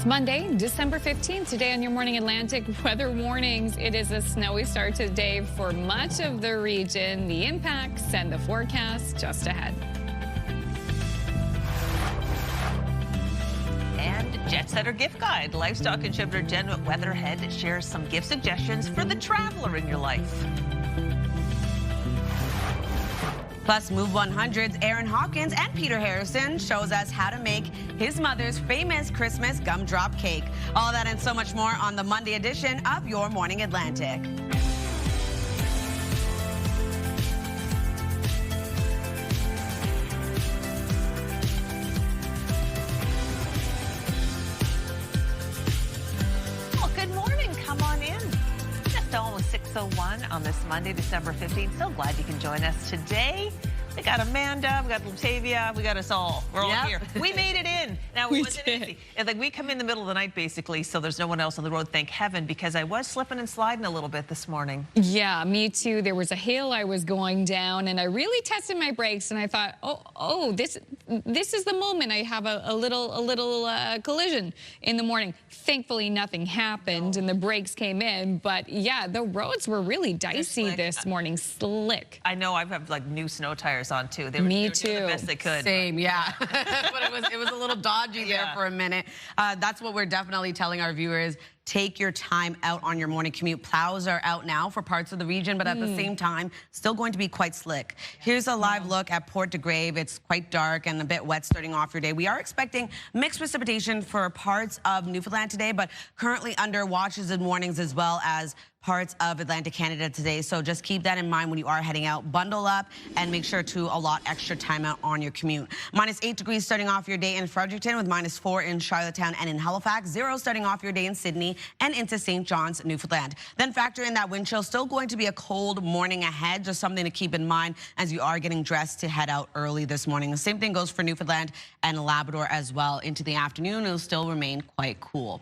Monday, December 15th. Today on your Morning Atlantic weather warnings, it is a snowy start today for much of the region. The impacts and the forecast just ahead. And Jet Setter Gift Guide. Livestock contributor Jen Weatherhead shares some gift suggestions for the traveler in your life. Plus, Move 100's Aaron Hawkins and Peter Harrison shows us how to make his mother's famous Christmas gumdrop cake. All that and so much more on the Monday edition of Your Morning Atlantic. Well, good morning. Come on in. Just almost 6:01 on this Monday, December 15th. So glad you can join us today. We got Amanda, we got Latavia, we got us all. We're all here. We made it in. Now, it wasn't easy. It's like we come in the middle of the night, basically, so there's no one else on the road, thank heaven, because I was slipping and sliding a little bit this morning. Yeah, me too. There was a hill I was going down, and I really tested my brakes, and I thought, this is the moment I have a little collision in the morning. Thankfully, nothing happened, and the brakes came in, but yeah, the roads were really dicey this morning, slick. I know, I have like new snow tires on too. They were Me doing the best they could. Same, yeah. But it was a little dodgy there for a minute. That's what we're definitely telling our viewers. Take your time out on your morning commute. Plows are out now for parts of the region, but at the same time, still going to be quite slick. Here's a live look at Port de Grave. It's quite dark and a bit wet starting off your day. We are expecting mixed precipitation for parts of Newfoundland today, but currently under watches and warnings as well as parts of Atlantic Canada today. So just keep that in mind when you are heading out. Bundle up and make sure to allot extra time out on your commute. -8 degrees starting off your day in Fredericton with -4 in Charlottetown and in Halifax. 0 starting off your day in Sydney and into St. John's, Newfoundland. Then factor in that wind chill. Still going to be a cold morning ahead. Just something to keep in mind as you are getting dressed to head out early this morning. The same thing goes for Newfoundland and Labrador as well. Into the afternoon, it'll still remain quite cool.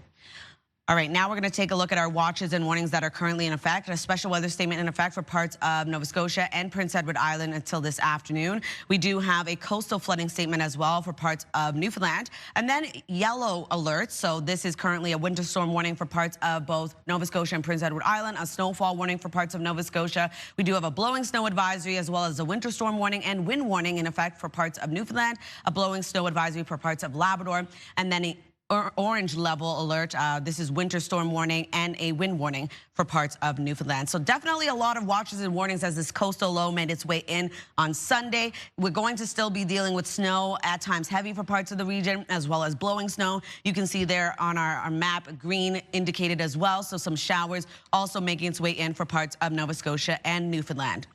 All right, now we're going to take a look at our watches and warnings that are currently in effect. A special weather statement in effect for parts of Nova Scotia and Prince Edward Island until this afternoon. We do have a coastal flooding statement as well for parts of Newfoundland. And then yellow alerts. So this is currently a winter storm warning for parts of both Nova Scotia and Prince Edward Island. A snowfall warning for parts of Nova Scotia. We do have a blowing snow advisory as well as a winter storm warning and wind warning in effect for parts of Newfoundland. A blowing snow advisory for parts of Labrador. And then a orange level alert. This is winter storm warning and a wind warning for parts of Newfoundland. So definitely a lot of watches and warnings as this coastal low made its way in on Sunday. We're going to still be dealing with snow, at times heavy for parts of the region, as well as blowing snow. You can see there on our map, green indicated as well. So some showers also making its way in for parts of Nova Scotia and Newfoundland.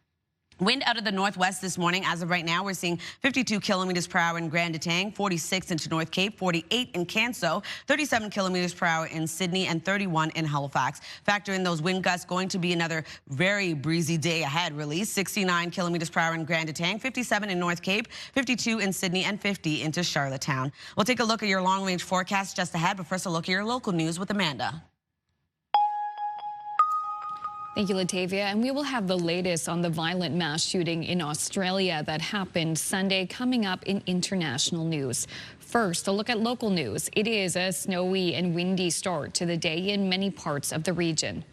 Wind out of the northwest this morning. As of right now, we're seeing 52 kilometers per hour in Grand Etang, 46 into North Cape, 48 in Canso, 37 kilometers per hour in Sydney, and 31 in Halifax. Factor in those wind gusts, going to be another very breezy day ahead, really. 69 kilometers per hour in Grand Etang, 57 in North Cape, 52 in Sydney, and 50 into Charlottetown. We'll take a look at your long-range forecast just ahead, but first a look at your local news with Amanda. Thank you, Latavia. And we will have the latest on the violent mass shooting in Australia that happened Sunday coming up in international news. First, a look at local news. It is a snowy and windy start to the day in many parts of the region.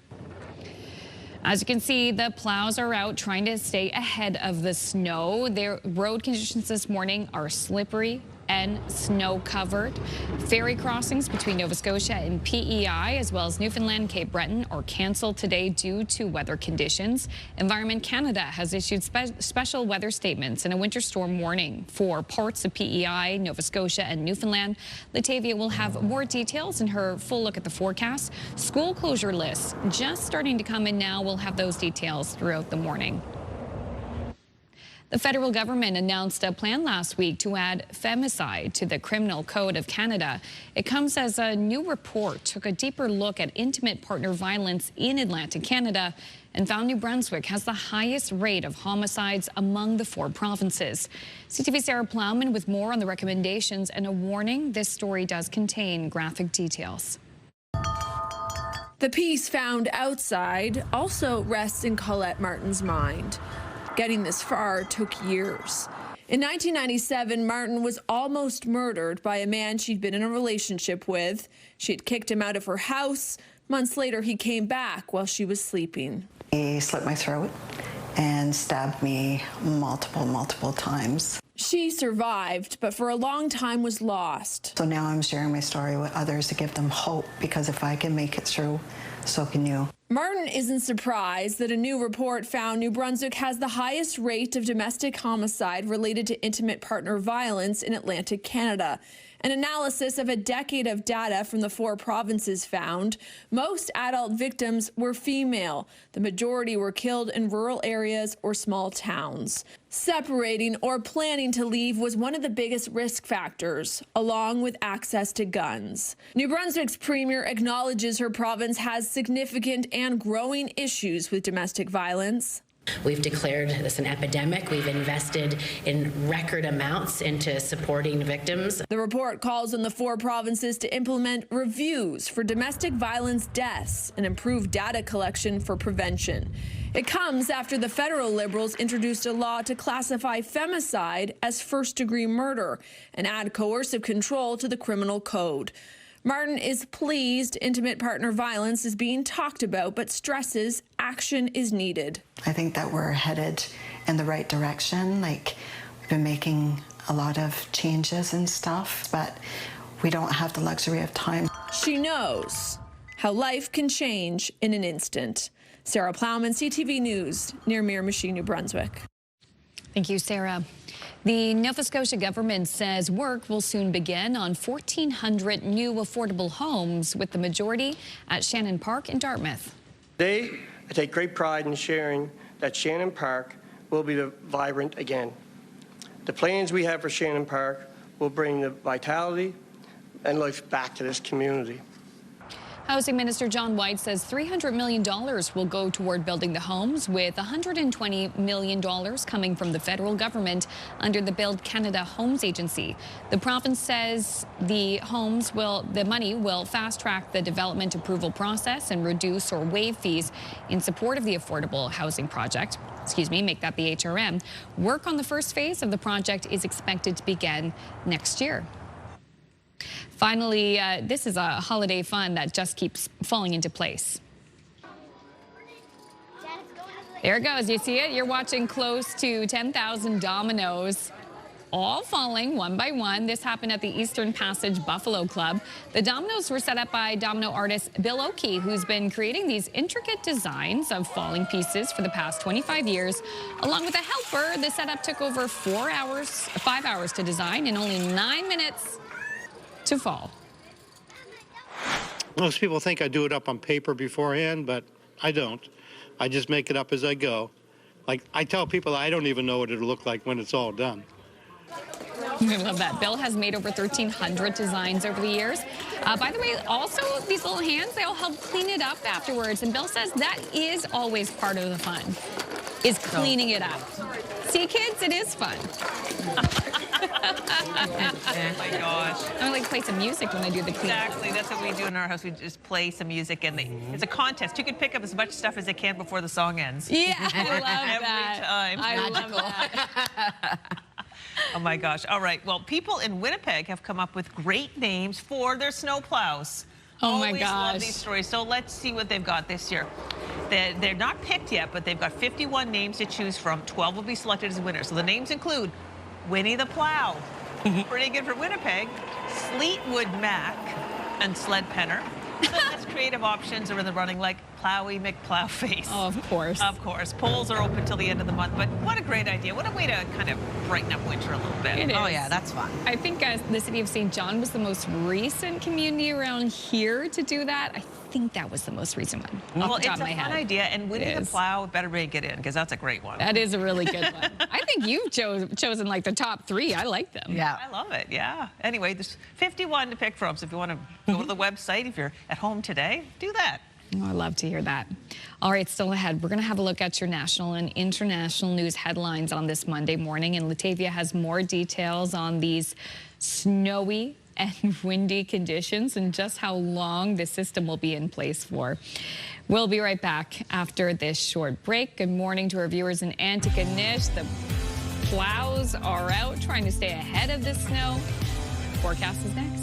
As you can see, the plows are out trying to stay ahead of the snow. Their road conditions this morning are slippery and snow-covered. Ferry crossings between Nova Scotia and PEI, as well as Newfoundland and Cape Breton, are canceled today due to weather conditions. Environment Canada has issued special weather statements and a winter storm warning for parts of PEI, Nova Scotia, and Newfoundland. Latavia will have more details in her full look at the forecast. School closure lists just starting to come in now. We'll have those details throughout the morning. The federal government announced a plan last week to add femicide to the Criminal Code of Canada. It comes as a new report took a deeper look at intimate partner violence in Atlantic Canada and found New Brunswick has the highest rate of homicides among the 4 provinces. CTV's Sarah Plowman with more on the recommendations and a warning. This story does contain graphic details. The piece found outside also rests in Colette Martin's mind. Getting this far took years. In 1997, Martin was almost murdered by a man she'd been in a relationship with. She had kicked him out of her house. Months later, he came back while she was sleeping. He slit my throat and stabbed me multiple times. She survived, but for a long time was lost. So now I'm sharing my story with others to give them hope, because if I can make it through, so can you. Martin isn't surprised that a new report found New Brunswick has the highest rate of domestic homicide related to intimate partner violence in Atlantic Canada. An analysis of a decade of data from the 4 provinces found most adult victims were female. The majority were killed in rural areas or small towns. Separating or planning to leave was one of the biggest risk factors, along with access to guns. New Brunswick's premier acknowledges her province has significant and growing issues with domestic violence. We've declared this an epidemic. We've invested in record amounts into supporting victims. The report calls on the 4 provinces to implement reviews for domestic violence deaths and improve data collection for prevention. It comes after the federal Liberals introduced a law to classify femicide as first-degree murder and add coercive control to the criminal code. Martin is pleased intimate partner violence is being talked about, but stresses action is needed. I think that we're headed in the right direction. Like, we've been making a lot of changes and stuff, but we don't have the luxury of time. She knows how life can change in an instant. Sarah Plowman, CTV News, near Miramichi, New Brunswick. Thank you, Sarah. The Nova Scotia government says work will soon begin on 1,400 new affordable homes, with the majority at Shannon Park in Dartmouth. Today, I take great pride in sharing that Shannon Park will be vibrant again. The plans we have for Shannon Park will bring the vitality and life back to this community. Housing Minister John White says $300 million will go toward building the homes, with $120 million coming from the federal government under the Build Canada Homes Agency. The province says the money will fast-track the development approval process and reduce or waive fees in support of the affordable housing project. Make that the HRM. Work on the first phase of the project is expected to begin next year. Finally, this is a holiday fun that just keeps falling into place. There it goes. You see it? You're watching close to 10,000 dominoes, all falling one by one. This happened at the Eastern Passage Buffalo Club. The dominoes were set up by domino artist Bill Oakey, who's been creating these intricate designs of falling pieces for the past 25 years. Along with a helper, the setup took over 5 hours to design and only 9 minutes to fall. Most people think I do it up on paper beforehand, but I don't. I just make it up as I go. Like, I tell people I don't even know what it'll look like when it's all done. I love that. Bill has made over 1,300 designs over the years. By the way, also, these little hands, they'll help clean it up afterwards. And Bill says that is always part of the fun, is cleaning it up. See, kids, it is fun. Oh my gosh. I like play some music when I do the cleanup. Exactly. That's what we do in our house. We just play some music, and it's a contest. You can pick up as much stuff as they can before the song ends. Yeah, I love Every time. I love that. Oh my gosh. All right. Well, people in Winnipeg have come up with great names for their snowplows. Oh my Always gosh. love these stories. So let's see what they've got this year. They're not picked yet, but they've got 51 names to choose from. 12 will be selected as winners. So the names include Winnie the Plow, pretty good for Winnipeg, Fleetwood Mac, and Sled Penner. So that's creative options are in the running, like Plowy McPlowface. Oh, of course. Of course. Polls are open till the end of the month, but what a great idea. What a way to kind of brighten up winter a little bit. It is. Oh, yeah, that's fun. I think the city of St. John was the most recent community around here to do that. I think that was the most recent one. Well, off the top it's of my a fun head. idea, and Winnie the is. Plow better make it in, because that's a great one. That is a really good one. I think you've chosen like the top 3. I like them. Yeah. I love it, yeah. Anyway, there's 51 to pick from, so if you want to go to the website, if you're at home today, do that. Oh, I love to hear that. All right, still ahead, we're going to have a look at your national and international news headlines on this Monday morning, and Latavia has more details on these snowy and windy conditions and just how long the system will be in place for. We'll be right back after this short break. Good morning to our viewers in Antigonish. plows are out trying to stay ahead of the snow. Forecast is next.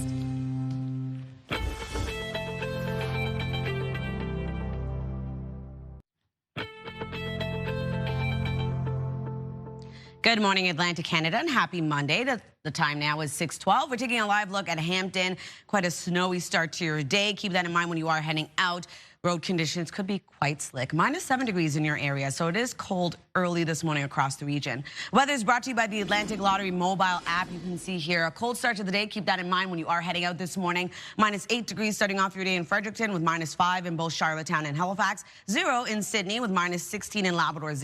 Good morning, Atlantic, Canada, and happy Monday. The time now is 6:12. We're taking a live look at Hampton. Quite a snowy start to your day. Keep that in mind when you are heading out. Road conditions could be quite slick. -7 degrees in your area, so it is cold early this morning across the region. Weather is brought to you by the Atlantic Lottery mobile app. You can see here a cold start to the day. Keep that in mind when you are heading out this morning. -8 degrees starting off your day in Fredericton, with -5 in both Charlottetown and Halifax, 0 in Sydney with -16 in Labrador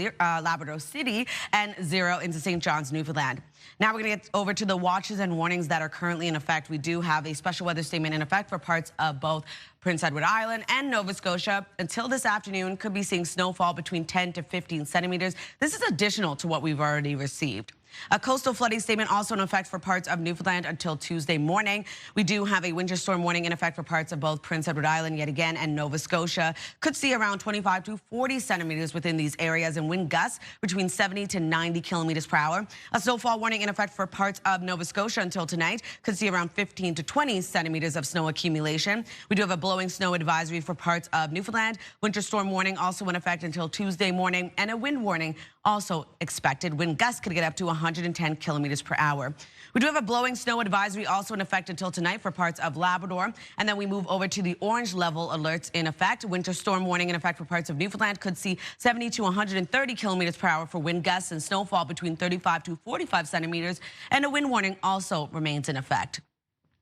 City, and 0 into St. John's, Newfoundland. Now we're going to get over to the watches and warnings that are currently in effect. We do have a special weather statement in effect for parts of both Prince Edward Island and Nova Scotia. Until this afternoon, could be seeing snowfall between 10 to 15 centimeters. This is additional to what we've already received. A coastal flooding statement also in effect for parts of Newfoundland until Tuesday morning. We do have a winter storm warning in effect for parts of both Prince Edward Island yet again and Nova Scotia. Could see around 25 to 40 centimeters within these areas, and wind gusts between 70 to 90 kilometers per hour. A snowfall warning in effect for parts of Nova Scotia until tonight. Could see around 15 to 20 centimeters of snow accumulation. We do have a blowing snow advisory for parts of Newfoundland. Winter storm warning also in effect until Tuesday morning, and a wind warning also expected. Wind gusts could get up to 110 kilometers per hour. We do have a blowing snow advisory also in effect until tonight for parts of Labrador. And then we move over to the orange level alerts in effect. Winter storm warning in effect for parts of Newfoundland. Could see 70 to 130 kilometers per hour for wind gusts, and snowfall between 35 to 45 centimeters. And a wind warning also remains in effect.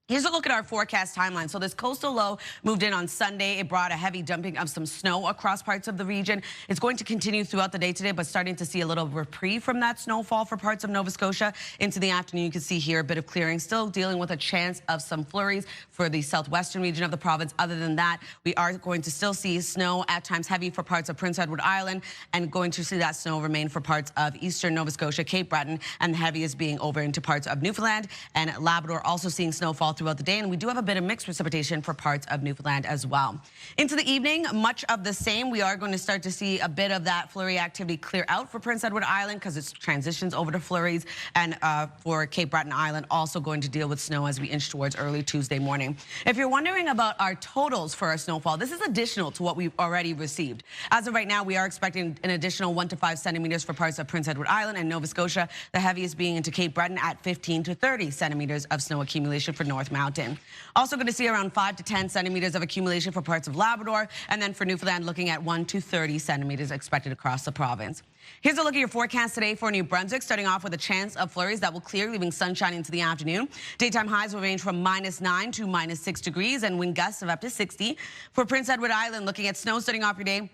Here's a look at our forecast timeline. So this coastal low moved in on Sunday. It brought a heavy dumping of some snow across parts of the region. It's going to continue throughout the day today, but starting to see a little reprieve from that snowfall for parts of Nova Scotia. Into the afternoon, you can see here a bit of clearing, still dealing with a chance of some flurries for the southwestern region of the province. Other than that, we are going to still see snow, at times heavy, for parts of Prince Edward Island, and going to see that snow remain for parts of eastern Nova Scotia, Cape Breton, and the heaviest being over into parts of Newfoundland and Labrador, also seeing snowfall throughout the day, and we do have a bit of mixed precipitation for parts of Newfoundland as well. Into the evening, much of the same. We are going to start to see a bit of that flurry activity clear out for Prince Edward Island because it transitions over to flurries, and for Cape Breton Island, also going to deal with snow as we inch towards early Tuesday morning. If you're wondering about our totals for our snowfall, this is additional to what we've already received. As of right now, we are expecting an additional 1 to 5 centimeters for parts of Prince Edward Island and Nova Scotia, the heaviest being into Cape Breton at 15 to 30 centimeters of snow accumulation for North Mountain. Also going to see around 5 to 10 centimeters of accumulation for parts of Labrador, and then for Newfoundland, looking at 1 to 30 centimeters expected across the province. Here's a look at your forecast today for New Brunswick, starting off with a chance of flurries that will clear, leaving sunshine into the afternoon. Daytime highs will range from -9 to -6 degrees, and wind gusts of up to 60. For Prince Edward Island, looking at snow starting off your day.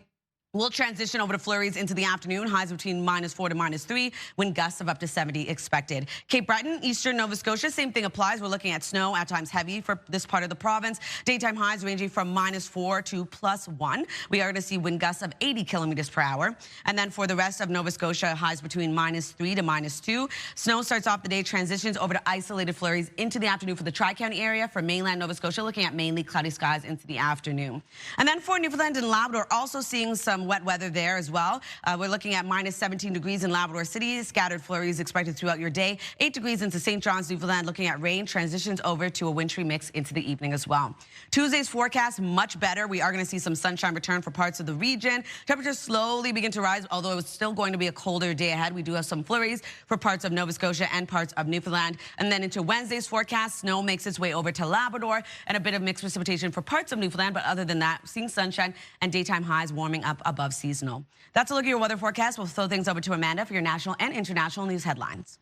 We'll transition over to flurries into the afternoon, highs between -4 to -3, wind gusts of up to 70 expected. Cape Breton, eastern Nova Scotia, same thing applies. We're looking at snow, at times heavy, for this part of the province. Daytime highs ranging from -4 to +1. We are going to see wind gusts of 80 kilometers per hour. And then for the rest of Nova Scotia, highs between -3 to -2. Snow starts off the day, transitions over to isolated flurries into the afternoon for the Tri-County area. For mainland Nova Scotia, looking at mainly cloudy skies into the afternoon. And then for Newfoundland and Labrador, also seeing some wet weather there as well. We're looking at -17 degrees in Labrador City. Scattered flurries expected throughout your day. 8 degrees into St. John's, Newfoundland, looking at rain. Transitions over to a wintry mix into the evening as well. Tuesday's forecast, much better. We are going to see some sunshine return for parts of the region. Temperatures slowly begin to rise, although it's still going to be a colder day ahead. We do have some flurries for parts of Nova Scotia and parts of Newfoundland. And then into Wednesday's forecast, snow makes its way over to Labrador, and a bit of mixed precipitation for parts of Newfoundland. But other than that, seeing sunshine and daytime highs warming up above seasonal. That's a look at your weather forecast. We'll throw things over to Amanda for your national and international news headlines.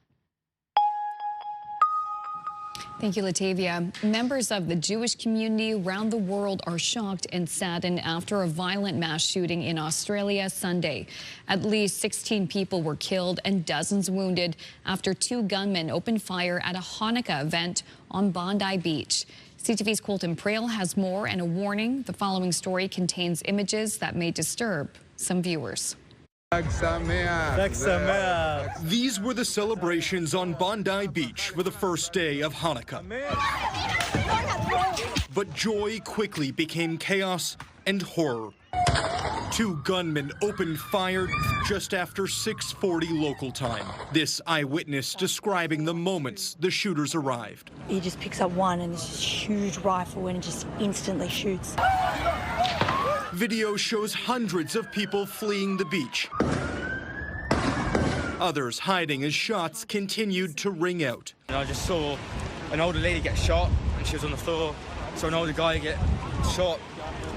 Thank you, Latavia. Members of the Jewish community around the world are shocked and saddened after a violent mass shooting in Australia Sunday. At least 16 people were killed and dozens wounded after 2 gunmen opened fire at a Hanukkah event on Bondi Beach. CTV's Colton Prale has more and a warning. The following story contains images that may disturb some viewers. These were the celebrations on Bondi Beach for the first day of Hanukkah. But joy quickly became chaos and horror. Two gunmen opened fire just after 6:40 local time. This eyewitness describing the moments the shooters arrived. He just picks up one and it's this huge rifle and just instantly shoots. Video shows hundreds of people fleeing the beach. Others hiding as shots continued to ring out. I just saw an older lady get shot and she was on the floor. Saw an older guy get shot,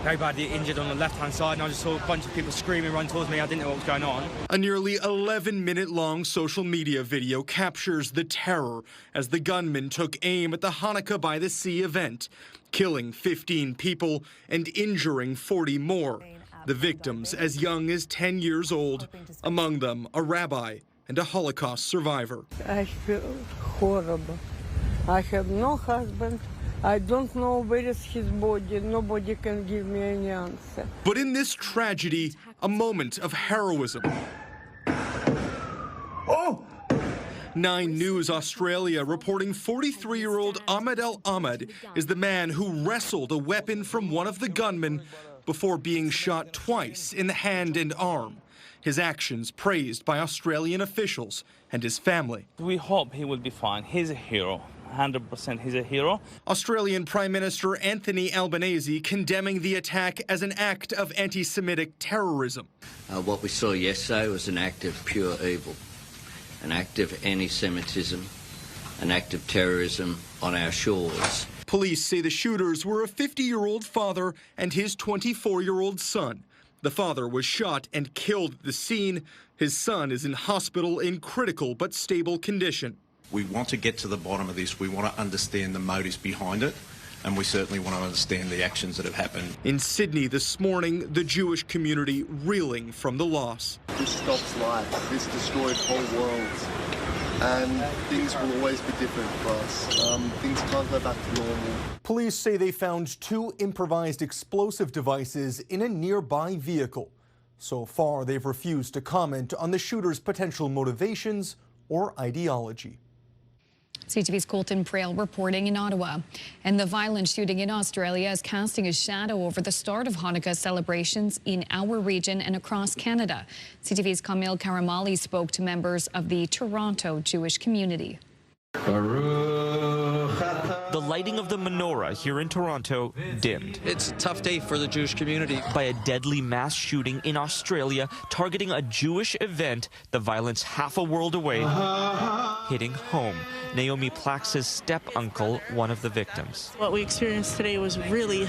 very badly injured on the left-hand side, and I just saw a bunch of people screaming, run towards me. I didn't know what was going on. A nearly 11-minute-long social media video captures the terror as the gunman took aim at the Hanukkah by the Sea event, killing 15 people and injuring 40 more. The victims as young as 10 years old, among them a rabbi and a Holocaust survivor. I feel horrible. I have no husband. I don't know where is his body. Nobody can give me any answer. But in this tragedy, a moment of heroism. Oh! 9 News Australia reporting 43-year-old Ahmed El Ahmed is the man who wrestled a weapon from one of the gunmen before being shot twice in the hand and arm. His actions praised by Australian officials and his family. We hope he will be fine. He's a hero. 100% he's a hero. Australian Prime Minister Anthony Albanese condemning the attack as an act of anti-Semitic terrorism. What we saw yesterday was an act of pure evil, an act of anti-Semitism, an act of terrorism on our shores. Police say the shooters were a 50-year-old father and his 24-year-old son. The father was shot and killed at the scene. His son is in hospital in critical but stable condition. We want to get to the bottom of this. We want to understand the motives behind it, and we certainly want to understand the actions that have happened. In Sydney this morning, the Jewish community reeling from the loss. This stops life. This destroyed whole worlds. And things will always be different for us. Things can't go back to normal. Police say they found 2 improvised explosive devices in a nearby vehicle. So far, they've refused to comment on the shooter's potential motivations or ideology. CTV's Colton Prail reporting in Ottawa. And the violent shooting in Australia is casting a shadow over the start of Hanukkah celebrations in our region and across Canada. CTV's Kamil Karamali spoke to members of the Toronto Jewish community. The lighting of the menorah here in Toronto dimmed. It's a tough day for the Jewish community. By a deadly mass shooting in Australia targeting a Jewish event, the violence half a world away, hitting home. Naomi Plax's step-uncle, one of the victims. What we experienced today was really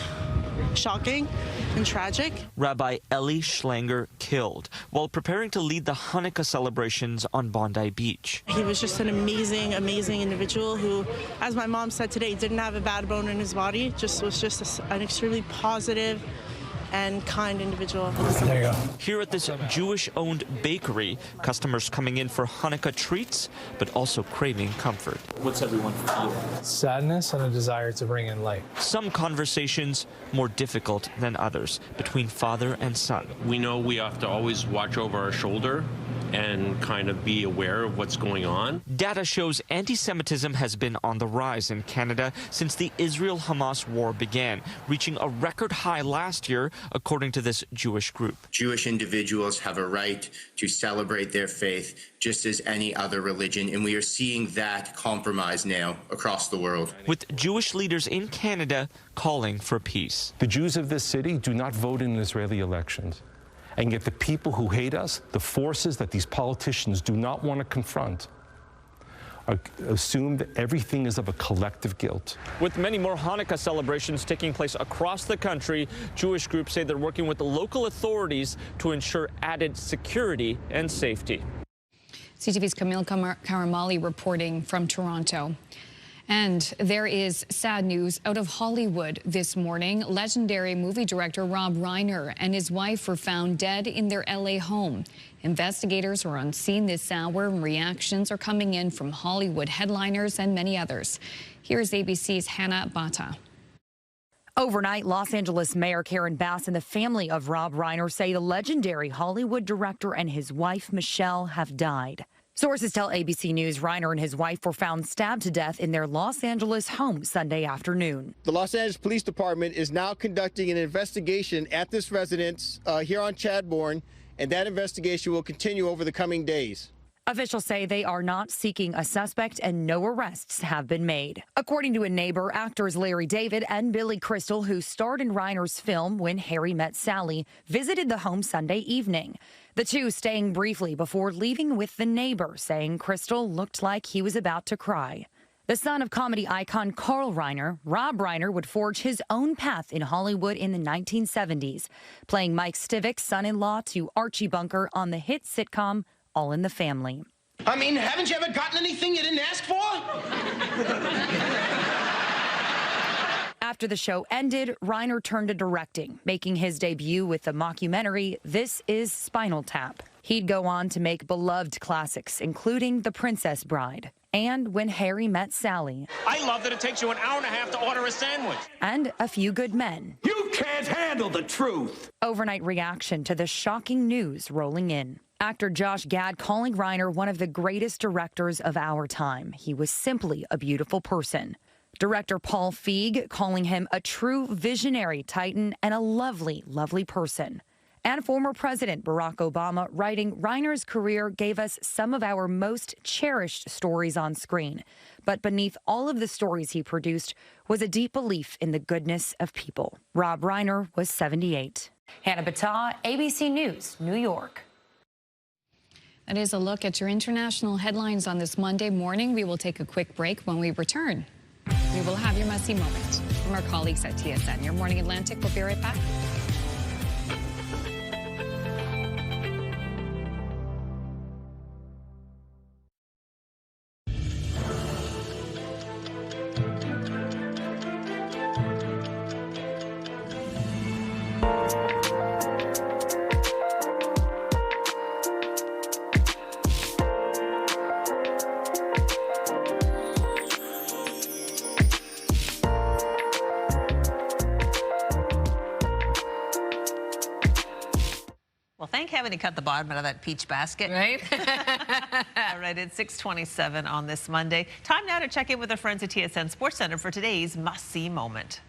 shocking and tragic. Rabbi Eli Schlanger killed while preparing to lead the Hanukkah celebrations on Bondi Beach. He was just an amazing, amazing individual who, as my mom said today, didn't have a bad bone in his body, was just an extremely positive and kind individual. There you go. Here at this Jewish-owned bakery, customers coming in for Hanukkah treats, but also craving comfort. What's everyone feeling? Sadness and a desire to bring in light. Some conversations more difficult than others between father and son. We know we have to always watch over our shoulder and kind of be aware of what's going on. Data shows anti-Semitism has been on the rise in Canada since the Israel-Hamas war began, reaching a record high last year, according to this Jewish group. Jewish individuals have a right to celebrate their faith just as any other religion, and we are seeing that compromise now across the world. With Jewish leaders in Canada calling for peace. The Jews of this city do not vote in Israeli elections. And yet the people who hate us, the forces that these politicians do not want to confront, assume that everything is of a collective guilt. With many more Hanukkah celebrations taking place across the country, Jewish groups say they're working with the local authorities to ensure added security and safety. CTV's Kamil Karamali reporting from Toronto. And there is sad news out of Hollywood this morning. Legendary movie director Rob Reiner and his wife were found dead in their LA home. Investigators are on scene this hour, and reactions are coming in from Hollywood headliners and many others. Here's ABC's Hannah Bata. Overnight, Los Angeles Mayor Karen Bass and the family of Rob Reiner say the legendary Hollywood director and his wife, Michelle, have died. Sources tell ABC News Reiner and his wife were found stabbed to death in their Los Angeles home Sunday afternoon. The Los Angeles Police Department is now conducting an investigation at this residence here on Chadbourne, and that investigation will continue over the coming days. Officials say they are not seeking a suspect and no arrests have been made. According to a neighbor, actors Larry David and Billy Crystal, who starred in Reiner's film When Harry Met Sally, visited the home Sunday evening. The two staying briefly before leaving with the neighbor, saying Crystal looked like he was about to cry. The son of comedy icon Carl Reiner, Rob Reiner would forge his own path in Hollywood in the 1970s, playing Mike Stivick's son-in-law to Archie Bunker on the hit sitcom All in the Family. I mean, haven't you ever gotten anything you didn't ask for? After the show ended, Reiner turned to directing, making his debut with the mockumentary This Is Spinal Tap. He'd go on to make beloved classics, including The Princess Bride and When Harry Met Sally. I love that it takes you an hour and a half to order a sandwich. And A Few Good Men. You can't handle the truth. Overnight reaction to the shocking news rolling in. Actor Josh Gad calling Reiner one of the greatest directors of our time. He was simply a beautiful person. Director Paul Feig calling him a true visionary titan and a lovely, lovely person. And former President Barack Obama writing Reiner's career gave us some of our most cherished stories on screen. But beneath all of the stories he produced was a deep belief in the goodness of people. Rob Reiner was 78. Hannah Battah, ABC News, New York. That is a look at your international headlines on this Monday morning. We will take a quick break. When we return, we will have your messy moment from our colleagues at TSN. Your Morning Atlantic will be right back. Well, thank heaven he cut the bottom out of that peach basket. Right? All right, it's 6:27 on this Monday. Time now to check in with our friends at TSN Sports Center for today's must-see moment.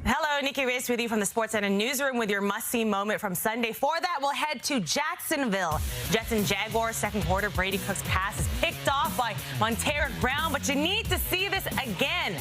Hello, Nikki Race with you from the Sports Center newsroom with your must-see moment from Sunday. For that, we'll head to Jacksonville. Jets and Jaguars second quarter. Brady Cook's pass is picked off by Montaric Brown, but you need to see this again.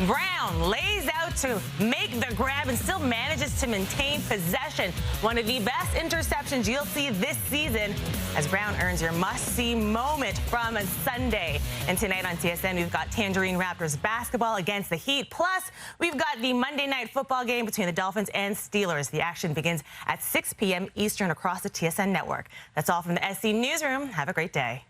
Brown lays out to make the grab and still manages to maintain possession. One of the best interceptions you'll see this season as Brown earns your must-see moment from Sunday. And tonight on TSN, we've got Tangerine Raptors basketball against the Heat. Plus, we've got the Monday night football game between the Dolphins and Steelers. The action begins at 6 p.m. Eastern across the TSN network. That's all from the SC Newsroom. Have a great day.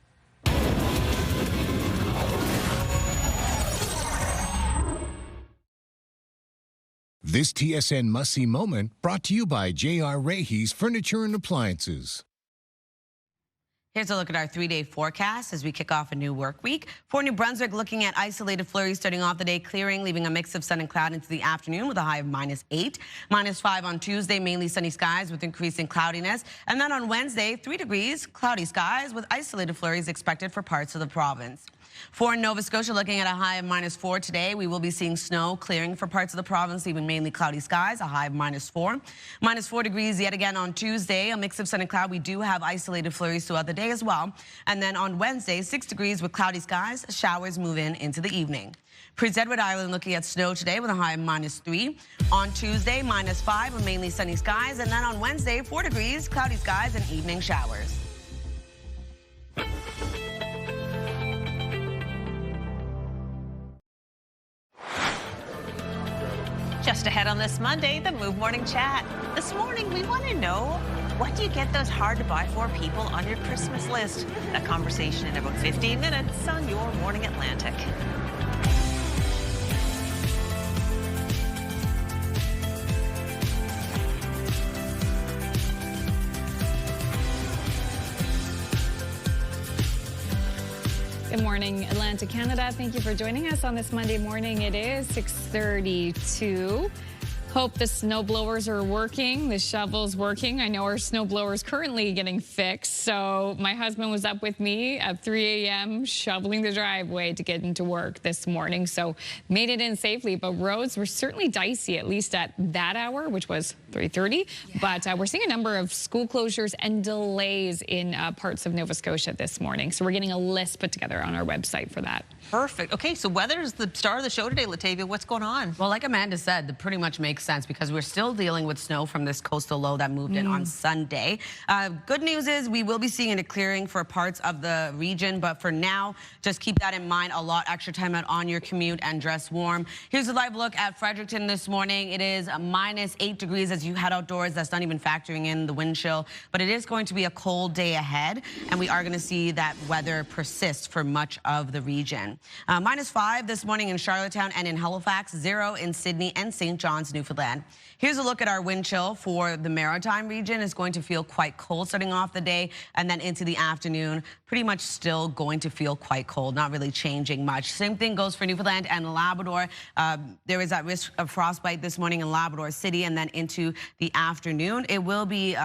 This TSN must-see moment brought to you by J.R. Rahe's Furniture and Appliances. Here's a look at our 3-day forecast as we kick off a new work week. For New Brunswick, looking at isolated flurries starting off the day, clearing, leaving a mix of sun and cloud into the afternoon with a high of -8. -5 on Tuesday, mainly sunny skies with increasing cloudiness. And then on Wednesday, 3 degrees, cloudy skies with isolated flurries expected for parts of the province. For Nova Scotia, looking at a high of -4 today, we will be seeing snow clearing for parts of the province, even mainly cloudy skies, a high of -4. -4 degrees yet again on Tuesday, a mix of sun and cloud. We do have isolated flurries throughout the day as well. And then on Wednesday, 6 degrees with cloudy skies, showers move in into the evening. Prince Edward Island looking at snow today with a high of -3. On Tuesday, -5 with mainly sunny skies. And then on Wednesday, 4 degrees, cloudy skies and evening showers. Just ahead on this Monday, the Move Morning Chat. This morning, we want to know, what do you get those hard-to-buy-for people on your Christmas list? That conversation in about 15 minutes on Your Morning Atlantic. Good morning, Atlantic, Canada. Thank you for joining us on this Monday morning. It is 6:32. Hope the snow blowers are working, the shovel's working. I know our snow blower is currently getting fixed. So my husband was up with me at 3 a.m. shoveling the driveway to get into work this morning. So made it in safely, but roads were certainly dicey, at least at that hour, which was 3:30. Yeah. But we're seeing a number of school closures and delays in parts of Nova Scotia this morning. So we're getting a list put together on our website for that. Perfect. Okay, so weather is the star of the show today, Latavia. What's going on? Well, like Amanda said, that pretty much makes sense because we're still dealing with snow from this coastal low that moved in on Sunday. Good news is we will be seeing a clearing for parts of the region, but for now, just keep that in mind. A lot extra time out on your commute and dress warm. Here's a live look at Fredericton this morning. It is -8 degrees as you head outdoors. That's not even factoring in the wind chill, but it is going to be a cold day ahead, and we are going to see that weather persist for much of the region. -5 this morning in Charlottetown and in Halifax, 0 in Sydney and St. John's, Newfoundland. Here's a look at our wind chill for the Maritime region. It's going to feel quite cold starting off the day and then into the afternoon. Pretty much still going to feel quite cold, not really changing much. Same thing goes for Newfoundland and Labrador. There is that risk of frostbite this morning in Labrador City and then into the afternoon. It will be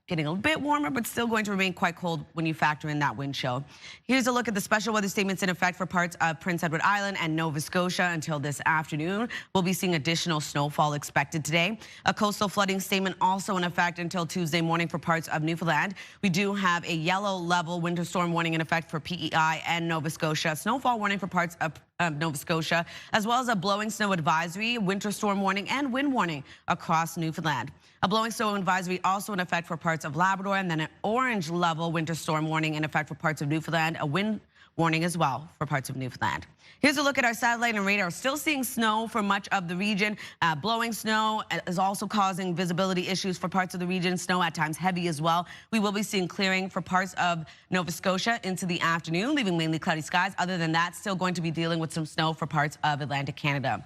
getting a bit warmer, but still going to remain quite cold when you factor in that wind chill. Here's a look at the special weather statements in effect for parts of Prince Edward Island and Nova Scotia until this afternoon. We'll be seeing additional snowfall expected today. A coastal flooding statement also in effect until Tuesday morning for parts of Newfoundland. We do have a yellow level winter storm warning in effect for PEI and Nova Scotia. Snowfall warning for parts of Nova Scotia, as well as a blowing snow advisory, winter storm warning, and wind warning across Newfoundland. A blowing snow advisory also in effect for parts of Labrador, and then an orange level winter storm warning in effect for parts of Newfoundland, a wind warning as well for parts of Newfoundland. Here's a look at our satellite and radar. Still seeing snow for much of the region. Blowing snow is also causing visibility issues for parts of the region. Snow at times heavy as well. We will be seeing clearing for parts of Nova Scotia into the afternoon, leaving mainly cloudy skies. Other than that, still going to be dealing with some snow for parts of Atlantic Canada.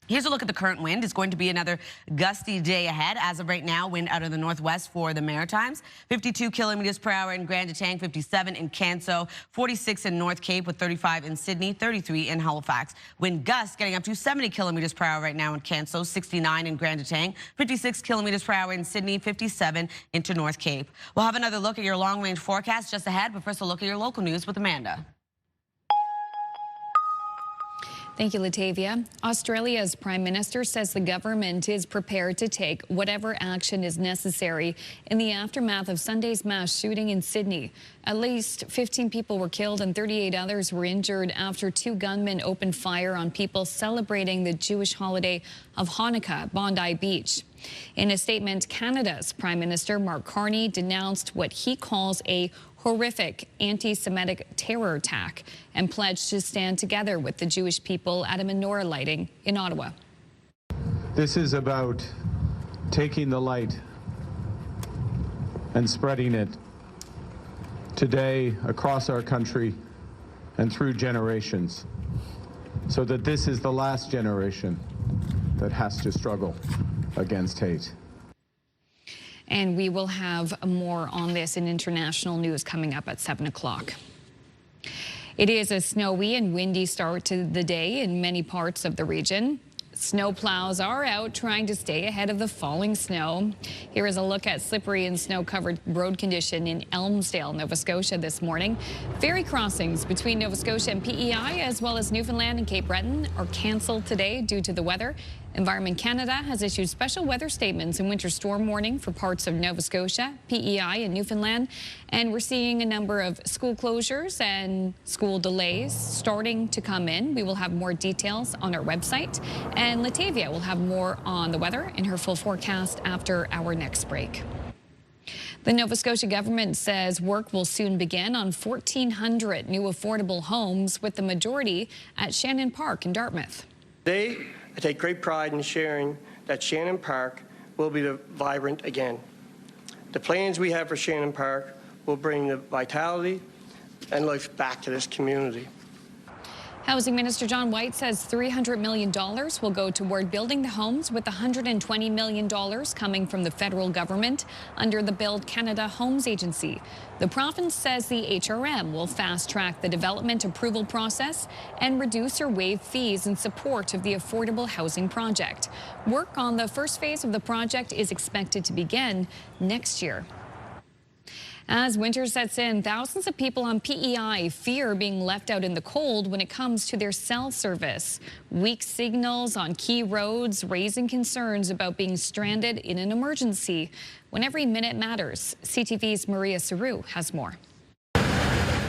Here's a look at the current wind. It's going to be another gusty day ahead. As of right now, wind out of the northwest for the Maritimes. 52 kilometers per hour in Grand Etang, 57 in Canso, 46 in North Cape with 35 in Sydney, 33 in Halifax. Wind gusts getting up to 70 kilometers per hour right now in Canso, 69 in Grand Etang, 56 kilometers per hour in Sydney, 57 into North Cape. We'll have another look at your long-range forecast just ahead, but first a look at your local news with Amanda. Thank you, Latavia. Australia's Prime Minister says the government is prepared to take whatever action is necessary in the aftermath of Sunday's mass shooting in Sydney. At least 15 people were killed and 38 others were injured after 2 gunmen opened fire on people celebrating the Jewish holiday of Hanukkah at Bondi Beach. In a statement, Canada's Prime Minister Mark Carney denounced what he calls a horrific anti-Semitic terror attack and pledged to stand together with the Jewish people at a menorah lighting in Ottawa. This is about taking the light and spreading it today across our country and through generations, so that this is the last generation that has to struggle against hate. And we will have more on this in international news coming up at 7 o'clock. It is a snowy and windy start to the day in many parts of the region. Snow plows are out trying to stay ahead of the falling snow. Here is a look at slippery and snow-covered road condition in Elmsdale, Nova Scotia this morning. Ferry crossings between Nova Scotia and PEI, as well as Newfoundland and Cape Breton, are canceled today due to the weather. Environment Canada has issued special weather statements and winter storm warning for parts of Nova Scotia, PEI, and Newfoundland. And we're seeing a number of school closures and school delays starting to come in. We will have more details on our website. And Latavia will have more on the weather in her full forecast after our next break. The Nova Scotia government says work will soon begin on 1,400 new affordable homes, with the majority at Shannon Park in Dartmouth. Today, I take great pride in sharing that Shannon Park will be vibrant again. The plans we have for Shannon Park will bring the vitality and life back to this community. Housing Minister John White says $300 million will go toward building the homes, with $120 million coming from the federal government under the Build Canada Homes Agency. The province says the HRM will fast-track the development approval process and reduce or waive fees in support of the affordable housing project. Work on the first phase of the project is expected to begin next year. As winter sets in, thousands of people on PEI fear being left out in the cold when it comes to their cell service. Weak signals on key roads raising concerns about being stranded in an emergency when every minute matters. CTV's Maria Saru has more.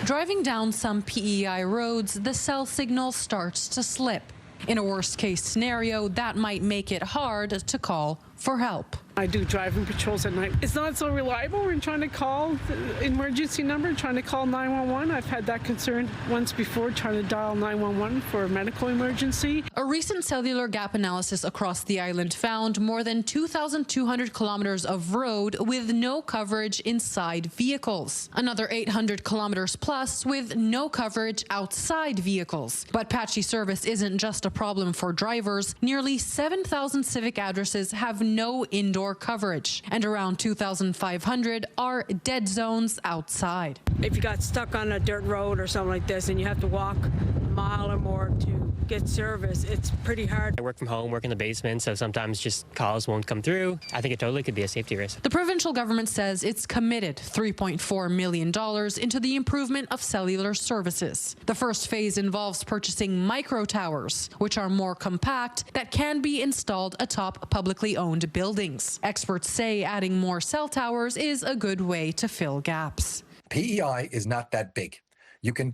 Driving down some PEI roads, the cell signal starts to slip. In a worst-case scenario, that might make it hard to call for help. I do driving patrols at night. It's not so reliable when trying to call the emergency number, trying to call 911. I've had that concern once before, trying to dial 911 for a medical emergency. A recent cellular gap analysis across the island found more than 2,200 kilometers of road with no coverage inside vehicles. Another 800 kilometers plus with no coverage outside vehicles. But patchy service isn't just a problem for drivers. Nearly 7,000 civic addresses have no indoor coverage, and around 2,500 are dead zones outside. If you got stuck on a dirt road or something like this and you have to walk a mile or more to get service, it's pretty hard. I work from home, work in the basement, so sometimes just calls won't come through. I think it totally could be a safety risk. The provincial government says it's committed $3.4 million into the improvement of cellular services. The first phase involves purchasing micro towers, which are more compact, that can be installed atop publicly owned buildings. Experts say adding more cell towers is a good way to fill gaps. PEI is not that big. You can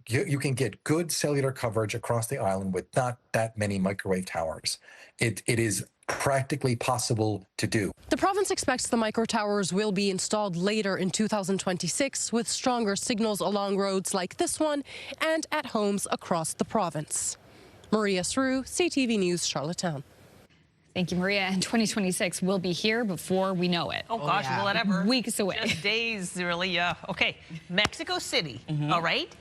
get good cellular coverage across the island with not that many microwave towers. It is practically possible to do. The province expects the micro towers will be installed later in 2026 with stronger signals along roads like this one and at homes across the province. Maria Sru, CTV News, Charlottetown. Thank you, Maria. And 2026 will be here before we know it. Oh, gosh, will it ever? Weeks away. Just days, really, yeah. Okay, Mexico City, all right?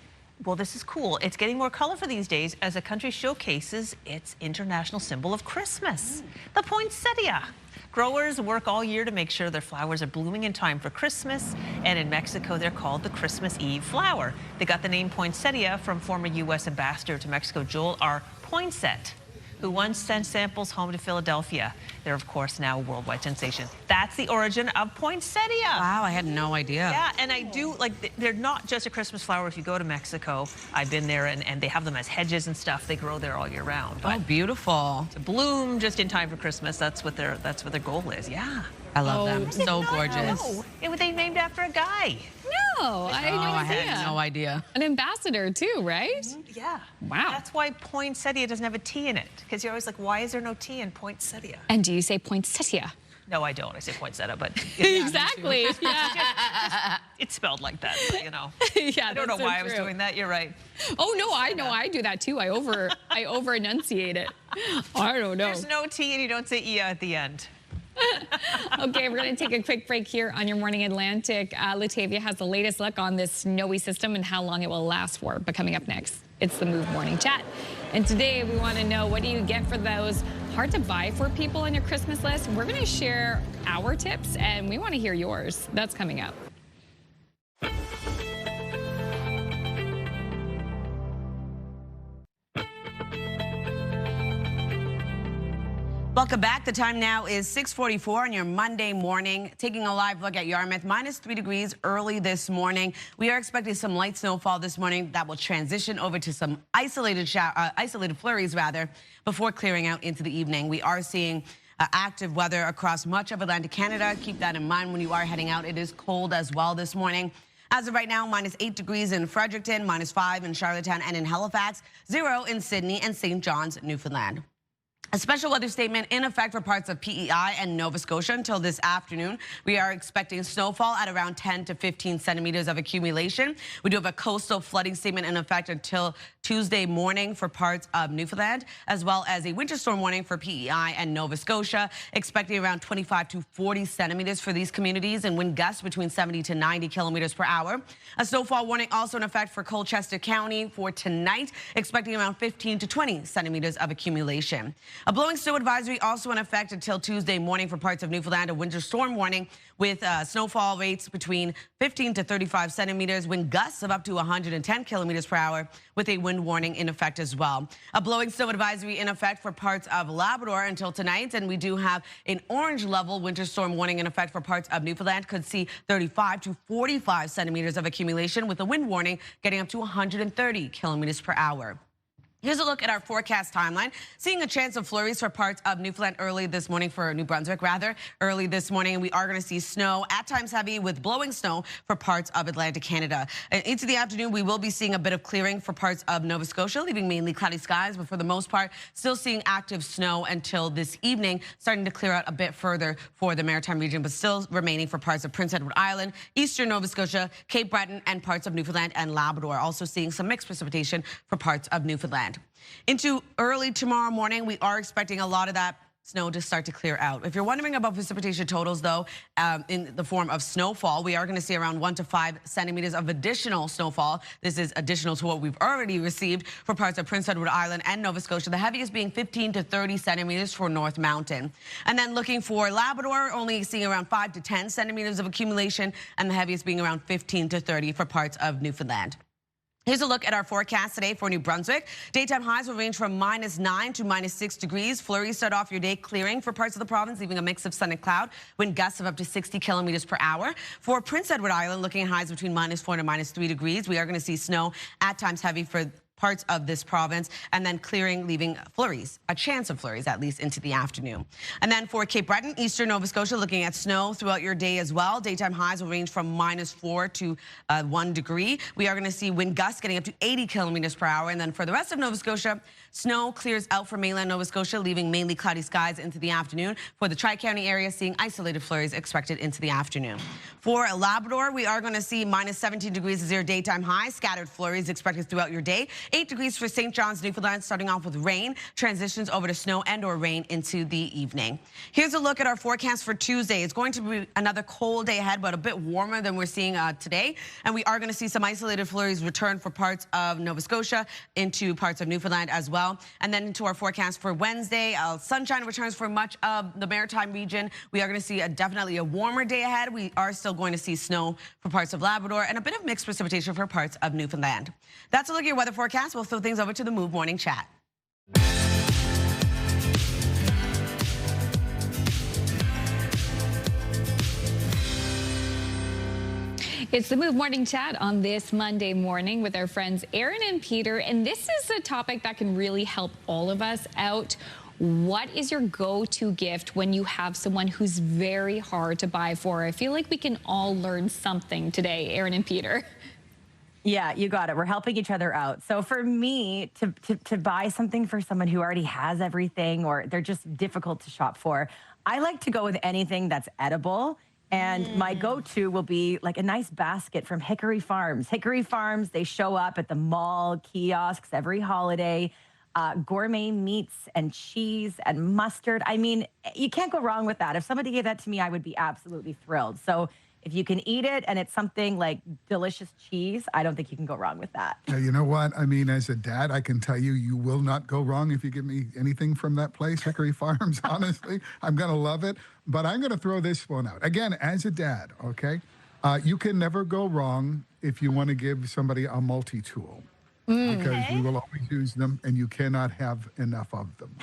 Well, this is cool. It's getting more colorful these days as the country showcases its international symbol of Christmas, the poinsettia. Growers work all year to make sure their flowers are blooming in time for Christmas, and in Mexico, they're called the Christmas Eve flower. They got the name poinsettia from former U.S. Ambassador to Mexico, Joel R. Poinsett, who once sent samples home to Philadelphia. They're, of course, now a worldwide sensation. That's the origin of poinsettia. Wow, I had no idea. Yeah, and I do, like, they're not just a Christmas flower. If you go to Mexico, I've been there, and they have them as hedges and stuff. They grow there all year round. Oh, beautiful. To bloom just in time for Christmas, that's what their goal is, yeah. I love them. So gorgeous. No, they named after a guy. No, I had no idea. An ambassador too, right? Yeah. Wow. That's why poinsettia doesn't have a T in it, because you're always like, why is there no T in poinsettia? And do you say poinsettia? No, I don't. I say poinsettia, but exactly. Yeah. It's spelled like that, but, you know. Yeah, I don't know why I was doing that. You're right. Oh no, I know. I do that too. I over enunciate it. I don't know. There's no T, and you don't say ia at the end. Okay, we're going to take a quick break here on Your Morning Atlantic. Latavia has the latest look on this snowy system and how long it will last for. But coming up next, it's the Move Morning Chat. And today we want to know, what do you get for those hard to buy for people on your Christmas list? We're going to share our tips, and we want to hear yours. That's coming up. Welcome back. The time now is 6:44 on your Monday morning. Taking a live look at Yarmouth, -3 degrees early this morning. We are expecting some light snowfall this morning that will transition over to some isolated flurries before clearing out into the evening. We are seeing active weather across much of Atlantic Canada. Keep that in mind when you are heading out. It is cold as well this morning. As of right now, -8 degrees in Fredericton, -5 in Charlottetown and in Halifax, 0 in Sydney and St. John's, Newfoundland. A special weather statement in effect for parts of PEI and Nova Scotia until this afternoon. We are expecting snowfall at around 10 to 15 centimeters of accumulation. We do have a coastal flooding statement in effect until Tuesday morning for parts of Newfoundland, as well as a winter storm warning for PEI and Nova Scotia, expecting around 25 to 40 centimeters for these communities and wind gusts between 70 to 90 kilometers per hour. A snowfall warning also in effect for Colchester County for tonight, expecting around 15 to 20 centimeters of accumulation. A blowing snow advisory also in effect until Tuesday morning for parts of Newfoundland. A winter storm warning with snowfall rates between 15 to 35 centimeters, wind gusts of up to 110 kilometers per hour, with a wind warning in effect as well. A blowing snow advisory in effect for parts of Labrador until tonight, and we do have an orange level winter storm warning in effect for parts of Newfoundland. Could see 35 to 45 centimeters of accumulation, with a wind warning getting up to 130 kilometers per hour. Here's a look at our forecast timeline. Seeing a chance of flurries for parts of Newfoundland early this morning, for New Brunswick rather. Early this morning, we are going to see snow, at times heavy, with blowing snow for parts of Atlantic Canada. And into the afternoon, we will be seeing a bit of clearing for parts of Nova Scotia, leaving mainly cloudy skies, but for the most part, still seeing active snow until this evening, starting to clear out a bit further for the Maritime region, but still remaining for parts of Prince Edward Island, eastern Nova Scotia, Cape Breton, and parts of Newfoundland and Labrador. Also seeing some mixed precipitation for parts of Newfoundland. Into early tomorrow morning, we are expecting a lot of that snow to start to clear out. If you're wondering about precipitation totals, though, in the form of snowfall, we are going to see around 1 to 5 centimeters of additional snowfall. This is additional to what we've already received for parts of Prince Edward Island and Nova Scotia, the heaviest being 15 to 30 centimeters for North Mountain. And then looking for Labrador, only seeing around 5 to 10 centimeters of accumulation, and the heaviest being around 15 to 30 for parts of Newfoundland. Here's a look at our forecast today for New Brunswick. Daytime highs will range from -9 to -6 degrees. Flurries start off your day clearing for parts of the province, leaving a mix of sun and cloud. Wind gusts of up to 60 kilometers per hour. For Prince Edward Island, looking at highs between -4 to -3 degrees. We are going to see snow, at times heavy, for parts of this province, and then clearing, leaving flurries, a chance of flurries at least into the afternoon. And then for Cape Breton, eastern Nova Scotia, looking at snow throughout your day as well. Daytime highs will range from -4 to 1 degree. We are going to see wind gusts getting up to 80 kilometers per hour. And then for the rest of Nova Scotia, snow clears out for mainland Nova Scotia, leaving mainly cloudy skies into the afternoon. For the Tri-County area, seeing isolated flurries expected into the afternoon. For Labrador, we are going to see -17 degrees as your daytime high. Scattered flurries expected throughout your day. 8 degrees for St. John's, Newfoundland, starting off with rain, transitions over to snow and or rain into the evening. Here's a look at our forecast for Tuesday. It's going to be another cold day ahead, but a bit warmer than we're seeing today. And we are going to see some isolated flurries return for parts of Nova Scotia, into parts of Newfoundland as well. And then into our forecast for Wednesday, sunshine returns for much of the Maritime region. We are going to see definitely a warmer day ahead. We are still going to see snow for parts of Labrador and a bit of mixed precipitation for parts of Newfoundland. That's a look at your weather forecast. We'll throw things over to the Move Morning Chat. It's the Move Morning Chat on this Monday morning with our friends Aaron and Peter. And this is a topic that can really help all of us out. What is your go-to gift when you have someone who's very hard to buy for? I feel like we can all learn something today, Aaron and Peter. Yeah, you got it. We're helping each other out. So for me, to buy something for someone who already has everything, or they're just difficult to shop for, I like to go with anything that's edible. And my go-to will be like a nice basket from Hickory Farms. Hickory Farms, they show up at the mall kiosks every holiday. Gourmet meats and cheese and mustard. I mean, you can't go wrong with that. If somebody gave that to me, I would be absolutely thrilled. So if you can eat it and it's something like delicious cheese, I don't think you can go wrong with that. You know what? I mean, as a dad, I can tell you, you will not go wrong if you give me anything from that place, Hickory Farms, honestly. I'm going to love it. But I'm going to throw this one out. Again, as a dad, okay? You can never go wrong if you want to give somebody a multi-tool. Because we will always use them, and you cannot have enough of them.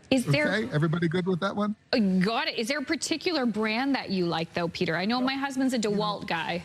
Is there, okay, everybody good with that one? Got it. Is there a particular brand that you like, though, Peter? I know my husband's a DeWalt guy.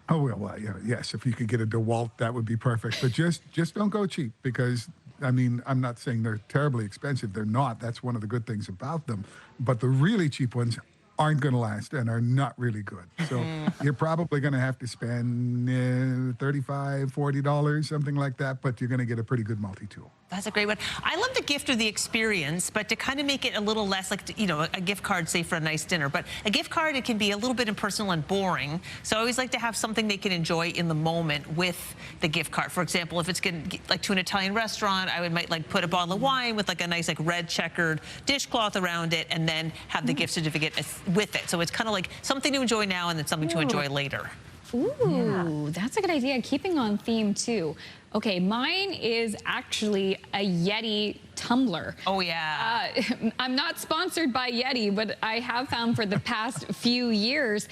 Oh, well, yeah, yes. If you could get a DeWalt, that would be perfect. But just don't go cheap, because, I mean, I'm not saying they're terribly expensive. They're not. That's one of the good things about them. But the really cheap ones aren't going to last and are not really good. So you're probably going to have to spend $35, $40, something like that, but you're going to get a pretty good multi-tool. That's a great one. I love the gift of the experience, but to kind of make it a little less like, you know, a gift card, say, for a nice dinner. But a gift card, it can be a little bit impersonal and boring. So I always like to have something they can enjoy in the moment with the gift card. For example, if it's like to an Italian restaurant, I might like put a bottle of wine with like a nice like red checkered dishcloth around it, and then have the gift certificate with it. So it's kind of like something to enjoy now and then something to enjoy later. Ooh, that's a good idea. Keeping on theme, too. Okay, mine is actually a Yeti tumbler. Oh, yeah. I'm not sponsored by Yeti, but I have found for the past few years,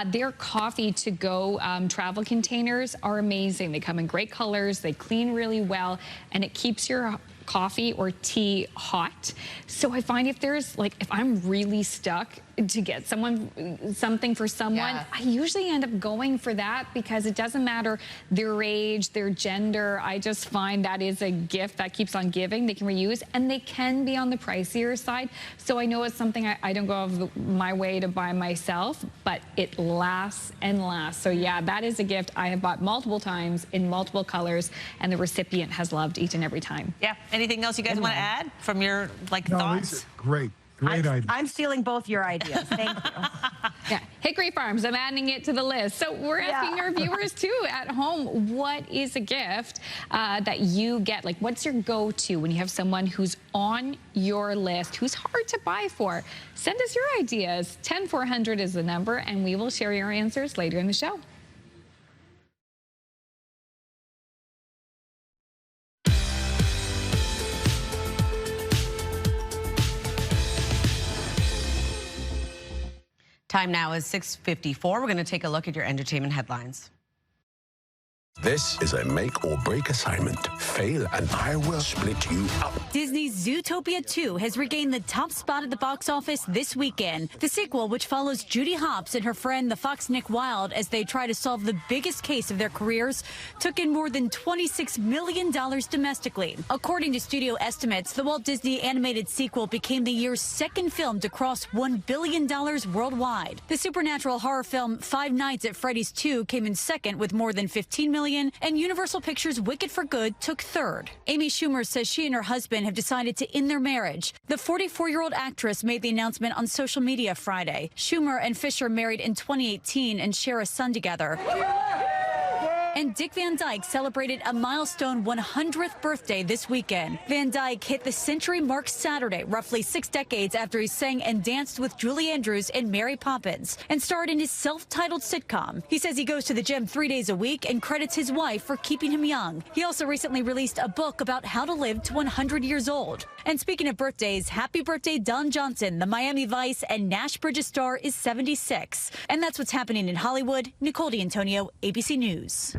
their coffee to go travel containers are amazing. They come in great colors, they clean really well, and it keeps your coffee or tea hot. So I find if I'm really stuck to get something for someone, I usually end up going for that because it doesn't matter their age, their gender. I just find that is a gift that keeps on giving. They can reuse, and they can be on the pricier side. So I know it's something I don't go out of my way to buy myself, but it lasts and lasts. So yeah, that is a gift I have bought multiple times in multiple colors, and the recipient has loved each and every time. Yeah. Anything else you guys want to add from your thoughts? Lisa, great idea. I'm stealing both your ideas. Thank you. Yeah, Hickory Farms, I'm adding it to the list. So we're asking our viewers too at home, what is a gift that you get? Like, what's your go-to when you have someone who's on your list, who's hard to buy for? Send us your ideas. 10400 is the number, and we will share your answers later in the show. Time now is 6:54. We're going to take a look at your entertainment headlines. This is a make or break assignment. Fail and I will split you up. Disney's Zootopia 2 has regained the top spot at the box office this weekend. The sequel, which follows Judy Hopps and her friend, the fox Nick Wilde, as they try to solve the biggest case of their careers, took in more than $26 million domestically. According to studio estimates, the Walt Disney animated sequel became the year's second film to cross $1 billion worldwide. The supernatural horror film Five Nights at Freddy's 2 came in second with more than $15 million, and Universal Pictures' Wicked for Good took third. Amy Schumer says she and her husband have decided to end their marriage. The 44-year-old actress made the announcement on social media Friday. Schumer and Fisher married in 2018 and share a son together. And Dick Van Dyke celebrated a milestone 100th birthday this weekend. Van Dyke hit the century mark Saturday, roughly 6 decades after he sang and danced with Julie Andrews in Mary Poppins, and starred in his self-titled sitcom. He says he goes to the gym 3 days a week and credits his wife for keeping him young. He also recently released a book about how to live to 100 years old. And speaking of birthdays, happy birthday Don Johnson, the Miami Vice and Nash Bridges star, is 76. And that's what's happening in Hollywood. Nicole D'Antonio, ABC News.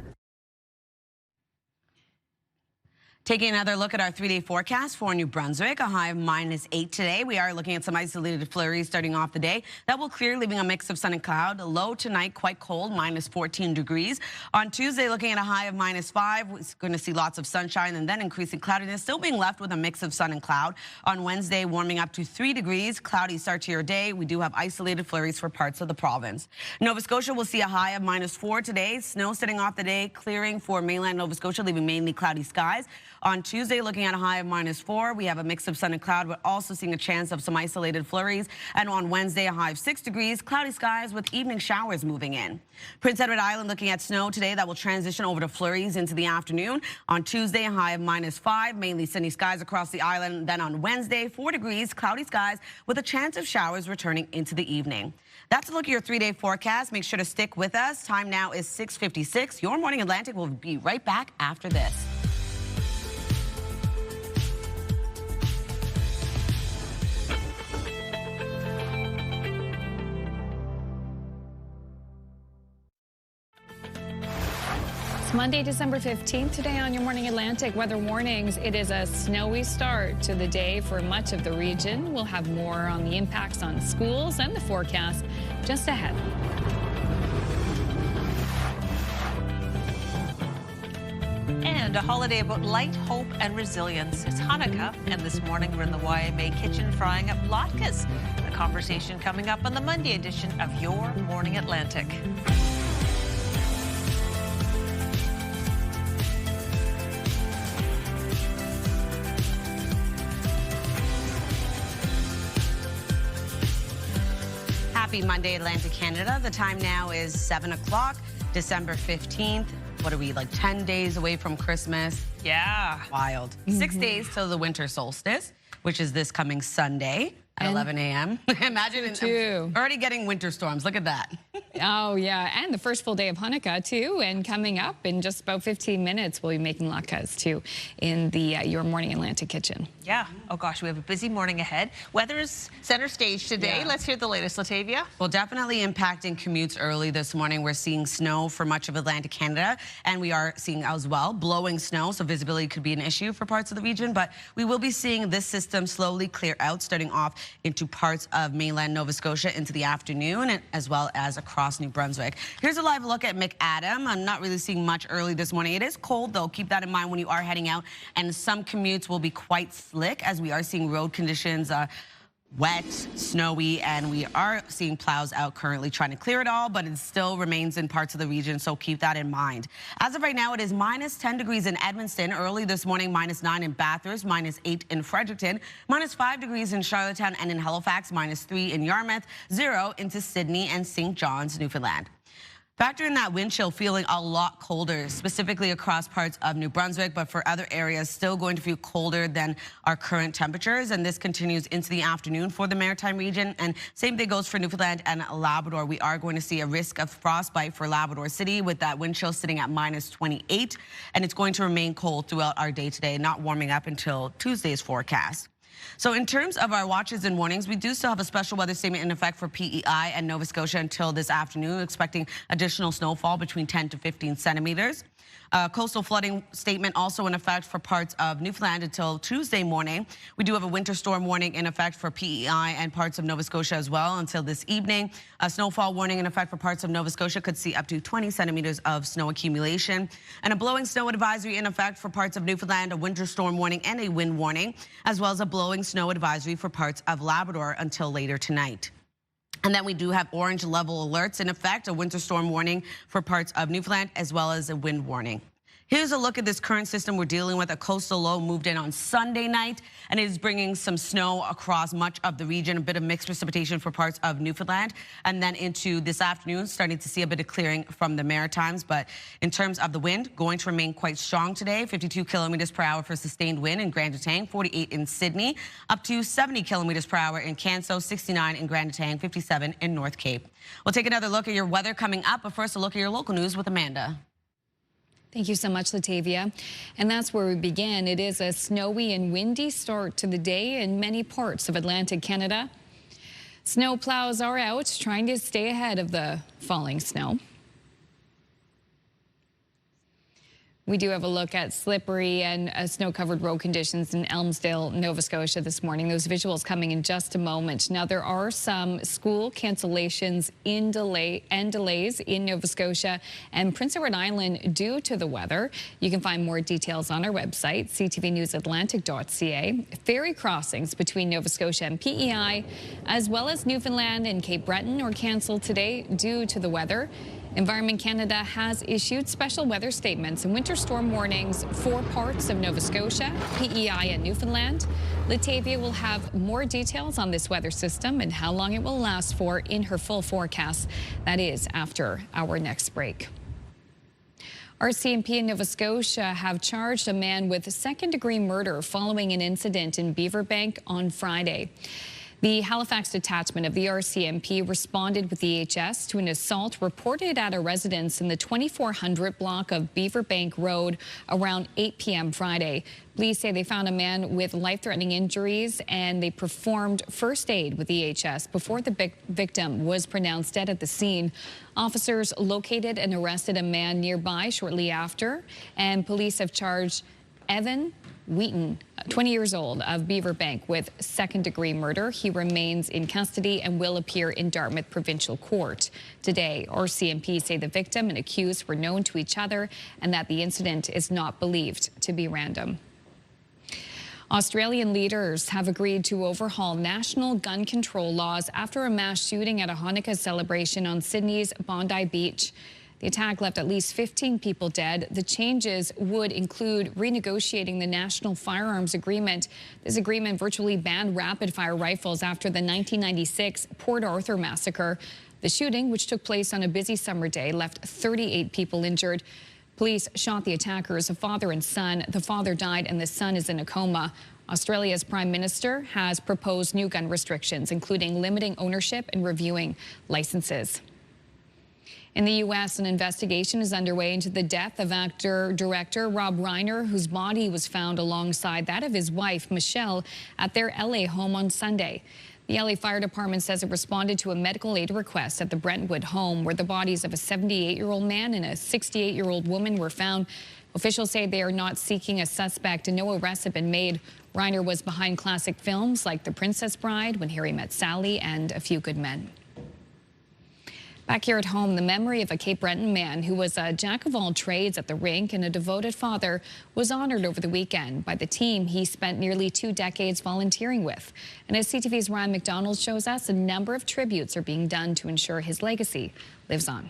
Taking another look at our 3-day forecast for New Brunswick, a high of -8 today. We are looking at some isolated flurries starting off the day. That will clear, leaving a mix of sun and cloud. Low tonight, quite cold, -14 degrees. On Tuesday, looking at a high of -5. We're going to see lots of sunshine and then increasing cloudiness, still being left with a mix of sun and cloud. On Wednesday, warming up to 3 degrees. Cloudy start to your day. We do have isolated flurries for parts of the province. Nova Scotia will see a high of -4 today. Snow starting off the day, clearing for mainland Nova Scotia, leaving mainly cloudy skies. On Tuesday, looking at a high of -4. We have a mix of sun and cloud, but also seeing a chance of some isolated flurries. And on Wednesday, a high of 6 degrees, cloudy skies with evening showers moving in. Prince Edward Island looking at snow today. That will transition over to flurries into the afternoon. On Tuesday, a high of -5, mainly sunny skies across the island. Then on Wednesday, 4 degrees, cloudy skies with a chance of showers returning into the evening. That's a look at your 3-day forecast. Make sure to stick with us. Time now is 6:56. Your Morning Atlantic will be right back after this. It's Monday, December 15th. Today on Your Morning Atlantic weather warnings, it is a snowy start to the day for much of the region. We'll have more on the impacts on schools and the forecast just ahead. And And a holiday about light, hope, and resilience. It's Hanukkah, and this morning we're in the YMA kitchen frying up latkes. The conversation coming up on the Monday edition of Your Morning Atlantic. Happy Monday, Atlantic Canada. The time now is 7 o'clock, December 15th. What are we, like 10 days away from Christmas? Yeah. Wild. 6 days till the winter solstice, which is this coming Sunday at 11 a.m. Imagine already getting winter storms. Look at that. Oh, yeah. And the first full day of Hanukkah, too. And coming up in just about 15 minutes, we'll be making latkes, too, in the Your Morning Atlantic kitchen. Yeah. Oh, gosh, we have a busy morning ahead. Weather is center stage today. Yeah. Let's hear the latest, Latavia. Well, definitely impacting commutes early this morning. We're seeing snow for much of Atlantic Canada, and we are seeing as well blowing snow, so visibility could be an issue for parts of the region. But we will be seeing this system slowly clear out, starting off into parts of mainland Nova Scotia into the afternoon, and as well as across New Brunswick. Here's a live look at McAdam. I'm not really seeing much early this morning. It is cold, though. Keep that in mind when you are heading out, and some commutes will be quite slick as we are seeing road conditions wet, snowy, and we are seeing plows out currently trying to clear it all, but it still remains in parts of the region, so keep that in mind. As of right now, it is minus 10 degrees in Edmonton. Early this morning, minus 9 in Bathurst, minus 8 in Fredericton, minus 5 degrees in Charlottetown and in Halifax, minus 3 in Yarmouth, 0 into Sydney and St. John's, Newfoundland. Factor in that wind chill, feeling a lot colder, specifically across parts of New Brunswick, but for other areas, still going to feel colder than our current temperatures. And this continues into the afternoon for the Maritime region. And same thing goes for Newfoundland and Labrador. We are going to see a risk of frostbite for Labrador City with that wind chill sitting at minus 28. And it's going to remain cold throughout our day today, not warming up until Tuesday's forecast. So in terms of our watches and warnings, we do still have a special weather statement in effect for PEI and Nova Scotia until this afternoon, expecting additional snowfall between 10 to 15 centimeters. Coastal flooding statement also in effect for parts of Newfoundland until Tuesday morning. We do have a winter storm warning in effect for PEI and parts of Nova Scotia as well until this evening. A snowfall warning in effect for parts of Nova Scotia could see up to 20 centimeters of snow accumulation. And a blowing snow advisory in effect for parts of Newfoundland, a winter storm warning and a wind warning, as well as a blowing snow advisory for parts of Labrador until later tonight. And then we do have orange level alerts in effect, a winter storm warning for parts of Newfoundland, as well as a wind warning. Here's a look at this current system we're dealing with. A coastal low moved in on Sunday night, and it is bringing some snow across much of the region, a bit of mixed precipitation for parts of Newfoundland. And then into this afternoon, starting to see a bit of clearing from the Maritimes. But in terms of the wind, going to remain quite strong today, 52 kilometers per hour for sustained wind in Grand Etang, 48 in Sydney, up to 70 kilometers per hour in Canso, 69 in Grand Etang, 57 in North Cape. We'll take another look at your weather coming up, but first a look at your local news with Amanda. Thank you so much, Latavia. And that's where we begin. It is a snowy and windy start to the day in many parts of Atlantic Canada. Snow plows are out, trying to stay ahead of the falling snow. We do have a look at slippery and snow-covered road conditions in Elmsdale, Nova Scotia this morning. Those visuals coming in just a moment. Now, there are some school cancellations and delays in Nova Scotia and Prince Edward Island due to the weather. You can find more details on our website, ctvnewsatlantic.ca. Ferry crossings between Nova Scotia and PEI, as well as Newfoundland and Cape Breton, are canceled today due to the weather. Environment Canada has issued special weather statements and winter storm warnings for parts of Nova Scotia, PEI, and Newfoundland. Latavia will have more details on this weather system and how long it will last for in her full forecast. That is after our next break. RCMP in Nova Scotia have charged a man with second-degree murder following an incident in Beaverbank on Friday. The Halifax detachment of the RCMP responded with the EHS to an assault reported at a residence in the 2400 block of Beaverbank Road around 8 p.m. Friday. Police say they found a man with life-threatening injuries, and they performed first aid with the EHS before the victim was pronounced dead at the scene. Officers located and arrested a man nearby shortly after, and police have charged Evan Wheaton, 20 years old, of Beaverbank with second-degree murder. He remains in custody and will appear in Dartmouth Provincial Court today. RCMP say the victim and accused were known to each other and that the incident is not believed to be random. Australian leaders have agreed to overhaul national gun control laws after a mass shooting at a Hanukkah celebration on Sydney's Bondi Beach. The attack left at least 15 people dead. The changes would include renegotiating the National Firearms Agreement. This agreement virtually banned rapid-fire rifles after the 1996 Port Arthur massacre. The shooting, which took place on a busy summer day, left 38 people injured. Police shot the attackers, a father and son. The father died and the son is in a coma. Australia's Prime Minister has proposed new gun restrictions, including limiting ownership and reviewing licenses. In the U.S., an investigation is underway into the death of actor-director Rob Reiner, whose body was found alongside that of his wife, Michelle, at their L.A. home on Sunday. The L.A. Fire Department says it responded to a medical aid request at the Brentwood home, where the bodies of a 78-year-old man and a 68-year-old woman were found. Officials say they are not seeking a suspect and no arrests have been made. Reiner was behind classic films like The Princess Bride, When Harry Met Sally, and A Few Good Men. Back here at home, the memory of a Cape Breton man who was a jack-of-all-trades at the rink and a devoted father was honored over the weekend by the team he spent nearly 2 decades volunteering with. And as CTV's Ryan McDonald shows us, a number of tributes are being done to ensure his legacy lives on.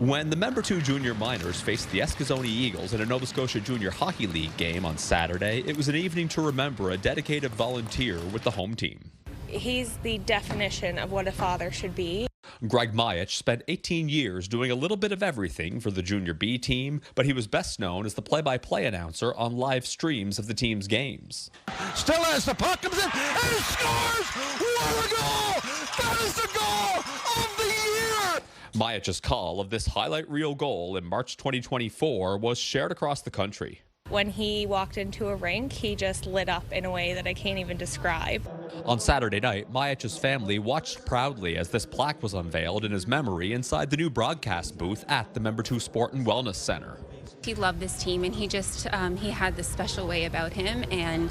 When the Member 2 junior minors faced the Eskasoni Eagles in a Nova Scotia Junior Hockey League game on Saturday, it was an evening to remember a dedicated volunteer with the home team. He's the definition of what a father should be. Greg Myich spent 18 years doing a little bit of everything for the Junior B team, but he was best known as the play-by-play announcer on live streams of the team's games. Still as the puck comes in and he scores! What a goal! That is the goal of the year! Myich's call of this highlight reel goal in March 2024 was shared across the country. When he walked into a rink, he just lit up in a way that I can't even describe. On Saturday night, Myich's family watched proudly as this plaque was unveiled in his memory inside the new broadcast booth at the Member 2 Sport and Wellness Center. He loved this team, and he just, he had this special way about him, and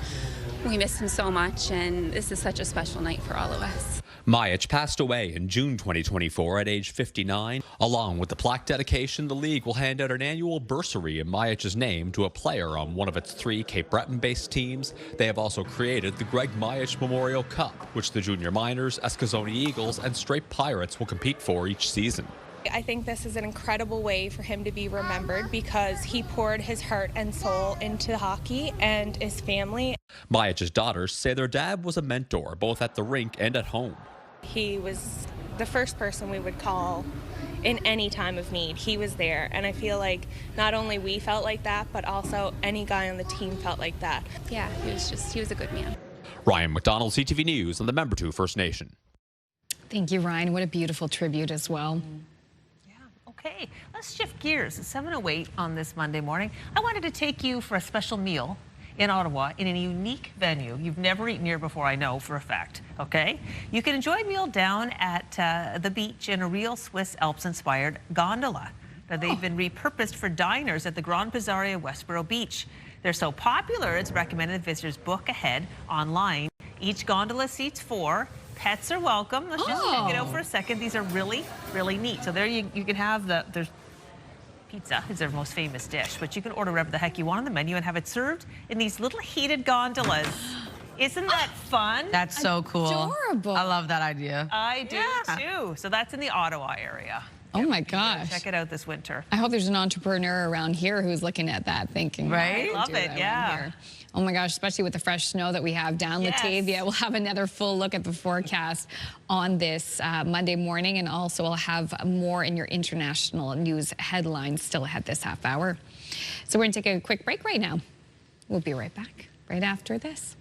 we miss him so much, and this is such a special night for all of us. Myich passed away in June 2024 at age 59. Along with the plaque dedication, the league will hand out an annual bursary in Myich's name to a player on one of its 3 Cape Breton-based teams. They have also created the Greg Myich Memorial Cup, which the junior minors, Eskasoni Eagles, and Straight Pirates will compete for each season. I think this is an incredible way for him to be remembered because he poured his heart and soul into hockey and his family. Myich's daughters say their dad was a mentor, both at the rink and at home. He was the first person we would call in any time of need. He was there, and I feel like not only we felt like that, but also any guy on the team felt like that. Yeah, he was a good man. Ryan McDonald, CTV News on the Member 2 First Nation. Thank you, Ryan. What a beautiful tribute as well. Okay, let's shift gears. It's 7:08 on this Monday morning. I wanted to take you for a special meal in Ottawa in a unique venue. You've never eaten here before, I know for a fact, okay? You can enjoy a meal down at the beach in a real Swiss Alps-inspired gondola. Now, they've been repurposed for diners at the Grand Pizzaria Westboro Beach. They're so popular, it's recommended visitors book ahead online. Each gondola seats 4. Pets are welcome. Let's just check it out for a second. These are really, really neat. So there you can have there's pizza is their most famous dish, but you can order whatever the heck you want on the menu and have it served in these little heated gondolas. Isn't that fun? That's so cool. Adorable. I love that idea. I do too. So that's in the Ottawa area. Oh my gosh. Check it out this winter. I hope there's an entrepreneur around here who's looking at that thinking, right? I Love it, yeah. Oh my gosh, especially with the fresh snow that we have down Latavia. We'll have another full look at the forecast on this Monday morning, and also we'll have more in your international news headlines still ahead this half hour. So we're going to take a quick break right now. We'll be right back right after this.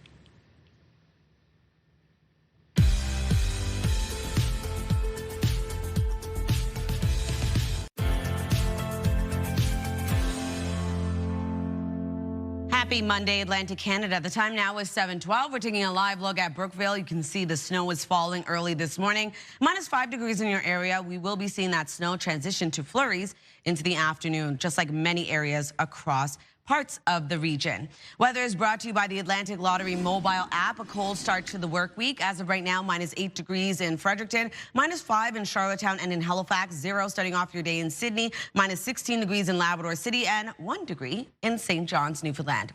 Happy Monday, Atlantic Canada. The time now is 7:12. We're taking a live look at Brookville. You can see the snow is falling early this morning. -5 degrees in your area. We will be seeing that snow transition to flurries into the afternoon, just like many areas across parts of the region. Weather is brought to you by the Atlantic Lottery mobile app. A cold start to the work week. As of right now, -8 degrees in Fredericton, -5 in Charlottetown and in Halifax, 0 starting off your day in Sydney, -16 degrees in Labrador City, and 1 degree in St. John's, Newfoundland.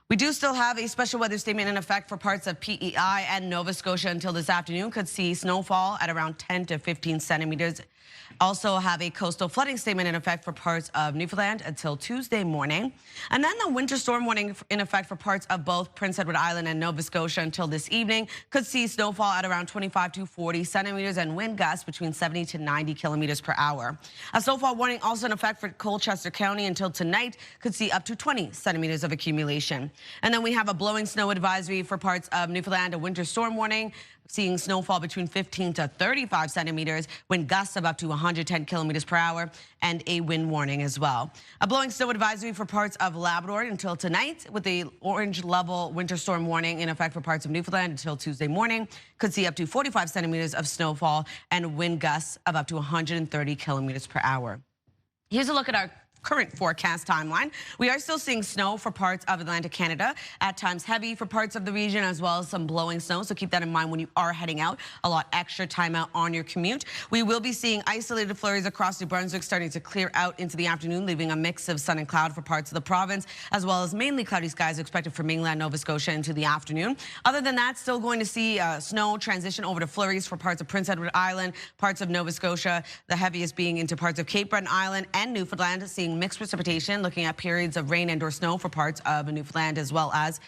We do still have a special weather statement in effect for parts of PEI and Nova Scotia until this afternoon. Could see snowfall at around 10 to 15 centimeters. Also have a coastal flooding statement in effect for parts of Newfoundland until Tuesday morning. And then the winter storm warning in effect for parts of both Prince Edward Island and Nova Scotia until this evening. Could see snowfall at around 25 to 40 centimeters and wind gusts between 70 to 90 kilometers per hour. A snowfall warning also in effect for Colchester County until tonight. Could see up to 20 centimeters of accumulation. And then we have a blowing snow advisory for parts of Newfoundland, a winter storm warning. Seeing snowfall between 15 to 35 centimeters, wind gusts of up to 110 kilometers per hour, and a wind warning as well. A blowing snow advisory for parts of Labrador until tonight, with a orange level winter storm warning in effect for parts of Newfoundland until Tuesday morning. Could see up to 45 centimeters of snowfall and wind gusts of up to 130 kilometers per hour. Here's a look at our current forecast timeline. We are still seeing snow for parts of Atlantic Canada, at times heavy for parts of the region, as well as some blowing snow. So keep that in mind when you are heading out. A lot extra time out on your commute. We will be seeing isolated flurries across New Brunswick starting to clear out into the afternoon, leaving a mix of sun and cloud for parts of the province, as well as mainly cloudy skies expected for mainland Nova Scotia into the afternoon. Other than that, still going to see snow transition over to flurries for parts of Prince Edward Island, parts of Nova Scotia, the heaviest being into parts of Cape Breton Island and Newfoundland, seeing mixed precipitation, looking at periods of rain and or snow for parts of Newfoundland, as well as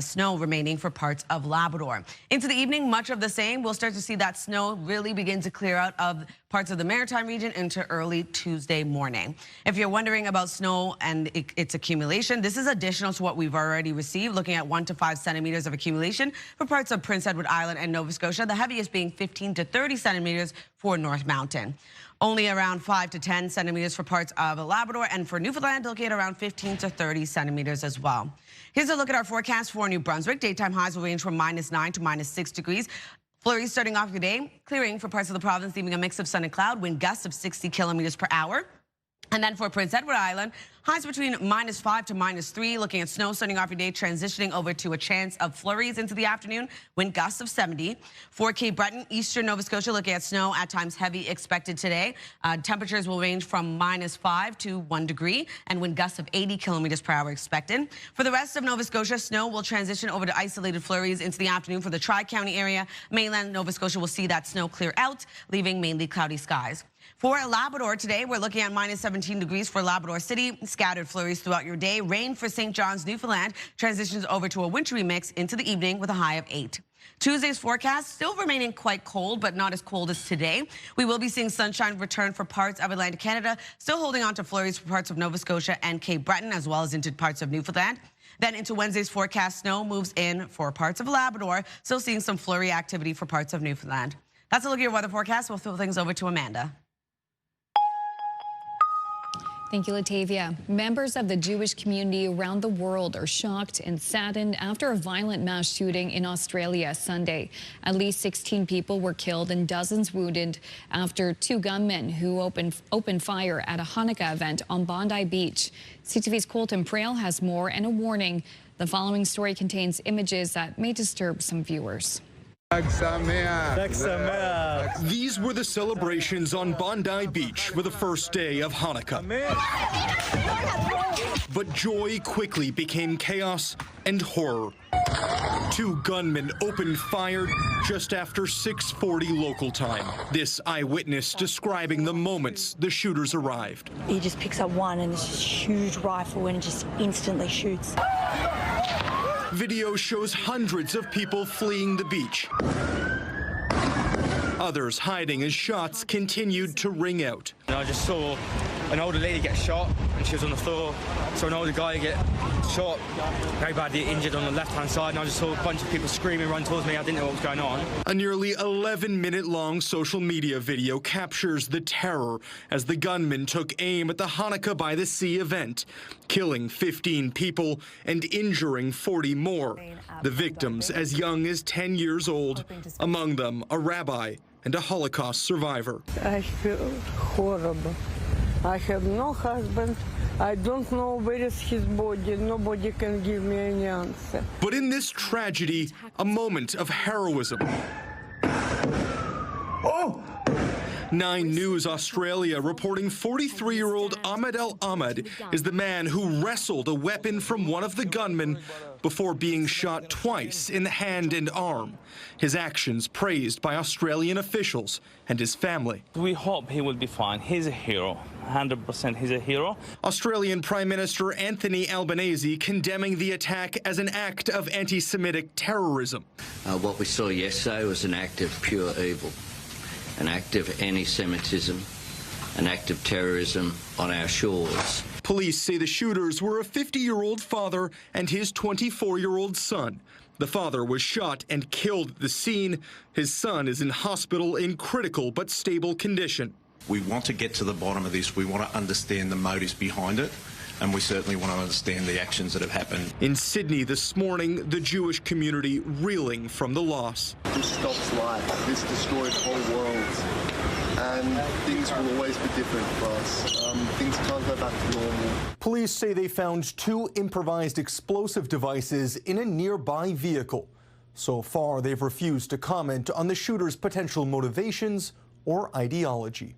snow remaining for parts of Labrador. Into the evening, much of the same. We'll start to see that snow really begin to clear out of parts of the Maritime region into early Tuesday morning. If you're wondering about snow and its accumulation, this is additional to what we've already received, looking at 1 to 5 centimeters of accumulation for parts of Prince Edward Island and Nova Scotia, the heaviest being 15 to 30 centimeters for North Mountain. Only around 5 to 10 centimeters for parts of Labrador, and for Newfoundland, looking at around 15 to 30 centimeters as well. Here's a look at our forecast for New Brunswick. Daytime highs will range from -9 to -6 degrees. Flurries starting off your day, clearing for parts of the province, leaving a mix of sun and cloud, wind gusts of 60 kilometers per hour. And then for Prince Edward Island, highs between -5 to -3, looking at snow starting off your day, transitioning over to a chance of flurries into the afternoon, wind gusts of 70. For Cape Breton, eastern Nova Scotia, looking at snow, at times heavy expected today. Temperatures will range from -5 to 1 degree, and wind gusts of 80 kilometers per hour expected. For the rest of Nova Scotia, snow will transition over to isolated flurries into the afternoon for the Tri-County area. Mainland Nova Scotia will see that snow clear out, leaving mainly cloudy skies. For Labrador today, we're looking at -17 degrees for Labrador City. Scattered flurries throughout your day. Rain for St. John's, Newfoundland. Transitions over to a wintry mix into the evening with a high of 8. Tuesday's forecast still remaining quite cold, but not as cold as today. We will be seeing sunshine return for parts of Atlantic Canada, still holding on to flurries for parts of Nova Scotia and Cape Breton, as well as into parts of Newfoundland. Then into Wednesday's forecast, snow moves in for parts of Labrador, still seeing some flurry activity for parts of Newfoundland. That's a look at your weather forecast. We'll throw things over to Amanda. Thank you, Latavia. Members of the Jewish community around the world are shocked and saddened after a violent mass shooting in Australia Sunday. At least 16 people were killed and dozens wounded after 2 gunmen who opened fire at a Hanukkah event on Bondi Beach. CTV's Colton Prale has more and a warning. The following story contains images that may disturb some viewers. These were the celebrations on Bondi Beach for the first day of Hanukkah. But joy quickly became chaos and horror. 2 gunmen opened fire just after 6:40 local time. This eyewitness describing the moments the shooters arrived. He just picks up one and it's this huge rifle and just instantly shoots. Video shows hundreds of people fleeing the beach. Others hiding as shots continued to ring out. I just saw an older lady get shot and she was on the floor. Saw an older guy get shot, very badly injured on the left-hand side, and I just saw a bunch of people screaming, run towards me. I didn't know what was going on. A nearly 11-minute-long social media video captures the terror as the gunman took aim at the Hanukkah by the Sea event, killing 15 people and injuring 40 more. The victims as young as 10 years old, among them a rabbi and a Holocaust survivor. I feel horrible. I have no husband, I don't know where is his body. Nobody can give me any answer. But in this tragedy, a moment of heroism. Oh! 9 News Australia reporting 43-year-old Ahmed El Ahmed is the man who wrestled a weapon from one of the gunmen before being shot twice in the hand and arm. His actions praised by Australian officials and his family. We hope he will be fine. He's a hero. 100% he's a hero. Australian Prime Minister Anthony Albanese condemning the attack as an act of anti-Semitic terrorism. What we saw yesterday was an act of pure evil. An act of anti-Semitism, an act of terrorism on our shores. Police say the shooters were a 50-year-old father and his 24-year-old son. The father was shot and killed at the scene. His son is in hospital in critical but stable condition. We want to get to the bottom of this. We want to understand the motives behind it. And we certainly want to understand the actions that have happened. In Sydney this morning, the Jewish community reeling from the loss. This stops life. This destroys whole worlds. And things will always be different for us. Things can't go back to normal. Police say they found 2 improvised explosive devices in a nearby vehicle. So far, they've refused to comment on the shooter's potential motivations or ideology.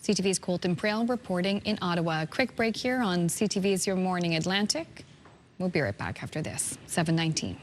CTV's Colton Prale reporting in Ottawa. A quick break here on CTV's Your Morning Atlantic. We'll be right back after this. 7:19.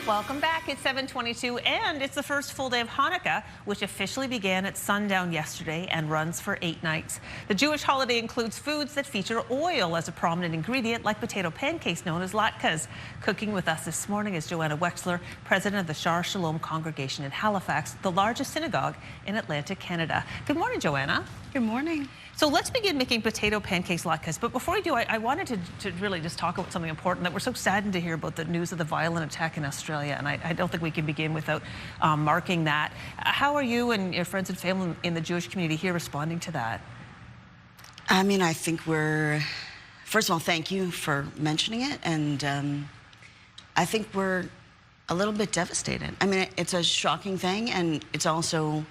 Welcome back. It's 7:22, and it's the first full day of Hanukkah, which officially began at sundown yesterday and runs for 8 nights. The Jewish holiday includes foods that feature oil as a prominent ingredient, like potato pancakes known as latkes. Cooking with us this morning is Joanna Wexler, president of the Shar Shalom congregation in Halifax, the largest synagogue in Atlantic Canada. Good morning, Joanna. Good morning. So let's begin making potato pancakes latkes. But before we do, I wanted to really just talk about something important, that we're so saddened to hear about the news of the violent attack in Australia. And I don't think we can begin without marking that. How are you and your friends and family in the Jewish community here responding to that? I mean, I think we're, first of all, thank you for mentioning it. And I think we're a little bit devastated. I mean, it's a shocking thing. And it's also,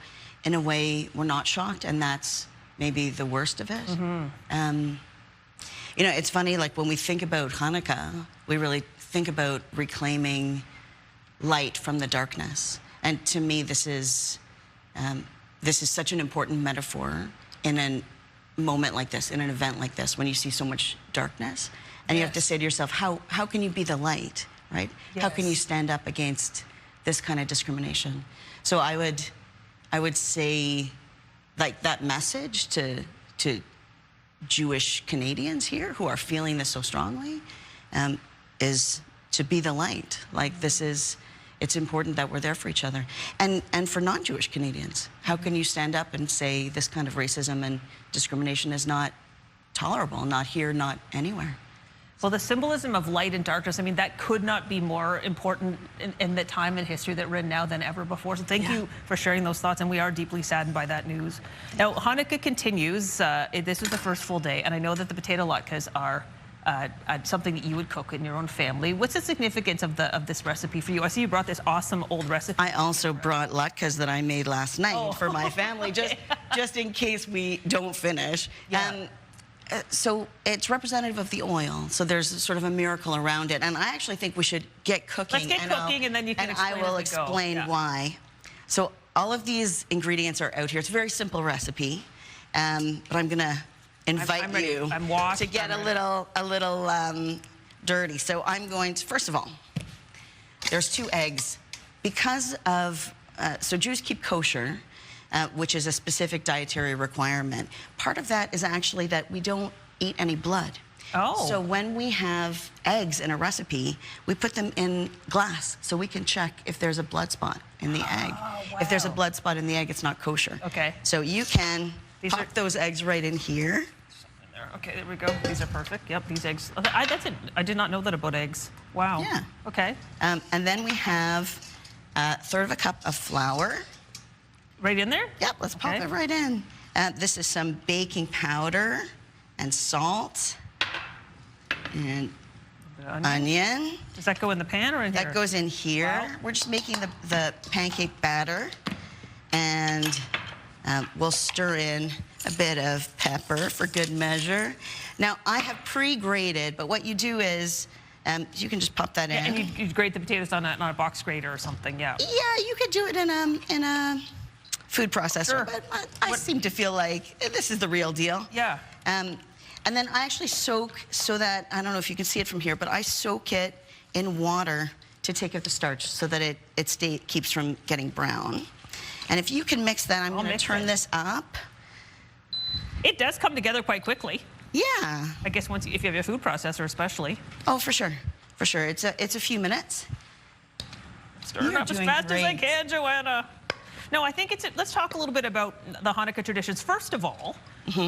in a way, we're not shocked. And that's maybe the worst of it. Mm-hmm. You know, it's funny, like when we think about Hanukkah, we really think about reclaiming light from the darkness. And to me, this is such an important metaphor in a moment like this, in an event like this, when you see so much darkness. And you have to say to yourself, how can you be the light, right? Yes. How can you stand up against this kind of discrimination? So I would say, like, that message to Jewish Canadians here who are feeling this so strongly is to be the light. Like, it's important that we're there for each other. And for non-Jewish Canadians, how can you stand up and say this kind of racism and discrimination is not tolerable, not here, not anywhere? Well, the symbolism of light and darkness, I mean, that could not be more important in the time in history that we're in now than ever before. So thank you for sharing those thoughts, and we are deeply saddened by that news. Now, Hanukkah continues. This was the first full day, and I know that the potato latkes are something that you would cook in your own family. What's the significance of this recipe for you? I see you brought this awesome old recipe. I also brought latkes that I made last night for my family, just in case we don't finish. Yeah. So it's representative of the oil. So there's sort of a miracle around it. And I actually think we should get cooking. Let's get cooking, and then you can explain. And I will explain why. So all of these ingredients are out here. It's a very simple recipe. But I'm going to invite you to get a little dirty. So I'm going to, first of all, there's 2 eggs. Because of, so Jews keep kosher, which is a specific dietary requirement. Part of that is actually that we don't eat any blood. Oh. So when we have eggs in a recipe, we put them in glass so we can check if there's a blood spot in the egg. Wow. If there's a blood spot in the egg, it's not kosher. Okay. So you can pop those eggs right in here. Okay, there we go. These are perfect. Yep, these eggs. That's it. I did not know that about eggs. Wow. Yeah. Okay. And then we have 1/3 cup of flour. Right in there? Yep, let's pop it right in. This is some baking powder and salt and onion. Does that go in the pan or in here? That goes in here. Wow. We're just making the pancake batter, and we'll stir in a bit of pepper for good measure. Now, I have pre-grated, but what you do is you can just pop that in. And you grate the potatoes on a box grater or something, yeah. Yeah, you could do it in a food processor, Sure. but I seem to feel like this is the real deal. Yeah. And then I actually soak so that, I don't know if you can see it from here, but I soak it in water to take out the starch so that it keeps from getting brown. And if you can mix that, I'm going to turn this up. It does come together quite quickly. Yeah. I guess if you have a food processor especially. Oh, for sure. For sure. It's a few minutes. Stir it up as fast as I can, Joanna. No, I think let's talk a little bit about the Hanukkah traditions. First of all,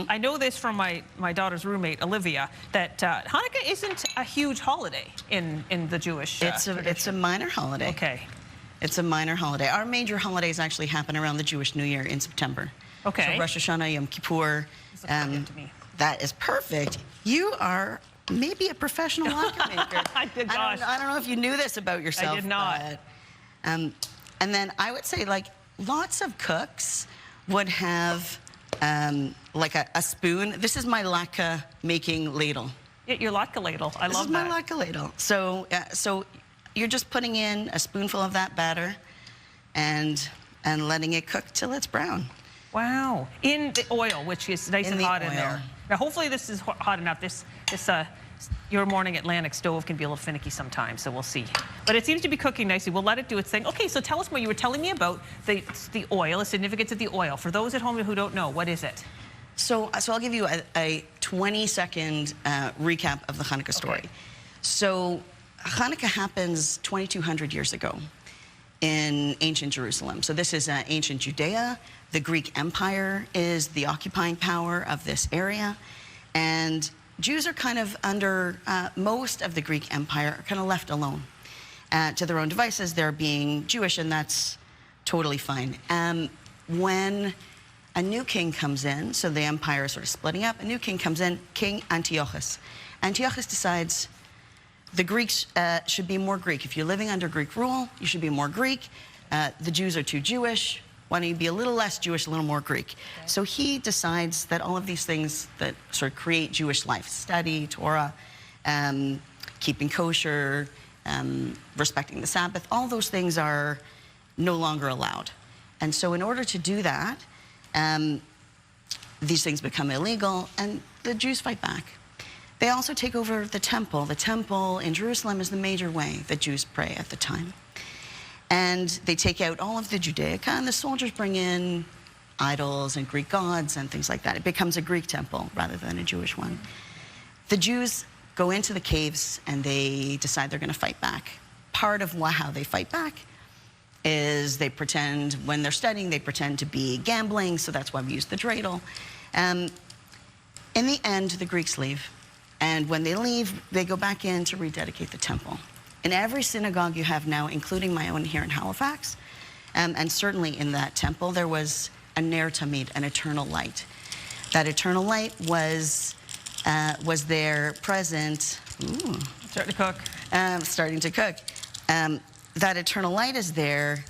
I know this from my daughter's roommate, Olivia, that Hanukkah isn't a huge holiday in the Jewish tradition. It's a minor holiday. Okay. It's a minor holiday. Our major holidays actually happen around the Jewish New Year in September. Okay. So Rosh Hashanah, Yom Kippur. That is perfect. You are maybe a professional latke maker. I don't know if you knew this about yourself. I did not. But, and then I would say, like, lots of cooks would have like a spoon. This is my latke making ladle. Yeah, your latke ladle. I love that. This is my latke ladle. So you're just putting in a spoonful of that batter and letting it cook till it's brown. Wow. In the oil, which is nice and hot in there. Now, hopefully this is hot enough. This Your Morning Atlantic stove can be a little finicky sometimes, so we'll see. But it seems to be cooking nicely. We'll let it do its thing. Okay, so tell us more. You were telling me about the oil, the significance of the oil. For those at home who don't know, what is it? So I'll give you a 20-second recap of the Hanukkah story. Okay. So Hanukkah happens 2,200 years ago in ancient Jerusalem. So this is ancient Judea. The Greek Empire is the occupying power of this area. And Jews are kind of under, most of the Greek Empire are kind of left alone to their own devices. They're being Jewish, and that's totally fine. When a new king comes in, so the empire is sort of splitting up, a new king comes in, King Antiochus. Antiochus decides the Greeks should be more Greek. If you're living under Greek rule, you should be more Greek. The Jews are too Jewish. Why don't you be a little less Jewish, a little more Greek? Okay. So he decides that all of these things that sort of create Jewish life, study, Torah, keeping kosher, respecting the Sabbath, all those things are no longer allowed. And so in order to do that, these things become illegal, and the Jews fight back. They also take over the temple. The temple in Jerusalem is the major way that Jews pray at the time. And they take out all of the Judaica, and the soldiers bring in idols and Greek gods and things like that. It becomes a Greek temple rather than a Jewish one. The Jews go into the caves, and they decide they're going to fight back. Part of how they fight back is they pretend, when they're studying, they pretend to be gambling, so that's why we use the dreidel. In the end, the Greeks leave. And when they leave, they go back in to rededicate the temple. In every synagogue you have now, including my own here in Halifax, and certainly in that temple, there was a ner tamid, an eternal light. That eternal light was there present. Ooh. Starting to cook. Starting to cook. That eternal light is there.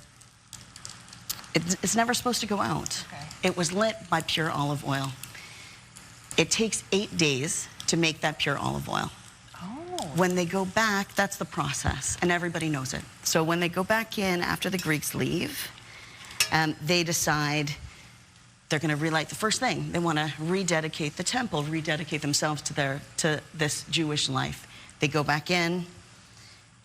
It's never supposed to go out. Okay. It was lit by pure olive oil. It takes 8 days to make that pure olive oil. When they go back, that's the process, and everybody knows it. So when they go back in after the Greeks leave, they decide they're going to relight the first thing. They want to rededicate the temple, rededicate themselves to this Jewish life. They go back in,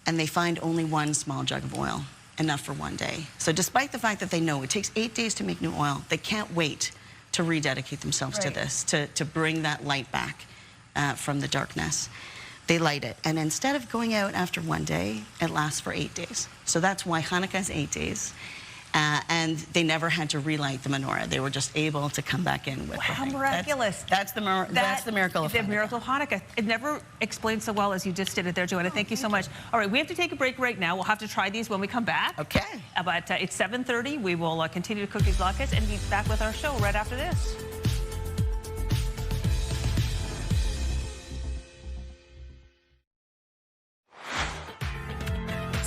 and they find only one small jug of oil, enough for one day. So despite the fact that they know it takes 8 days to make new oil, they can't wait to rededicate themselves to this, to bring that light back from the darkness. They light it, and instead of going out after one day, it lasts for 8 days. So that's why Hanukkah is 8 days, and they never had to relight the menorah. They were just able to come back in with. Wow, miraculous! That's the miracle of Hanukkah. The miracle of Hanukkah. It never explained so well as you just did it there, Joanna. Thank you so much. All right, we have to take a break right now. We'll have to try these when we come back. Okay. But it's 7:30. We will continue to cook these latkes and be back with our show right after this.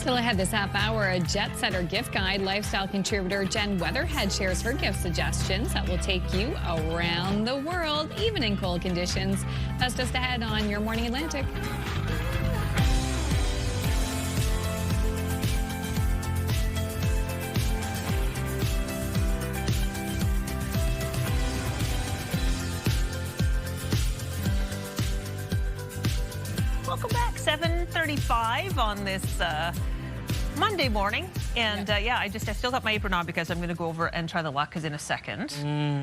Still ahead this half hour, a jet setter gift guide. Lifestyle contributor Jen Weatherhead shares her gift suggestions that will take you around the world, even in cold conditions. That's just ahead on Your Morning Atlantic. Welcome back, 7:35 on this Monday morning. And yeah, I still got my apron on because I'm going to go over and try the latkes in a second.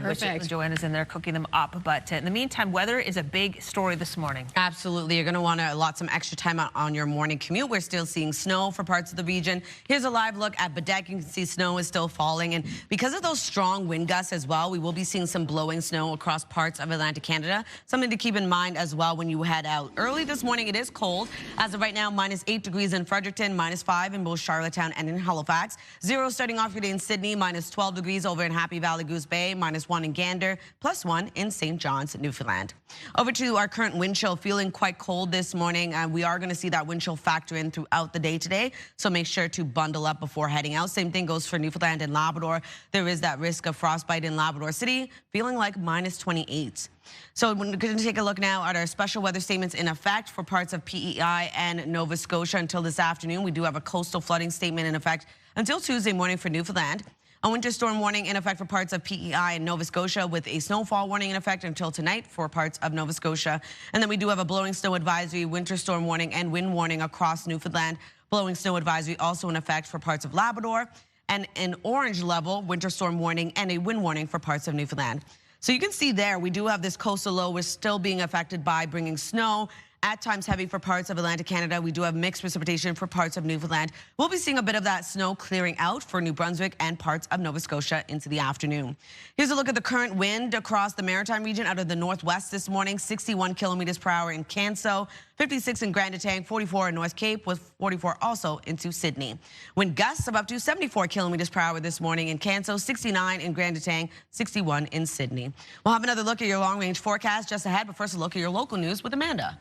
Perfect. Which Joanna's in there cooking them up. But in the meantime, weather is a big story this morning. Absolutely. You're going to want to allot some extra time on your morning commute. We're still seeing snow for parts of the region. Here's a live look at Bedeck. You can see snow is still falling. And because of those strong wind gusts as well, we will be seeing some blowing snow across parts of Atlantic Canada. Something to keep in mind as well when you head out. Early this morning, it is cold. As of right now, -8 degrees in Fredericton, -5 in both Charlottetown and in Halifax. 0 starting off your day in Sydney, -12 degrees over in Happy Valley Goose Bay, -1 in Gander, +1 in St. John's, Newfoundland. Over to our current wind chill, feeling quite cold this morning. We are going to see that wind chill factor in throughout the day today, so make sure to bundle up before heading out. Same thing goes for Newfoundland and Labrador. There is that risk of frostbite in Labrador City, feeling like -28. So we're going to take a look now at our special weather statements in effect for parts of PEI and Nova Scotia until this afternoon. We do have a coastal flooding statement in effect until Tuesday morning for Newfoundland. A winter storm warning in effect for parts of PEI and Nova Scotia, with a snowfall warning in effect until tonight for parts of Nova Scotia. And then we do have a blowing snow advisory, winter storm warning, and wind warning across Newfoundland. Blowing snow advisory also in effect for parts of Labrador, and an orange level winter storm warning and a wind warning for parts of Newfoundland. So you can see there, we do have this coastal low. We're still being affected by bringing snow, at times heavy for parts of Atlantic Canada. We do have mixed precipitation for parts of Newfoundland. We'll be seeing a bit of that snow clearing out for New Brunswick and parts of Nova Scotia into the afternoon. Here's a look at the current wind across the Maritime region out of the northwest this morning. 61 kilometers per hour in Canso, 56 in Grand Etang, 44 in North Cape, with 44 also into Sydney. Wind gusts of up to 74 kilometers per hour this morning in Canso, 69 in Grand Etang, 61 in Sydney. We'll have another look at your long-range forecast just ahead, but first a look at your local news with Amanda.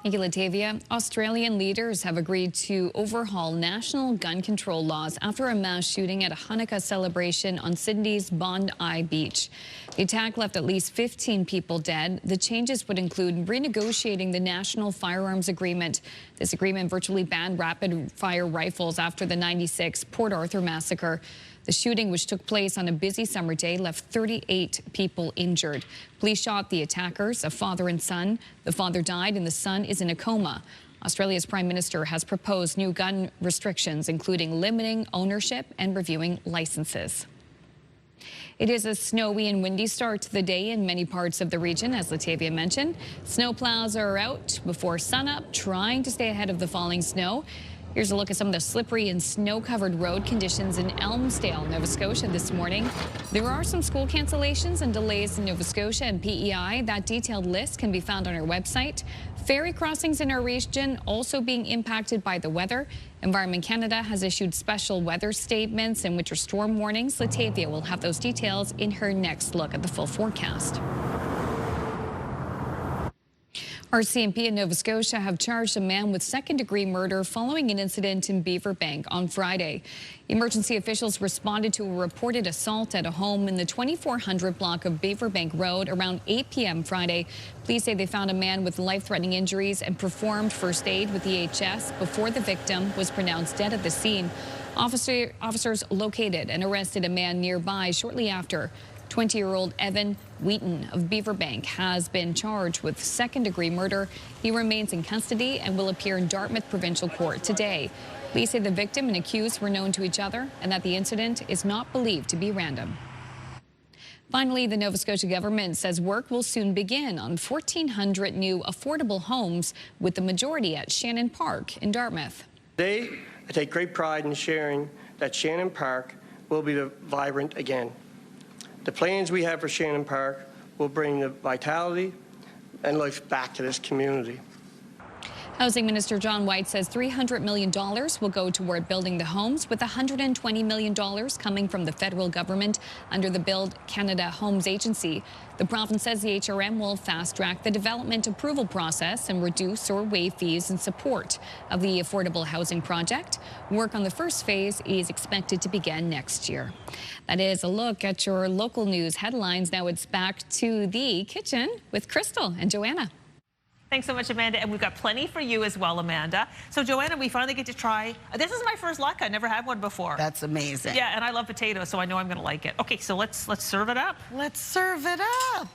Thank you, Latavia. Australian leaders have agreed to overhaul national gun control laws after a mass shooting at a Hanukkah celebration on Sydney's Bondi Beach. The attack left at least 15 people dead. The changes would include renegotiating the National Firearms Agreement. This agreement virtually banned rapid-fire rifles after the '96 Port Arthur massacre. The shooting, which took place on a busy summer day, left 38 people injured. Police shot the attackers, a father and son. The father died and the son is in a coma. Australia's Prime Minister has proposed new gun restrictions, including limiting ownership and reviewing licenses. It is a snowy and windy start to the day in many parts of the region, as Latavia mentioned. Snowplows are out before sunup, trying to stay ahead of the falling snow. Here's a look at some of the slippery and snow-covered road conditions in Elmsdale, Nova Scotia this morning. There are some school cancellations and delays in Nova Scotia and PEI. That detailed list can be found on our website. Ferry crossings in our region also being impacted by the weather. Environment Canada has issued special weather statements and winter storm warnings. Latavia will have those details in her next look at the full forecast. RCMP in Nova Scotia have charged a man with second-degree murder following an incident in Beaverbank on Friday. Emergency officials responded to a reported assault at a home in the 2400 block of Beaverbank Road around 8 p.m. Friday. Police say they found a man with life-threatening injuries and performed first aid with EHS before the victim was pronounced dead at the scene. Officers located and arrested a man nearby shortly after. 20-year-old Evan Wheaton of Beaverbank has been charged with second-degree murder. He remains in custody and will appear in Dartmouth Provincial Court today. Police say the victim and accused were known to each other and that the incident is not believed to be random. Finally, the Nova Scotia government says work will soon begin on 1,400 new affordable homes, with the majority at Shannon Park in Dartmouth. Today, I take great pride in sharing that Shannon Park will be vibrant again. The plans we have for Shannon Park will bring the vitality and life back to this community. Housing Minister John White says $300 million will go toward building the homes, with $120 million coming from the federal government under the Build Canada Homes Agency. The province says the HRM will fast-track the development approval process and reduce or waive fees in support of the affordable housing project. Work on the first phase is expected to begin next year. That is a look at your local news headlines. Now it's back to the kitchen with Crystal and Joanna. Thanks so much, Amanda. And we've got plenty for you as well, Amanda. So, Joanna, we finally get to try. This is my first latke. I never had one before. That's amazing. Yeah, and I love potatoes, so I know I'm going to like it. Okay, so let's serve it up. Let's serve it up.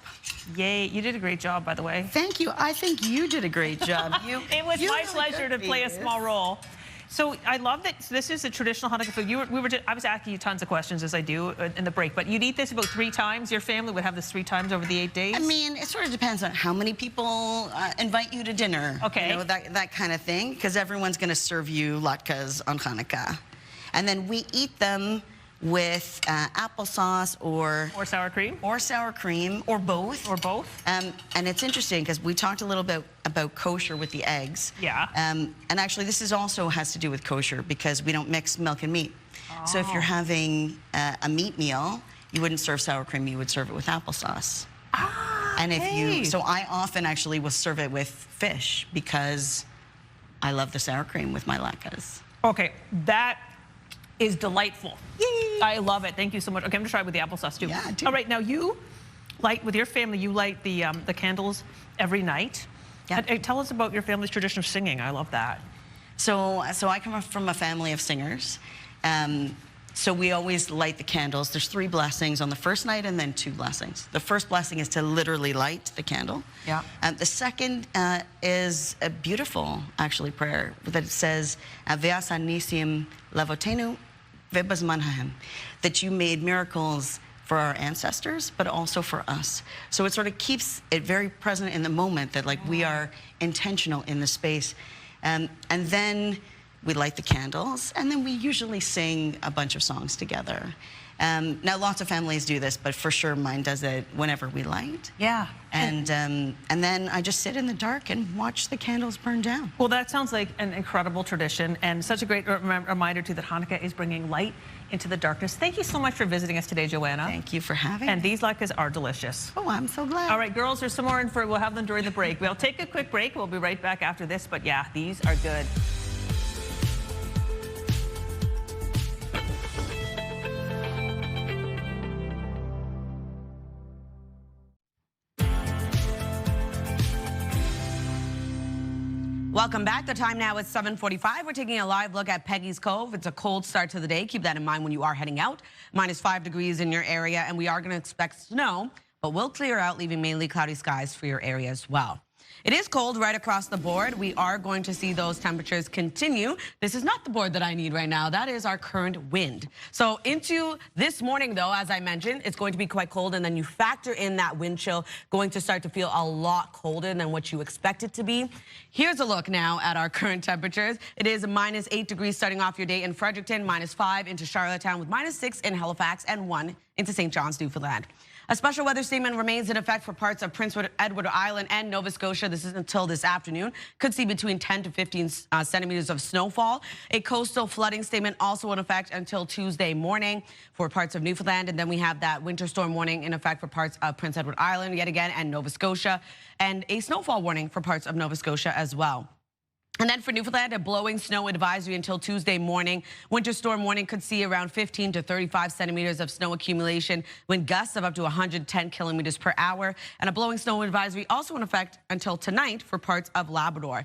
Yay. You did a great job, by the way. Thank you. I think you did a great job. It was my pleasure to play a small role. So I love that this is a traditional Hanukkah food. I was asking you tons of questions, as I do in the break, but you'd eat this about 3 times. Your family would have this 3 times over the 8 days? I mean, it sort of depends on how many people invite you to dinner. Okay. You know, that kind of thing, because everyone's going to serve you latkes on Hanukkah. And then we eat them with applesauce or sour cream, or both, and it's interesting because we talked a little bit about kosher with the eggs. Yeah. And actually, this is also has to do with kosher because we don't mix milk and meat. So if you're having a meat meal, you wouldn't serve sour cream. You would serve it with applesauce. And if you, so I often actually will serve it with fish because I love the sour cream with my latkes. Okay, that is delightful. Yay. I love it. Thank you so much. Okay, I'm gonna try it with the applesauce too. Yeah, all right, now you light with your family. You light the candles every night. Yeah. Tell us about your family's tradition of singing. I love that. So I come from a family of singers. So we always light the candles. There's 3 blessings on the first night and then 2 blessings. The first blessing is to literally light the candle. Yeah. The second is a beautiful, actually, prayer that it says, "Ve'as anisim levotenu ve'bazman ha'hem," that you made miracles for our ancestors, but also for us. So it sort of keeps it very present in the moment that, like, we are intentional in the space. And then we light the candles, and then we usually sing a bunch of songs together. Now, lots of families do this, but for sure mine does it whenever we light. Yeah. And then I just sit in the dark and watch the candles burn down. Well, that sounds like an incredible tradition and such a great reminder, too, that Hanukkah is bringing light into the darkness. Thank you so much for visiting us today, Joanna. Thank you for having me. And these latkes are delicious. Oh, I'm so glad. All right, girls, there's some more info. We'll have them during the break. We'll take a quick break. We'll be right back after this. But yeah, these are good. Welcome back. The time now is 7:45. We're taking a live look at Peggy's Cove. It's a cold start to the day. Keep that in mind when you are heading out. -5 degrees in your area, and we are going to expect snow, but we'll clear out, leaving mainly cloudy skies for your area as well. It is cold right across the board. We are going to see those temperatures continue. This is not the board that I need right now. That is our current wind. So into this morning, though, as I mentioned, it's going to be quite cold, and then you factor in that wind chill, going to start to feel a lot colder than what you expect it to be. Here's a look now at our current temperatures. It is -8 degrees starting off your day in Fredericton, -5 into Charlottetown, with -6 in Halifax, and 1 into St. John's, Newfoundland. A special weather statement remains in effect for parts of Prince Edward Island and Nova Scotia. This is until this afternoon. Could see between 10 to 15 centimeters of snowfall. A coastal flooding statement also in effect until Tuesday morning for parts of Newfoundland. And then we have that winter storm warning in effect for parts of Prince Edward Island yet again and Nova Scotia. And a snowfall warning for parts of Nova Scotia as well. And then for Newfoundland, a blowing snow advisory until Tuesday morning. Winter storm warning could see around 15 to 35 centimeters of snow accumulation, wind gusts of up to 110 kilometers per hour. And a blowing snow advisory also in effect until tonight for parts of Labrador.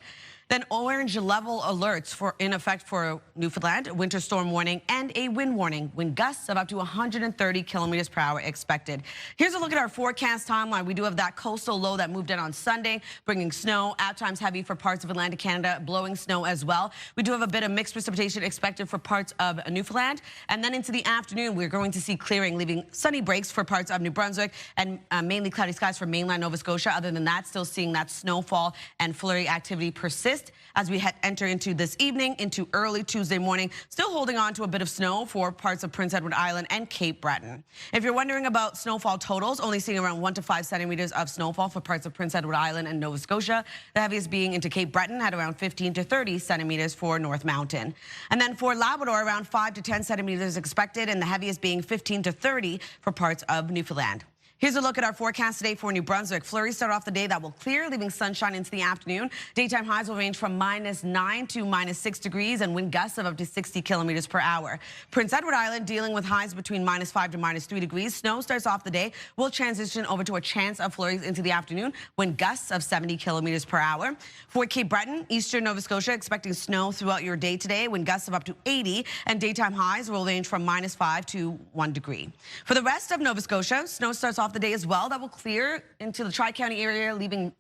Then orange level alerts in effect for Newfoundland, winter storm warning and a wind warning, wind gusts of up to 130 kilometers per hour expected. Here's a look at our forecast timeline. We do have that coastal low that moved in on Sunday, bringing snow, at times heavy for parts of Atlantic Canada, blowing snow as well. We do have a bit of mixed precipitation expected for parts of Newfoundland. And then into the afternoon, we're going to see clearing, leaving sunny breaks for parts of New Brunswick and mainly cloudy skies for mainland Nova Scotia. Other than that, still seeing that snowfall and flurry activity persist. persist as we enter into this evening, into early Tuesday morning, still holding on to a bit of snow for parts of Prince Edward Island and Cape Breton. If you're wondering about snowfall totals, only seeing around 1 to 5 centimeters of snowfall for parts of Prince Edward Island and Nova Scotia. The heaviest being into Cape Breton at around 15 to 30 centimeters for North Mountain. And then for Labrador, around 5 to 10 centimeters expected, and the heaviest being 15 to 30 for parts of Newfoundland. Here's a look at our forecast today for New Brunswick. Flurries start off the day that will clear, leaving sunshine into the afternoon. Daytime highs will range from -9 to -6 degrees and wind gusts of up to 60 kilometers per hour. Prince Edward Island dealing with highs between -5 to -3 degrees. Snow starts off the day. We'll transition over to a chance of flurries into the afternoon. Wind gusts of 70 kilometers per hour. For Cape Breton, eastern Nova Scotia, expecting snow throughout your day today. Wind gusts of up to 80 and daytime highs will range from -5 to 1 degree. For the rest of Nova Scotia, snow starts off the day as well. That will clear into the Tri-County area, leaving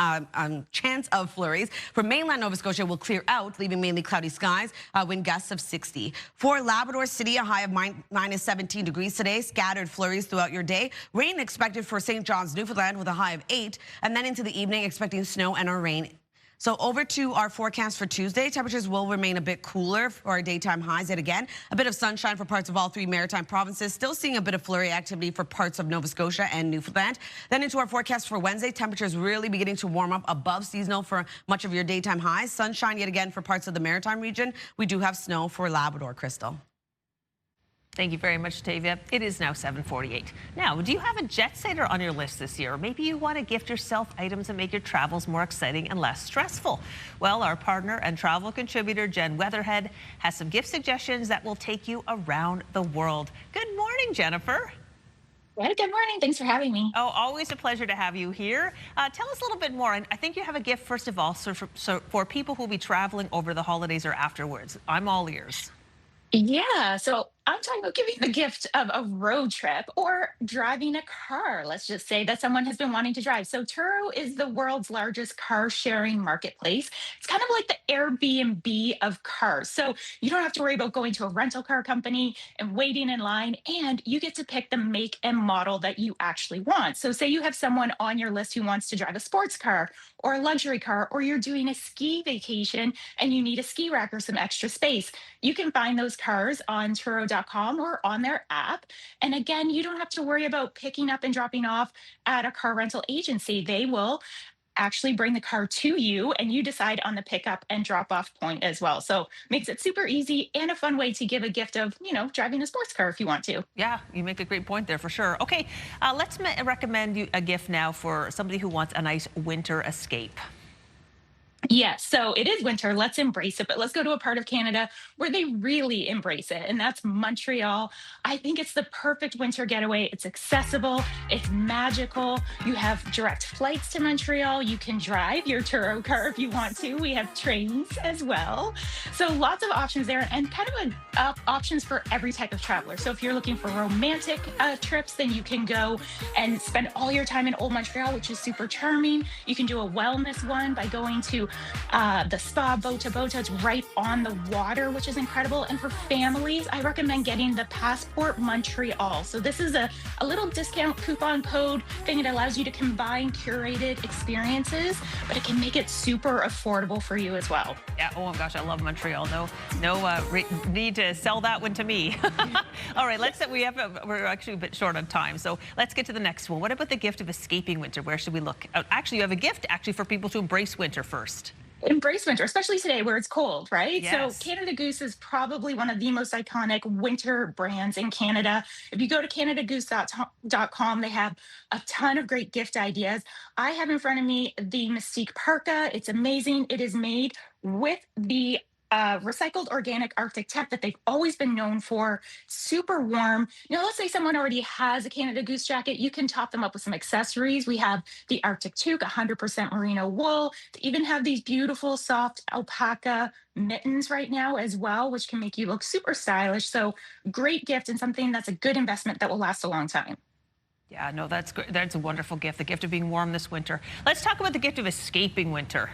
chance of flurries. For mainland Nova Scotia, will clear out, leaving mainly cloudy skies, wind gusts of 60. For Labrador City, a high of -17 degrees today, scattered flurries throughout your day. Rain expected for St. John's, Newfoundland, with a high of 8. And then into the evening, expecting snow and or rain. So over to our forecast for Tuesday. Temperatures will remain a bit cooler for our daytime highs. Yet again, a bit of sunshine for parts of all 3 maritime provinces. Still seeing a bit of flurry activity for parts of Nova Scotia and Newfoundland. Then into our forecast for Wednesday, temperatures really beginning to warm up above seasonal for much of your daytime highs. Sunshine yet again for parts of the maritime region. We do have snow for Labrador, Crystal. Thank you very much, Tavia. It is now 7:48. Now, do you have a jet setter on your list this year? Or maybe you want to gift yourself items and make your travels more exciting and less stressful. Well, our partner and travel contributor, Jen Weatherhead, has some gift suggestions that will take you around the world. Good morning, Jennifer. Yeah, good morning. Thanks for having me. Oh, always a pleasure to have you here. Tell us a little bit more. I think you have a gift, first of all, so for people who will be traveling over the holidays or afterwards. I'm all ears. Yeah, so I'm talking about giving the gift of a road trip or driving a car. Let's just say that someone has been wanting to drive. So Turo is the world's largest car sharing marketplace. It's kind of like the Airbnb of cars. So you don't have to worry about going to a rental car company and waiting in line, and you get to pick the make and model that you actually want. So say you have someone on your list who wants to drive a sports car or a luxury car, or you're doing a ski vacation and you need a ski rack or some extra space. You can find those cars on Turo.com or on their app. And again, you don't have to worry about picking up and dropping off at a car rental agency. They will actually bring the car to you and you decide on the pickup and drop off point as well. So makes it super easy and a fun way to give a gift of, driving a sports car if you want to. Yeah, you make a great point there for sure. Okay, let's recommend you a gift now for somebody who wants a nice winter escape. Yes, so it is winter. Let's embrace it. But let's go to a part of Canada where they really embrace it, and that's Montreal. I think it's the perfect winter getaway. It's accessible, it's magical. You have direct flights to Montreal. You can drive your Turo car if you want to. We have trains as well. So lots of options there, and kind of options for every type of traveler. So if you're looking for romantic trips, then you can go and spend all your time in Old Montreal, which is super charming. You can do a wellness one by going to the spa Bota Bota. It's right on the water, which is incredible. And for families, I recommend getting the Passport Montreal. So this is a little discount coupon code thing. It allows you to combine curated experiences, but it can make it super affordable for you as well. Yeah. Oh my gosh, I love Montreal. No need to sell that one to me. All right, we're actually a bit short on time, so let's get to the next one. What about the gift of escaping winter? Where should we look? Actually, you have a gift for people to embrace winter first. Embrace winter, especially today where it's cold, right? Yes. So Canada Goose is probably one of the most iconic winter brands in Canada. If you go to canadagoose.com, they have a ton of great gift ideas. I have in front of me the Mystique Parka. It's amazing. It is made with the recycled organic Arctic tech that they've always been known for. Super warm. Let's say someone already has a Canada Goose jacket. You can top them up with some accessories. We have the Arctic toque, 100% merino wool. They even have these beautiful soft alpaca mittens right now as well, which can make you look super stylish. So great gift and something that's a good investment that will last a long time. Yeah, no, that's great. That's a wonderful gift, the gift of being warm this winter. Let's talk about the gift of escaping winter.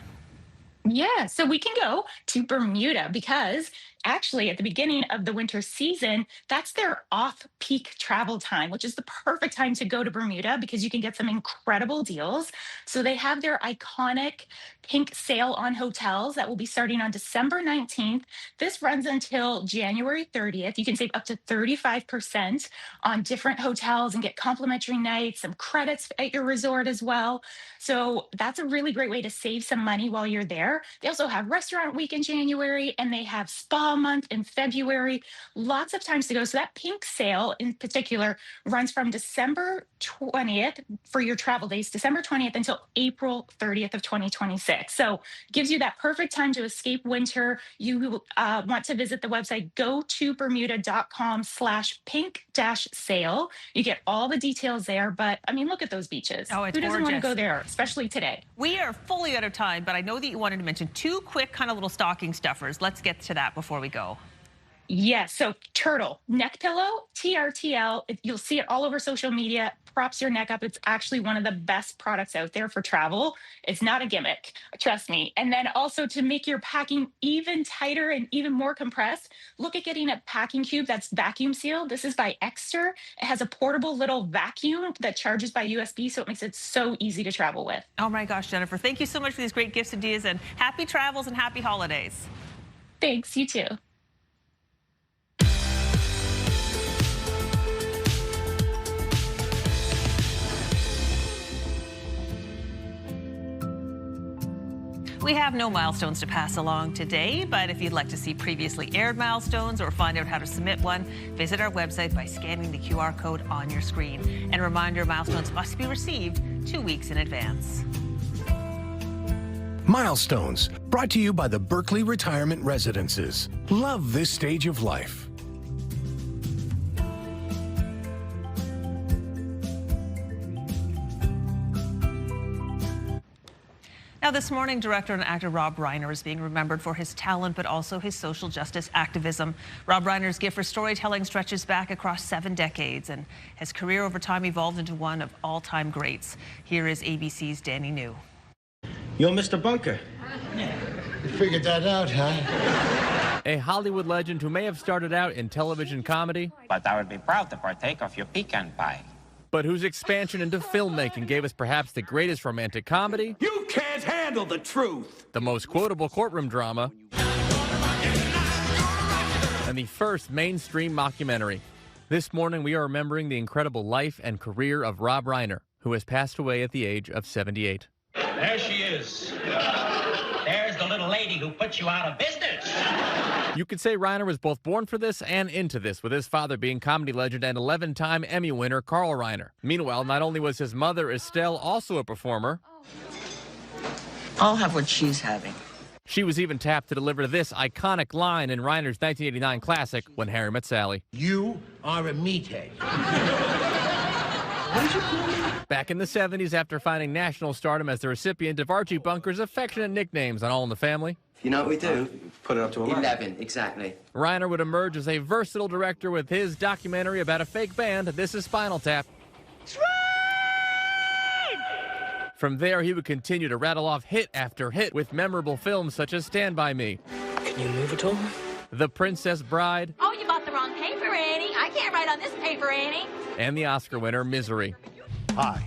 Yeah, so we can go to Bermuda because actually, at the beginning of the winter season, that's their off-peak travel time, which is the perfect time to go to Bermuda because you can get some incredible deals. So they have their iconic pink sale on hotels that will be starting on December 19th. This runs until January 30th. You can save up to 35% on different hotels and get complimentary nights, some credits at your resort as well. So that's a really great way to save some money while you're there. They also have restaurant week in January and they have spa month in February. Lots of times to go. So that pink sale in particular runs from December 20th for your travel days, December 20th until April 30th of 2026. So gives you that perfect time to escape winter. You want to visit the website, go to bermuda.com/pink-sale. You get all the details there, but I mean, look at those beaches. Oh, it's Who doesn't want to gorgeous. go there, especially today? We are fully out of time, but I know that you wanted to mention 2 quick kind of little stocking stuffers. Let's get to that before we go. Yes. So Turtle neck pillow, TRTL. You'll see it all over social media. Props your neck up. It's actually one of the best products out there for travel. It's not a gimmick, trust me. And then also to make your packing even tighter and even more compressed, look at getting a packing cube that's vacuum sealed. This is by Exter. It has a portable little vacuum that charges by USB, so it makes it so easy to travel with. Oh my gosh, Jennifer, thank you so much for these great gifts and ideas, and happy travels and happy holidays. Thanks, you too. We have no milestones to pass along today, but if you'd like to see previously aired milestones or find out how to submit one, visit our website by scanning the QR code on your screen. And a reminder, milestones must be received 2 weeks in advance. Milestones, brought to you by the Berkeley Retirement Residences. Love this stage of life. Now, this morning, director and actor Rob Reiner is being remembered for his talent, but also his social justice activism. Rob Reiner's gift for storytelling stretches back across 7 decades, and his career over time evolved into one of all-time greats. Here is ABC's Danny New. You're Mr. Bunker. You figured that out, huh? A Hollywood legend who may have started out in television comedy, but I would be proud to partake of your pecan pie. But whose expansion into filmmaking gave us perhaps the greatest romantic comedy. You can't handle the truth. The most quotable courtroom drama. And the first mainstream mockumentary. This morning we are remembering the incredible life and career of Rob Reiner, who has passed away at the age of 78. There she is. There's the little lady who put you out of business. You could say Reiner was both born for this and into this, with his father being comedy legend and 11-time Emmy winner Carl Reiner. Meanwhile, not only was his mother, Estelle, also a performer. I'll have what she's having. She was even tapped to deliver this iconic line in Reiner's 1989 classic, When Harry Met Sally. You are a meathead. What did you call me? Back in the 70s, after finding national stardom as the recipient of Archie Bunker's affectionate nicknames on All in the Family. You know what we do? Put it up to 11. 11, exactly. Reiner would emerge as a versatile director with his documentary about a fake band, This Is Spinal Tap. From there, he would continue to rattle off hit after hit with memorable films such as Stand By Me. Can you move at all? The Princess Bride. Oh, you bought the wrong paper, Annie. I can't write on this paper, Annie. And the Oscar winner, Misery. Hi,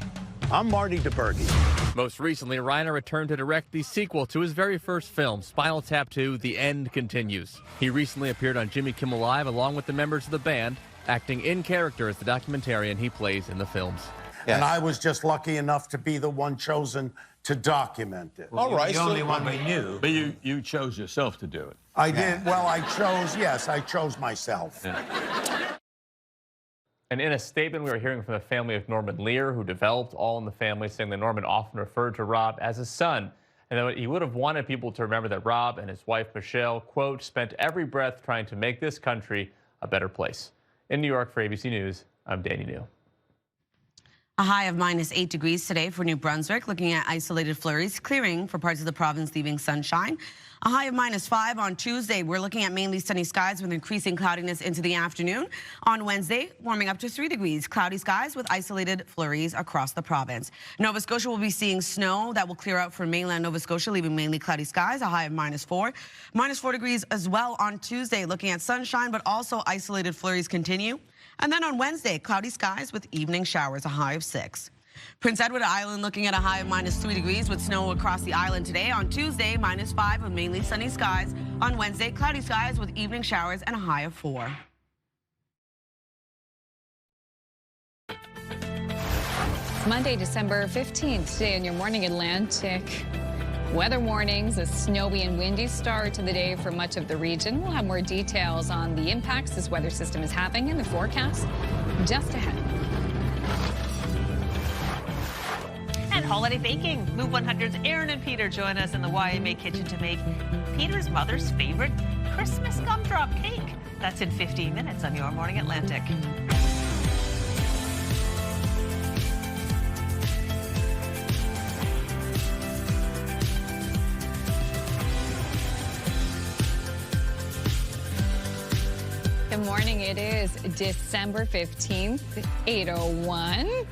I'm Marty DeBerge. Most recently, Reiner returned to direct the sequel to his very first film, Spinal Tap 2, The End Continues. He recently appeared on Jimmy Kimmel Live along with the members of the band, acting in character as the documentarian he plays in the films. Yes. And I was just lucky enough to be the one chosen to document it. Well, all right. The only one we knew. But you chose yourself to do it. I did. Well, I chose myself. Yeah. And in a statement, we were hearing from the family of Norman Lear, who developed All in the Family, saying that Norman often referred to Rob as his son, and that he would have wanted people to remember that Rob and his wife, Michelle, quote, spent every breath trying to make this country a better place. In New York for ABC News, I'm Danny New. A high of -8 degrees today for New Brunswick, looking at isolated flurries clearing for parts of the province, leaving sunshine. A high of -5 on Tuesday. We're looking at mainly sunny skies with increasing cloudiness into the afternoon. On Wednesday, warming up to 3 degrees. Cloudy skies with isolated flurries across the province. Nova Scotia will be seeing snow that will clear out for mainland Nova Scotia, leaving mainly cloudy skies. A high of -4. -4 degrees as well on Tuesday, looking at sunshine, but also isolated flurries continue. And then on Wednesday, cloudy skies with evening showers, a high of 6. Prince Edward Island looking at a high of -3 degrees with snow across the island today. On Tuesday, -5 with mainly sunny skies. On Wednesday, cloudy skies with evening showers and a high of 4. It's Monday, December 15th. Today on your Morning Atlantic. Weather warnings, a snowy and windy start to the day for much of the region. We'll have more details on the impacts this weather system is having in the forecast just ahead. And holiday baking. Move 100's Aaron and Peter join us in the YMA kitchen to make Peter's mother's favorite Christmas gumdrop cake. That's in 15 minutes on Your Morning Atlantic. Good morning. It is December 15th, 8:01.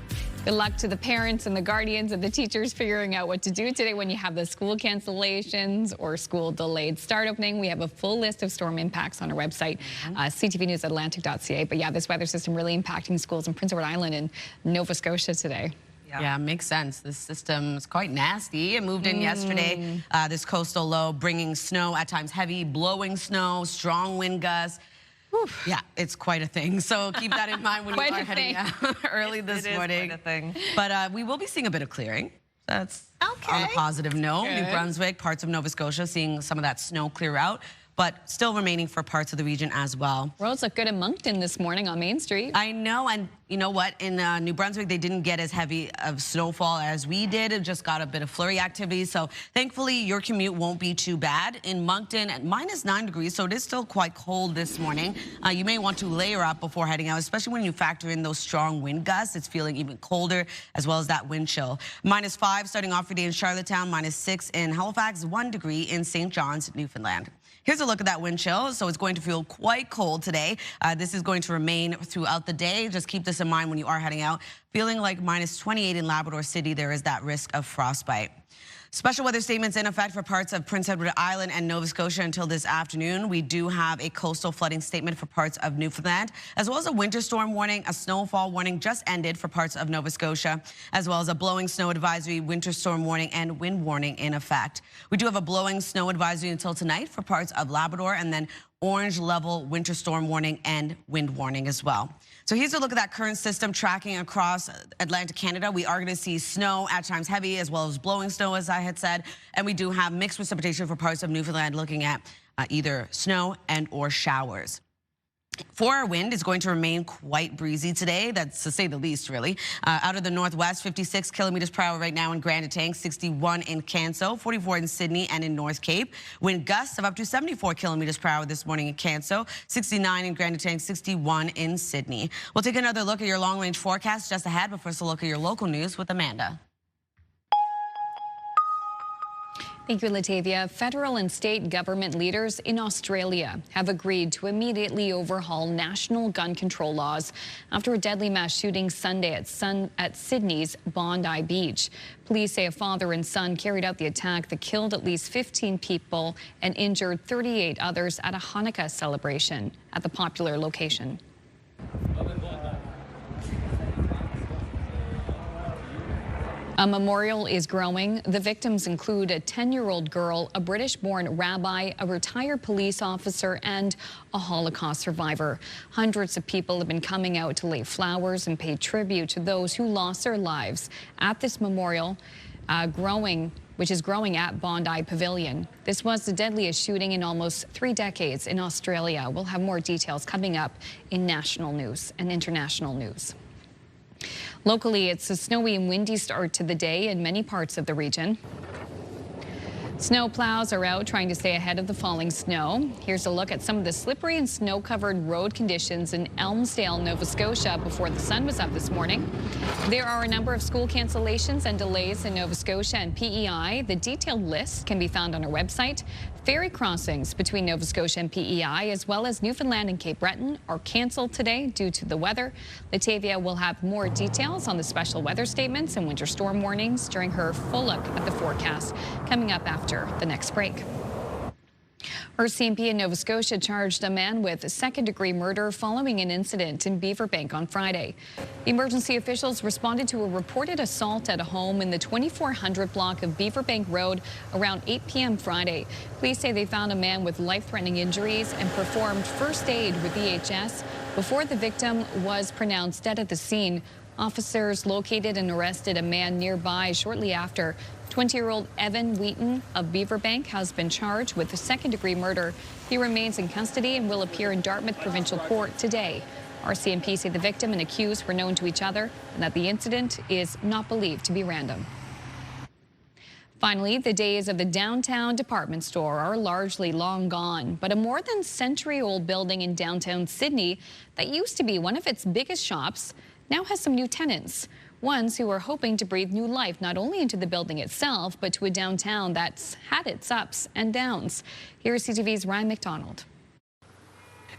Good luck to the parents and the guardians and the teachers figuring out what to do today when you have the school cancellations or school delayed start opening. We have a full list of storm impacts on our website, ctvnewsatlantic.ca. But yeah, this weather system really impacting schools in Prince Edward Island and Nova Scotia today. Yeah, makes sense. This system is quite nasty. It moved in yesterday, this coastal low, bringing snow, at times heavy, blowing snow, strong wind gusts. Yeah, it's quite a thing. So keep that in mind when you are heading out early this morning. It is quite a thing. But we will be seeing a bit of clearing. That's on a positive note. New Brunswick, parts of Nova Scotia, seeing some of that snow clear out, but still remaining for parts of the region as well. Roads look good in Moncton this morning on Main Street. I know, and you know what? In New Brunswick, they didn't get as heavy of snowfall as we did. It just got a bit of flurry activity. So thankfully, your commute won't be too bad. In Moncton, at -9 degrees, so it is still quite cold this morning. You may want to layer up before heading out, especially when you factor in those strong wind gusts. It's feeling even colder, as well as that wind chill. -5 starting off your day in Charlottetown, -6 in Halifax, 1 degree in St. John's, Newfoundland. Here's a look at that wind chill. So it's going to feel quite cold today. This is going to remain throughout the day. Just keep this in mind when you are heading out. Feeling like -28 in Labrador City, there is that risk of frostbite. Special weather statements in effect for parts of Prince Edward Island and Nova Scotia until this afternoon. We do have a coastal flooding statement for parts of Newfoundland, as well as a winter storm warning. A snowfall warning just ended for parts of Nova Scotia, as well as a blowing snow advisory, winter storm warning, and wind warning in effect. We do have a blowing snow advisory until tonight for parts of Labrador, and then orange level winter storm warning and wind warning as well. So here's a look at that current system tracking across Atlantic Canada. We are going to see snow, at times heavy, as well as blowing snow, as I had said. And we do have mixed precipitation for parts of Newfoundland, looking at either snow and or showers. For our wind, it's going to remain quite breezy today. That's to say the least, really. Out of the northwest, 56 kilometers per hour right now in Grand Etang, 61 in Canso, 44 in Sydney and in North Cape. Wind gusts of up to 74 kilometers per hour this morning in Canso, 69 in Grand Etang, 61 in Sydney. We'll take another look at your long-range forecast just ahead, but first a look at your local news with Amanda. Thank you, Latavia. Federal and state government leaders in Australia have agreed to immediately overhaul national gun control laws after a deadly mass shooting Sunday at Sydney's Bondi Beach. Police say a father and son carried out the attack that killed at least 15 people and injured 38 others at a Hanukkah celebration at the popular location. A memorial is growing. The victims include a 10-year-old girl, a British-born rabbi, a retired police officer, and a Holocaust survivor. Hundreds of people have been coming out to lay flowers and pay tribute to those who lost their lives at this memorial, which is growing at Bondi Pavilion. This was the deadliest shooting in almost 3 decades in Australia. We'll have more details coming up in national news and international news. Locally, it's a snowy and windy start to the day in many parts of the region. Snow plows are out trying to stay ahead of the falling snow. Here's a look at some of the slippery and snow-covered road conditions in Elmsdale, Nova Scotia before the sun was up this morning. There are a number of school cancellations and delays in Nova Scotia and PEI. The detailed list can be found on our website. Ferry crossings between Nova Scotia and PEI, as well as Newfoundland and Cape Breton, are canceled today due to the weather. Latavia will have more details on the special weather statements and winter storm warnings during her full look at the forecast coming up after the next break. RCMP in Nova Scotia charged a man with second-degree murder following an incident in Beaverbank on Friday. Emergency officials responded to a reported assault at a home in the 2400 block of Beaverbank Road around 8 p.m. Friday. Police say they found a man with life-threatening injuries and performed first aid with EHS before the victim was pronounced dead at the scene. Officers located and arrested a man nearby shortly after. 20-year-old Evan Wheaton of Beaverbank has been charged with a second-degree murder. He remains in custody and will appear in Dartmouth Provincial Court today. RCMP say the victim and accused were known to each other and that the incident is not believed to be random. Finally, the days of the downtown department store are largely long gone, but a more than century-old building in downtown Sydney that used to be one of its biggest shops now has some new tenants. Ones who are hoping to breathe new life not only into the building itself, but to a downtown that's had its ups and downs. Here's CTV's Ryan McDonald.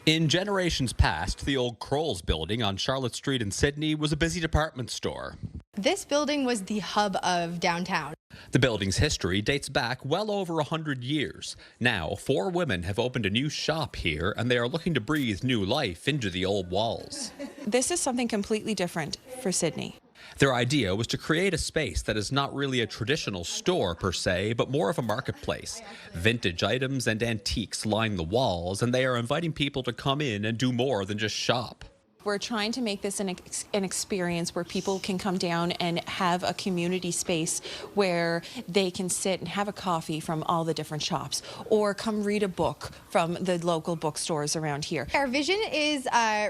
In generations past, the old Kroll's building on Charlotte Street in Sydney was a busy department store. This building was the hub of downtown. The building's history dates back well over 100 years. Now, 4 women have opened a new shop here, and they are looking to breathe new life into the old walls. This is something completely different for Sydney. Their idea was to create a space that is not really a traditional store per se, but more of a marketplace. Vintage items and antiques line the walls, and they are inviting people to come in and do more than just shop. We're trying to make this an experience where people can come down and have a community space where they can sit and have a coffee from all the different shops or come read a book from the local bookstores around here. Our vision is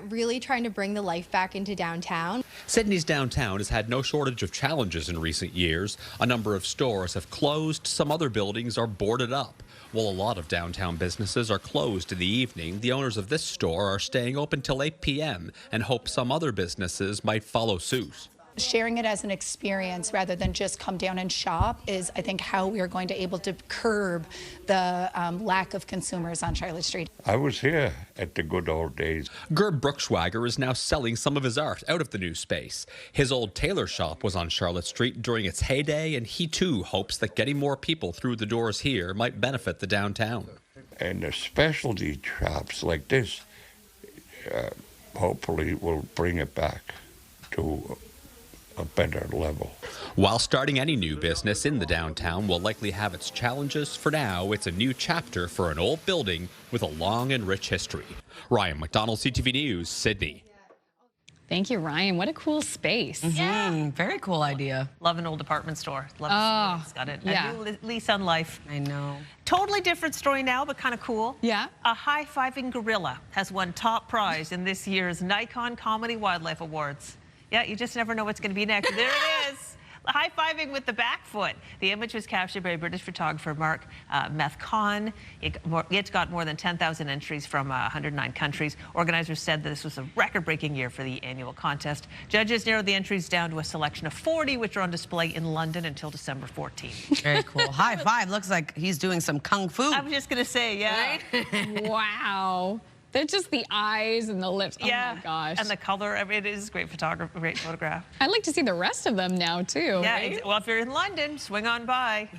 really trying to bring the life back into downtown. Sydney's downtown has had no shortage of challenges in recent years. A number of stores have closed, some other buildings are boarded up. While a lot of downtown businesses are closed in the evening, the owners of this store are staying open till 8 p.m. and hope some other businesses might follow suit. Sharing it as an experience rather than just come down and shop is, I think, how we are going to able to curb the lack of consumers on Charlotte Street. I was here at the good old days. Gerb Bruckschwager is now selling some of his art out of the new space. His old tailor shop was on Charlotte Street during its heyday, and he too hopes that getting more people through the doors here might benefit the downtown. And the specialty shops like this hopefully will bring it back to a better level. While starting any new business in the downtown will likely have its challenges, for now it's a new chapter for an old building with a long and rich history. Ryan McDonald, CTV News, Sydney. Thank you, Ryan. What a cool space. Yeah. Very cool idea. Love an old department store. Love to see it's got it. Yeah. A new lease on life. I know. Totally different story now, but kind of cool. Yeah. A high-fiving gorilla has won top prize in this year's Nikon Comedy Wildlife Awards. Yeah, you just never know what's going to be next. There it is. High-fiving with the back foot. The image was captured by British photographer Mark Methcon. It's got more than 10,000 entries from 109 countries. Organizers said that this was a record-breaking year for the annual contest. Judges narrowed the entries down to a selection of 40, which are on display in London until December 14th. Very cool. High five. Looks like he's doing some kung fu. I was just going to say, yeah. Right? Wow. They're just the eyes and the lips. Yeah. Oh my gosh. And the color. I mean, it is great photography, great photograph. I'd like to see the rest of them now too. Yeah. Right? Well, if you're in London, swing on by.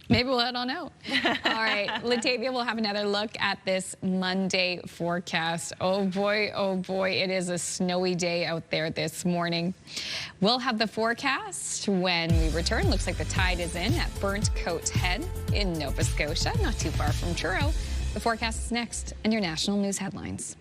Maybe we'll head on out. All right, Latavia will have another look at this Monday forecast. Oh boy, it is a snowy day out there this morning. We'll have the forecast when we return. Looks like the tide is in at Burnt Coat Head in Nova Scotia, not too far from Truro. The forecast is next, and your national news headlines.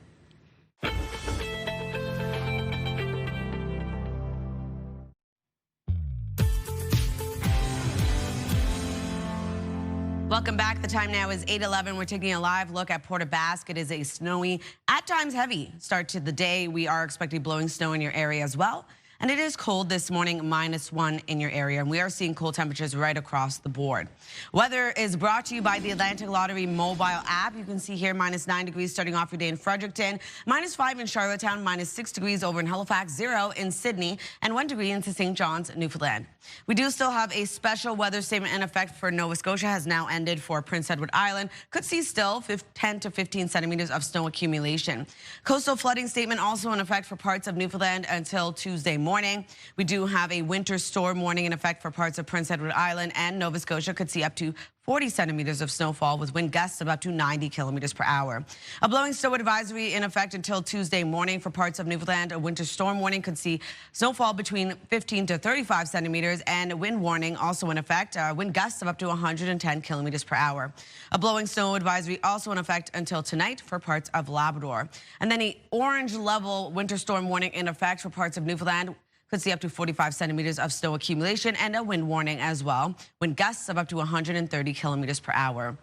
Welcome back. The time now is 8:11. We're taking a live look at Port aux Basques. It is a snowy, at times heavy start to the day. We are expecting blowing snow in your area as well. And it is cold this morning, -1 in your area. And we are seeing cold temperatures right across the board. Weather is brought to you by the Atlantic Lottery mobile app. You can see here -9 degrees starting off your day in Fredericton, -5 in Charlottetown, -6 degrees over in Halifax, 0 in Sydney, and 1 degree into St. John's, Newfoundland. We do still have a special weather statement in effect for Nova Scotia, has now ended for Prince Edward Island. Could see still 10 to 15 centimeters of snow accumulation. Coastal flooding statement also in effect for parts of Newfoundland until Tuesday morning. We do have a winter storm warning in effect for parts of Prince Edward Island, and Nova Scotia could see up to 40 centimeters of snowfall with wind gusts of up to 90 kilometers per hour. A blowing snow advisory in effect until Tuesday morning for parts of Newfoundland. A winter storm warning could see snowfall between 15 to 35 centimeters, and a wind warning also in effect. Wind gusts of up to 110 kilometers per hour. A blowing snow advisory also in effect until tonight for parts of Labrador. And then an orange level winter storm warning in effect for parts of Newfoundland. Could see up to 45 centimeters of snow accumulation, and a wind warning as well. Wind gusts of up to 130 kilometers per hour.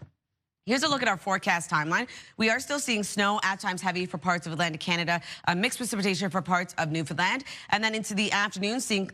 Here's a look at our forecast timeline. We are still seeing snow, at times heavy for parts of Atlantic Canada, mixed precipitation for parts of Newfoundland. And then into the afternoon, seeing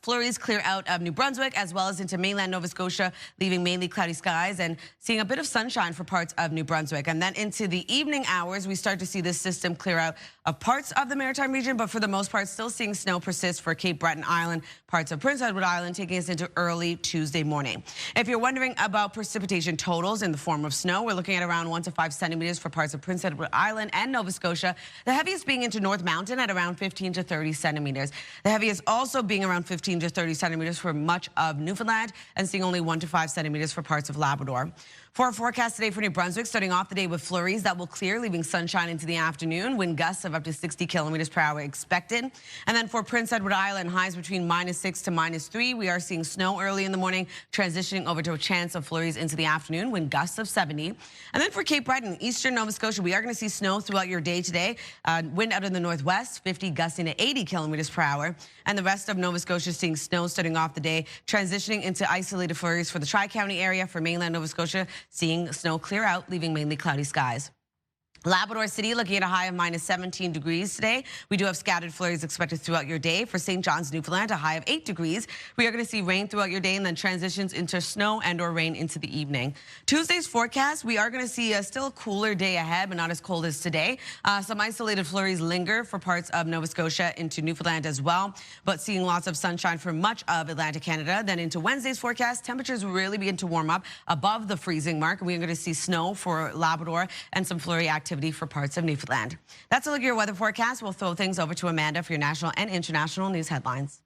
flurries clear out of New Brunswick, as well as into mainland Nova Scotia, leaving mainly cloudy skies, and seeing a bit of sunshine for parts of New Brunswick. And then into the evening hours, we start to see this system clear out of parts of the Maritime region, but for the most part, still seeing snow persist for Cape Breton Island, parts of Prince Edward Island, taking us into early Tuesday morning. If you're wondering about precipitation totals in the form of snow, we're looking at around 1 to 5 centimeters for parts of Prince Edward Island and Nova Scotia. The heaviest being into North Mountain at around 15 to 30 centimeters. The heaviest also being around 15 to 30 centimeters for much of Newfoundland, and seeing only 1 to 5 centimeters for parts of Labrador. For our forecast today for New Brunswick, starting off the day with flurries that will clear, leaving sunshine into the afternoon. Wind gusts of up to 60 kilometers per hour expected. And then for Prince Edward Island, highs between -6 to -3. We are seeing snow early in the morning, transitioning over to a chance of flurries into the afternoon. Wind gusts of 70. And then for Cape Breton, eastern Nova Scotia, we are going to see snow throughout your day today. Wind out of the northwest, 50 gusting to 80 kilometers per hour. And the rest of Nova Scotia seeing snow starting off the day, transitioning into isolated flurries for the Tri-County area. For mainland Nova Scotia, seeing snow clear out, leaving mainly cloudy skies. Labrador City looking at a high of -17 degrees today. We do have scattered flurries expected throughout your day. For St. John's, Newfoundland, a high of 8 degrees. We are going to see rain throughout your day, and then transitions into snow and or rain into the evening. Tuesday's forecast, we are going to see a still cooler day ahead, but not as cold as today. Some isolated flurries linger for parts of Nova Scotia into Newfoundland as well, but seeing lots of sunshine for much of Atlantic Canada. Then into Wednesday's forecast, temperatures will really begin to warm up above the freezing mark. We are going to see snow for Labrador and some flurry activity for parts of Newfoundland. That's a look at your weather forecast. We'll throw things over to Amanda for your national and international news headlines.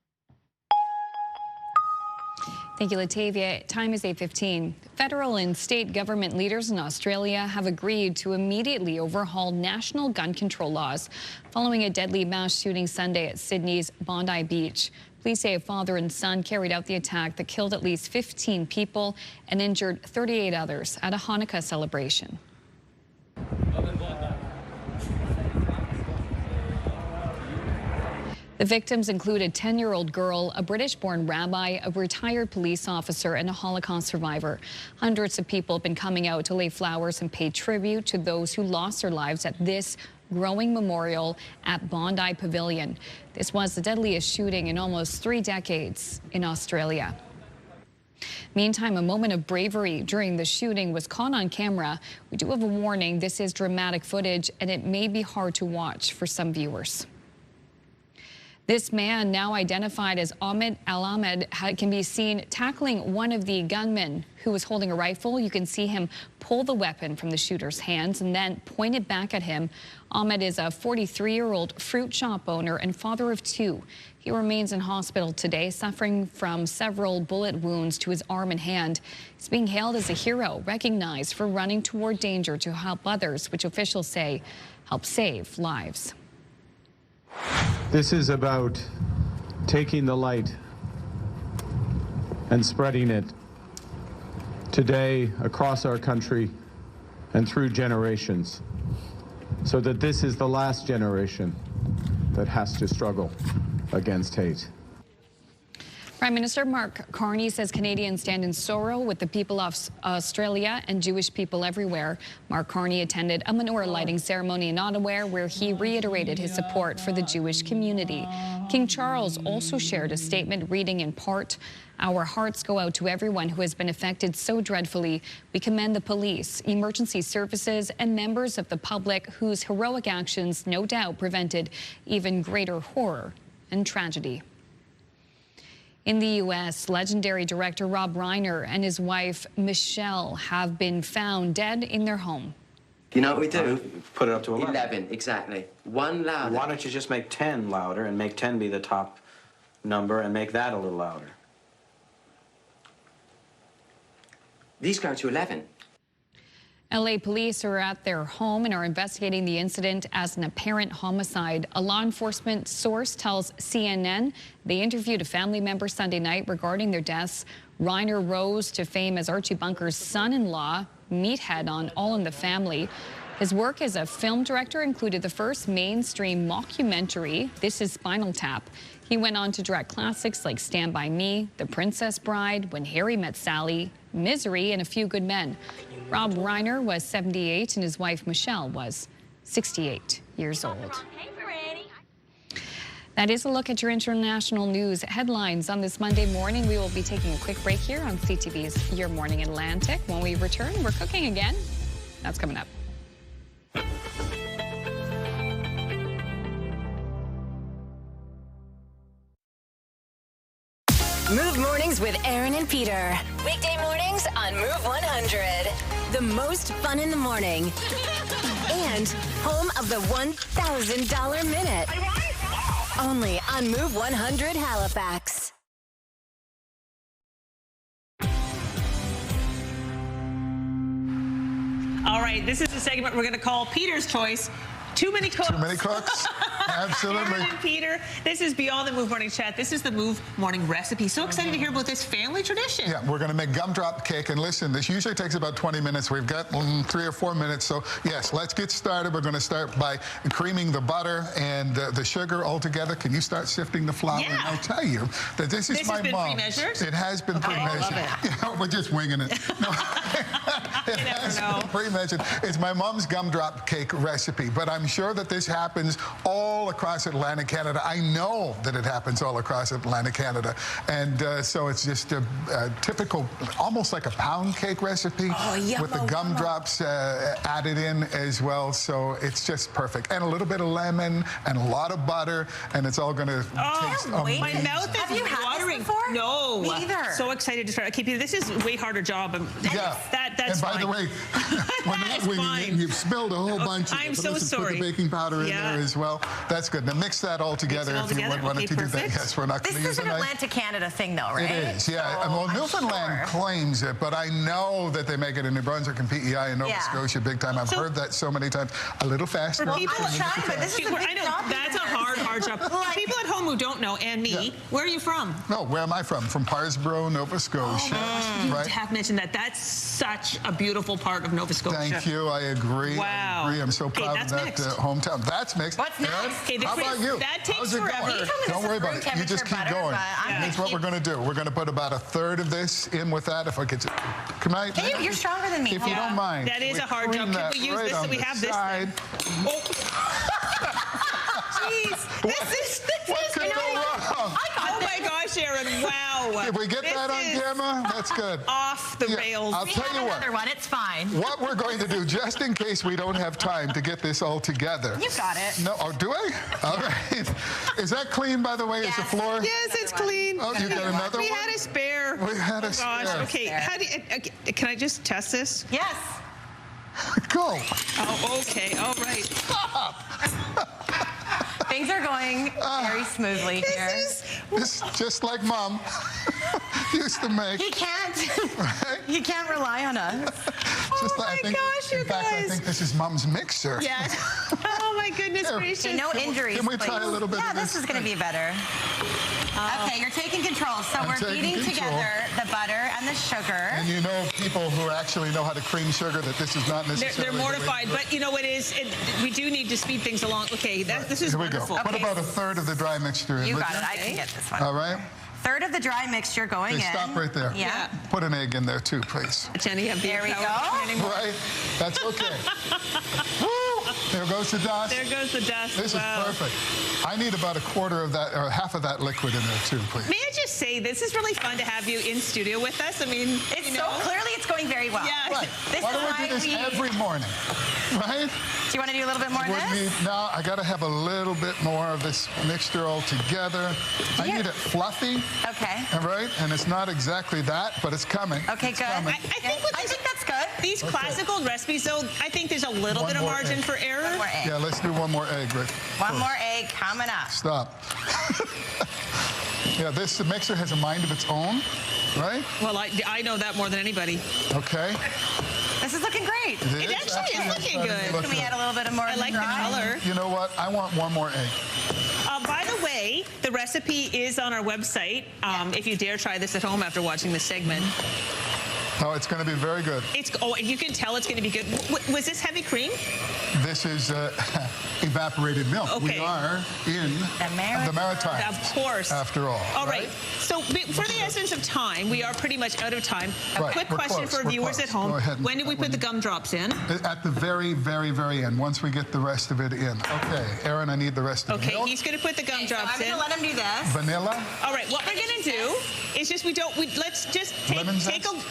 Thank you, Latavia. Time is 8:15. Federal and state government leaders in Australia have agreed to immediately overhaul national gun control laws following a deadly mass shooting Sunday at Sydney's Bondi Beach. Police say a father and son carried out the attack that killed at least 15 people and injured 38 others at a Hanukkah celebration. The victims include a 10-year-old girl, a British-born rabbi, a retired police officer, and a Holocaust survivor. Hundreds of people have been coming out to lay flowers and pay tribute to those who lost their lives at this growing memorial at Bondi Pavilion. This was the deadliest shooting in almost 3 decades in Australia. Meantime, a moment of bravery during the shooting was caught on camera. We do have a warning. This is dramatic footage, and it may be hard to watch for some viewers. This man, now identified as Ahmed Al-Ahmed, can be seen tackling one of the gunmen who was holding a rifle. You can see him pull the weapon from the shooter's hands and then point it back at him. Ahmed is a 43-year-old fruit shop owner and father of 2. He remains in hospital today, suffering from several bullet wounds to his arm and hand. He's being hailed as a hero, recognized for running toward danger to help others, which officials say help save lives. This is about taking the light and spreading it today across our country and through generations, so that this is the last generation that has to struggle against hate. Prime Minister Mark Carney says Canadians stand in sorrow with the people of Australia and Jewish people everywhere. Mark Carney attended a menorah lighting ceremony in Ottawa where he reiterated his support for the Jewish community. King Charles also shared a statement reading in part, "Our hearts go out to everyone who has been affected so dreadfully. We commend the police, emergency services, and members of the public whose heroic actions no doubt prevented even greater horror and tragedy." In the U.S., legendary director Rob Reiner and his wife Michelle have been found dead in their home. You know what we do? Put it up to 11. 11, exactly. One louder. Why don't you just make 10 louder and make 10 be the top number and make that a little louder? These go to 11. L.A. police are at their home and are investigating the incident as an apparent homicide. A law enforcement source tells CNN they interviewed a family member Sunday night regarding their deaths. Reiner rose to fame as Archie Bunker's son-in-law, meathead on All in the Family. His work as a film director included the first mainstream mockumentary, This Is Spinal Tap. He went on to direct classics like Stand By Me, The Princess Bride, When Harry Met Sally, Misery, and A Few Good Men. Rob Reiner was 78 and his wife Michelle was 68 years old. That is a look at your international news headlines on this Monday morning. We will be taking a quick break here on CTV's Your Morning Atlantic. When we return, we're cooking again. That's coming up. Move Mornings with Aaron and Peter. Weekday mornings on Move 100. The most fun in the morning. And home of the $1,000 minute. Only on Move 100 Halifax. All right, this is the segment we're going to call Peter's Choice. Too many cooks. Too many cooks? Absolutely. Aaron and Peter, this is Beyond the Move Morning Chat. This is the Move Morning Recipe. So excited to hear about this family tradition. Yeah, we're going to make gumdrop cake. And listen, this usually takes about 20 minutes. We've got 3 or 4 minutes. So, yes, let's get started. We're going to start by creaming the butter and the sugar all together. Can you start sifting the flour? Yeah. And I'll tell you that this is my mom. Pre-measured? It has been pre-measured. I love it. Yeah, we're just winging it. No, it has been pre-measured. It's my mom's gumdrop cake recipe. But I'm sure that this happens all across Atlantic Canada. I know that it happens all across Atlantic Canada. And so it's just a typical, almost like a pound cake recipe with the gumdrops added in as well. So it's just perfect. And a little bit of lemon and a lot of butter, and it's all going to taste amazing. My mouth is Have you had watering. this before? No. Me either. So excited to try. Okay, Peter, this is a way harder job. Yeah. That's and by fine. the way, when you've spilled a whole bunch of it. I'm so sorry. Put the baking powder in there as well. That's good. Now mix that all together if you wanted to do that. Yes, we're not going to use This is an Atlantic Canada thing, though, right? It is, yeah. So well, Newfoundland claims it, but I know that they make it in New Brunswick and PEI and Nova Scotia big time. I've heard that so many times. A little faster. For people, I know that's a hard job. For people at home who don't know, and me, where are you from? No, where am I from? From Parsboro, Nova Scotia. You have mentioned that. That's such a beautiful part of Nova Scotia. Thank you. I agree. Wow. I agree. I'm so proud of that hometown. That's mixed. What's next? Okay, how about you? That takes forever. Don't worry about it. You just keep going. Here's what we're going to do. We're going to put about 1/3 of this in with that. If I could, Hey, you're stronger than me. If you don't mind. That is a hard job. Can we use this? We have this. Jeez. This is oh my gosh, Aaron. Wow. If we get that on camera, that's good. Off the rails. I'll tell you what. Another one. It's fine. What we're going to do, just in case we don't have time to get this all together. You got it. No, oh, do I? All right. Is that clean, by the way? Is the floor? Yes, it's clean. Oh, you got another one? We had a spare. We had a spare. Gosh. Okay. How do you, can I just test this? Yes. Go. Oh, okay. All right. Stop. Things are going very smoothly here. This just like Mom used to make. He can't. He can't rely on us. Just gosh, you in fact, I think this is Mom's mixer. Yeah. Oh my goodness gracious. Okay, no injuries. Can we try a little bit of this? This is going to be better. Okay, you're taking control. So we're beating together the butter and the sugar. And you know people who actually know how to cream sugar that this is not necessarily. They're mortified, but you know what is? We do need to speed things along. Okay, this is Here we go. wonderful. Put about 1/3 of the dry mixture in. You got it. I can get this one. All right. third of the dry mixture going in. Stop right there. Yeah. Put an egg in there too, please. Jenny, have there we go. Right? That's okay. Woo! There goes the dust. There goes the dust. This is perfect. I need about a quarter of that, or half of that liquid in there too, please. May I just say, this is really fun to have you in studio with us. I mean, it's so clearly it's going very well. Yeah. Right. Why don't we do this every morning? Right? Do you want to do a little bit more of this? No, I got to have a little bit more of this mixture all together. I need it fluffy. Okay. All right, and it's not exactly that, but it's coming. Okay, it's good. Coming. I think that's good. These classical recipes, though, I think there's a little bit of margin for error. One more egg. Yeah, let's do one more egg. Right? One more egg coming up. Stop. Yeah, this mixer has a mind of its own, right? Well, I know that more than anybody. Okay. This is looking great. It actually is looking good. Can we add a little bit more? I like the color. You know what? I want one more egg. By the way, the recipe is on our website. If you dare try this at home after watching this segment. Oh, it's going to be very good. You can tell it's going to be good. Was this heavy cream? This is evaporated milk. Okay. We are in the Maritimes. Of course. After all. All right. So for the essence of time, we are pretty much out of time. Right. Quick We're question close. for viewers at home. Go ahead. When do we put the gumdrops in? At the very, very, very end, once we get the rest of it in. Okay, Aaron, I need the rest of the milk. Okay, he's going to put the gumdrops in. I'm going to let him do this. Vanilla. All right, what we're going to do is just, let's just take a...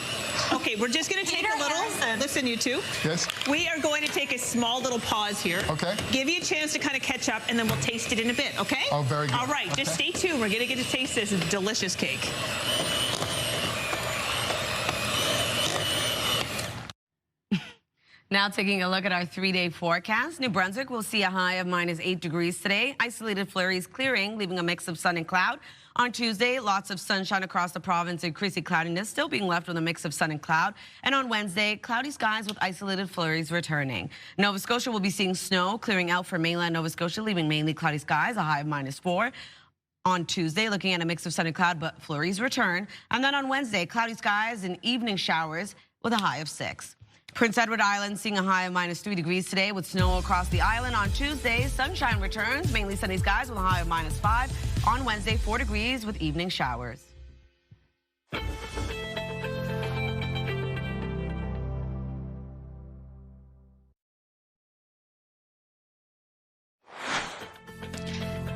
Okay, we're just going to take a little... Listen, you two. Yes. We are going to take a small little pause here. Okay. Give you a chance to kind of catch up, and then we'll taste it in a bit, okay? Oh, very good. All right, just stay tuned. We're going to get to taste this delicious cake. Now taking a look at our 3-day forecast. New Brunswick will see a high of -8 degrees today. Isolated flurries clearing, leaving a mix of sun and cloud. On Tuesday, lots of sunshine across the province, increasing cloudiness, still being left with a mix of sun and cloud. And on Wednesday, cloudy skies with isolated flurries returning. Nova Scotia will be seeing snow clearing out for mainland Nova Scotia, leaving mainly cloudy skies, a high of -4. On Tuesday, looking at a mix of sun and cloud, but flurries return. And then on Wednesday, cloudy skies and evening showers with a high of 6. Prince Edward Island seeing a high of -3 degrees today with snow across the island. On Tuesday, sunshine returns, mainly sunny skies with a high of -5. On Wednesday, 4 degrees with evening showers.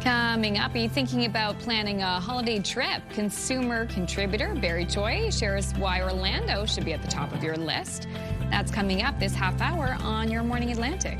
Coming up, are you thinking about planning a holiday trip? Consumer contributor Barry Choi shares why Orlando should be at the top of your list. That's coming up this half hour on Your Morning Atlantic.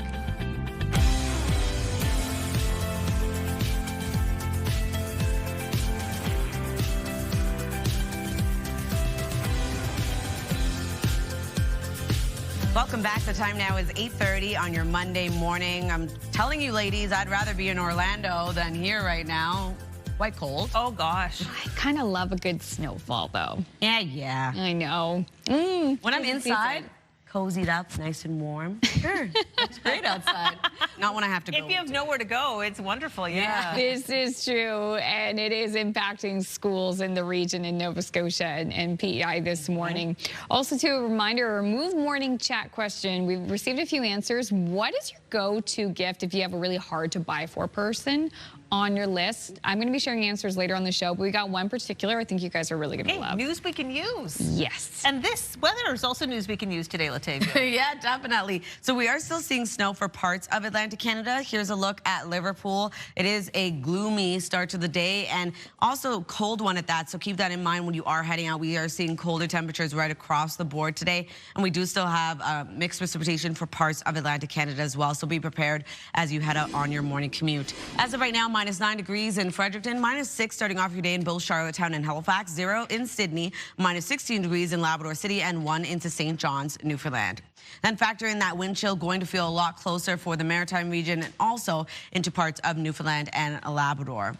Welcome back. The time now is 8:30 on your Monday morning. I'm telling you, ladies, I'd rather be in Orlando than here right now. Quite cold. Oh, gosh. I kind of love a good snowfall, though. Yeah. I know. When I'm inside, cozied up, nice and warm. Sure, it's great outside. Not when I have to go. If you have nowhere to go, it's wonderful, yeah. This is true, and it is impacting schools in the region in Nova Scotia and PEI this morning. Also, too, a reminder, our Move Morning Chat question. We've received a few answers. What is your go-to gift if you have a really hard-to-buy-for person on your list? I'm going to be sharing answers later on the show, but we got one particular I think you guys are really going to love. News we can use. Yes. And this weather is also news we can use today, Latavia. Yeah, definitely. So we are still seeing snow for parts of Atlantic Canada. Here's a look at Liverpool. It is a gloomy start to the day and also cold one at that. So keep that in mind when you are heading out. We are seeing colder temperatures right across the board today. And we do still have mixed precipitation for parts of Atlantic Canada as well. So be prepared as you head out on your morning commute. As of right now, -9 degrees in Fredericton, -6 starting off your day in both Charlottetown and Halifax, 0 in Sydney, -16 degrees in Labrador City, and 1 into St. John's, Newfoundland. Then factor in that wind chill, going to feel a lot closer for the Maritime region and also into parts of Newfoundland and Labrador.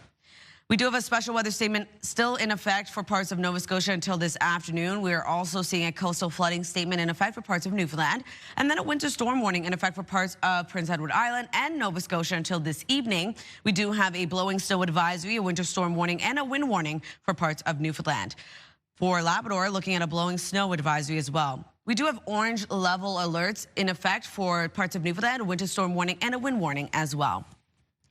We do have a special weather statement still in effect for parts of Nova Scotia until this afternoon. We are also seeing a coastal flooding statement in effect for parts of Newfoundland, and then a winter storm warning in effect for parts of Prince Edward Island and Nova Scotia until this evening. We do have a blowing snow advisory, a winter storm warning, and a wind warning for parts of Newfoundland. For Labrador, looking at a blowing snow advisory as well. We do have orange level alerts in effect for parts of Newfoundland, a winter storm warning, and a wind warning as well.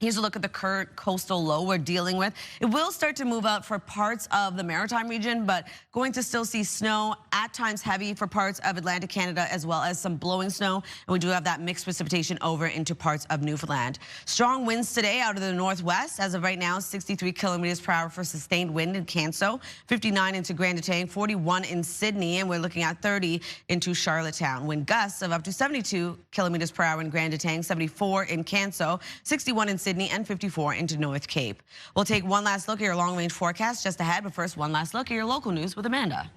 Here's a look at the current coastal low we're dealing with. It will start to move out for parts of the Maritime region, but going to still see snow, at times heavy for parts of Atlantic Canada, as well as some blowing snow. And we do have that mixed precipitation over into parts of Newfoundland. Strong winds today out of the northwest. As of right now, 63 kilometers per hour for sustained wind in Canso, 59 into Grand Etang, 41 in Sydney, and we're looking at 30 into Charlottetown. Wind gusts of up to 72 kilometers per hour in Grand Etang, 74 in Canso, 61 in Sydney, and 54 into North Cape. We'll take one last look at your long-range forecast just ahead, but first, one last look at your local news with Amanda.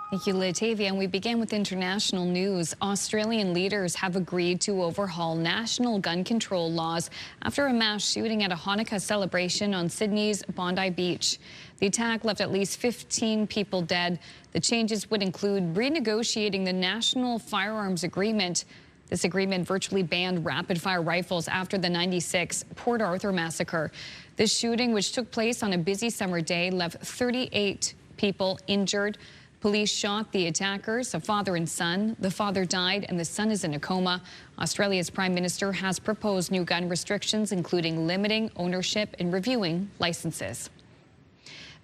Thank you, Latavia. And we begin with international news. Australian leaders have agreed to overhaul national gun control laws after a mass shooting at a Hanukkah celebration on Sydney's Bondi Beach. The attack left at least 15 people dead. The changes would include renegotiating the National Firearms Agreement. This agreement virtually banned rapid-fire rifles after the '96 Port Arthur massacre. This shooting, which took place on a busy summer day, left 38 people injured. Police shot the attackers, a father and son. The father died and the son is in a coma. Australia's Prime Minister has proposed new gun restrictions, including limiting ownership and reviewing licenses.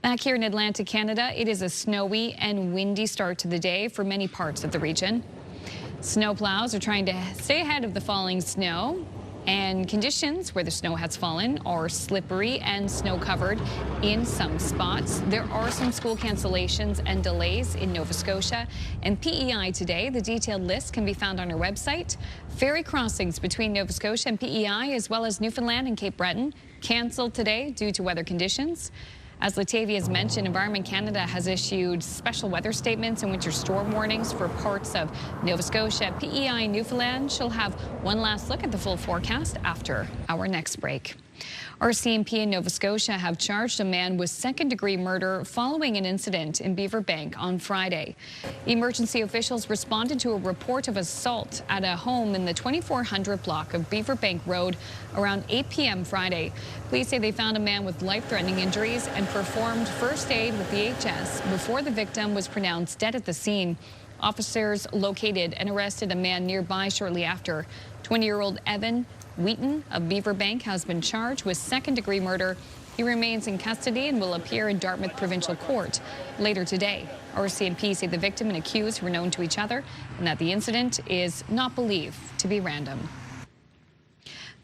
Back here in Atlantic Canada, it is a snowy and windy start to the day for many parts of the region. Snowplows are trying to stay ahead of the falling snow, and conditions where the snow has fallen are slippery and snow-covered in some spots. There are some school cancellations and delays in Nova Scotia and PEI today. The detailed list can be found on our website. Ferry crossings between Nova Scotia and PEI, as well as Newfoundland and Cape Breton, canceled today due to weather conditions. As Latavia has mentioned, Environment Canada has issued special weather statements and winter storm warnings for parts of Nova Scotia. PEI and Newfoundland shall have one last look at the full forecast after our next break. RCMP in Nova Scotia have charged a man with second-degree murder following an incident in Beaver Bank on Friday. Emergency officials responded to a report of assault at a home in the 2400 block of Beaver Bank Road around 8 p.m. Friday. Police say they found a man with life-threatening injuries and performed first aid with the HS before the victim was pronounced dead at the scene. Officers located and arrested a man nearby shortly after. 20-year-old Evan Wheaton of Beaver Bank has been charged with second-degree murder. He remains in custody and will appear in Dartmouth Provincial Court later today. RCMP say the victim and accused were known to each other and that the incident is not believed to be random.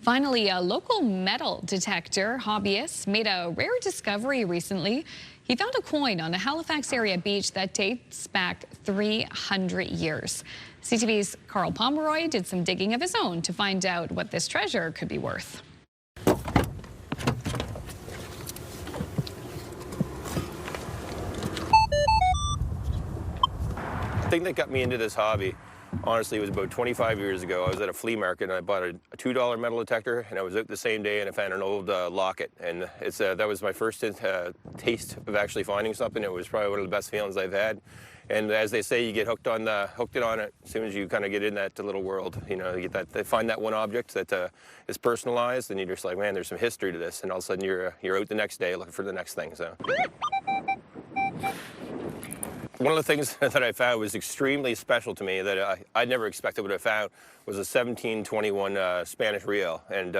Finally, a local metal detector hobbyist made a rare discovery recently. He found a coin on a Halifax area beach that dates back 300 years. CTV's Carl Pomeroy did some digging of his own to find out what this treasure could be worth. The thing that got me into this hobby, honestly, was about 25 years ago. I was at a flea market and I bought a $2 metal detector, and I was out the same day and I found an old locket. And that was my first taste of actually finding something. It was probably one of the best feelings I've had. And as they say, you get hooked on it as soon as you kind of get in that little world. You know, you get that, find that one object that is personalized, and you're just like, man, there's some history to this. And all of a sudden, you're out the next day looking for the next thing. So. One of the things that I found was extremely special to me that I never expected would have found was a 1721 Spanish real. And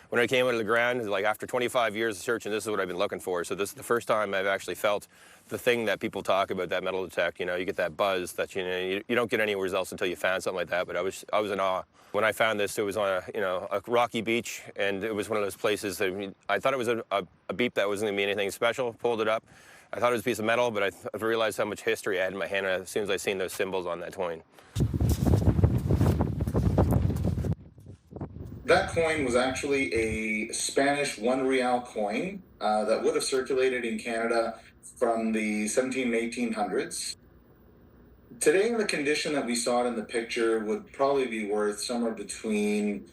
when I came out of the ground, like after 25 years of searching, this is what I've been looking for. So this is the first time I've actually felt the thing that people talk about, that metal detect. You know, you get that buzz that you don't get anywhere else until you found something like that. But I was in awe. When I found this, it was on a rocky beach, and it was one of those places that I thought it was a beep that wasn't gonna be anything special. Pulled it up. I thought it was a piece of metal, but I realized how much history I had in my hand as soon as I seen those symbols on that coin. That coin was actually a Spanish 1 real coin that would have circulated in Canada from the 17 and 1800s. Today, in the condition that we saw it in the picture, would probably be worth somewhere between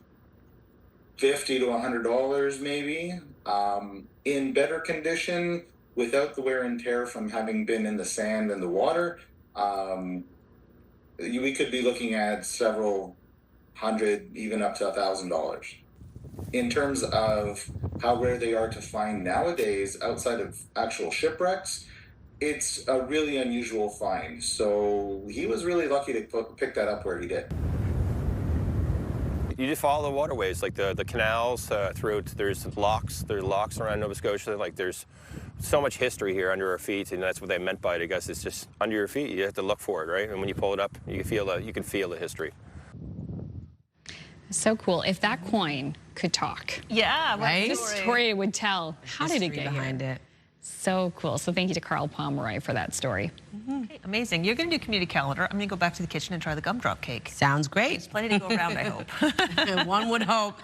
$50 to $100 maybe. In better condition, without the wear and tear from having been in the sand and the water, we could be looking at several hundred, even up to $1,000. In terms of how rare they are to find nowadays, outside of actual shipwrecks, it's a really unusual find. So he was really lucky to pick that up where he did. you just follow the waterways, like the canals throughout. There's locks around Nova Scotia. Like there's so much history here under our feet, and that's what they meant by it. I guess it's just under your feet. You have to look for it, right? And when you pull it up, you can feel the history. So cool. If that coin could talk. Yeah, right? The story it would tell. How did it get behind here? it. So cool. So thank you to Carl Pomeroy for that story. Okay, amazing. You're going to do community calendar. I'm going to go back to the kitchen and try the gumdrop cake. Sounds great. There's plenty to go around, I hope. One would hope.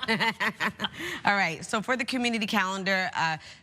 All right, so for the community calendar,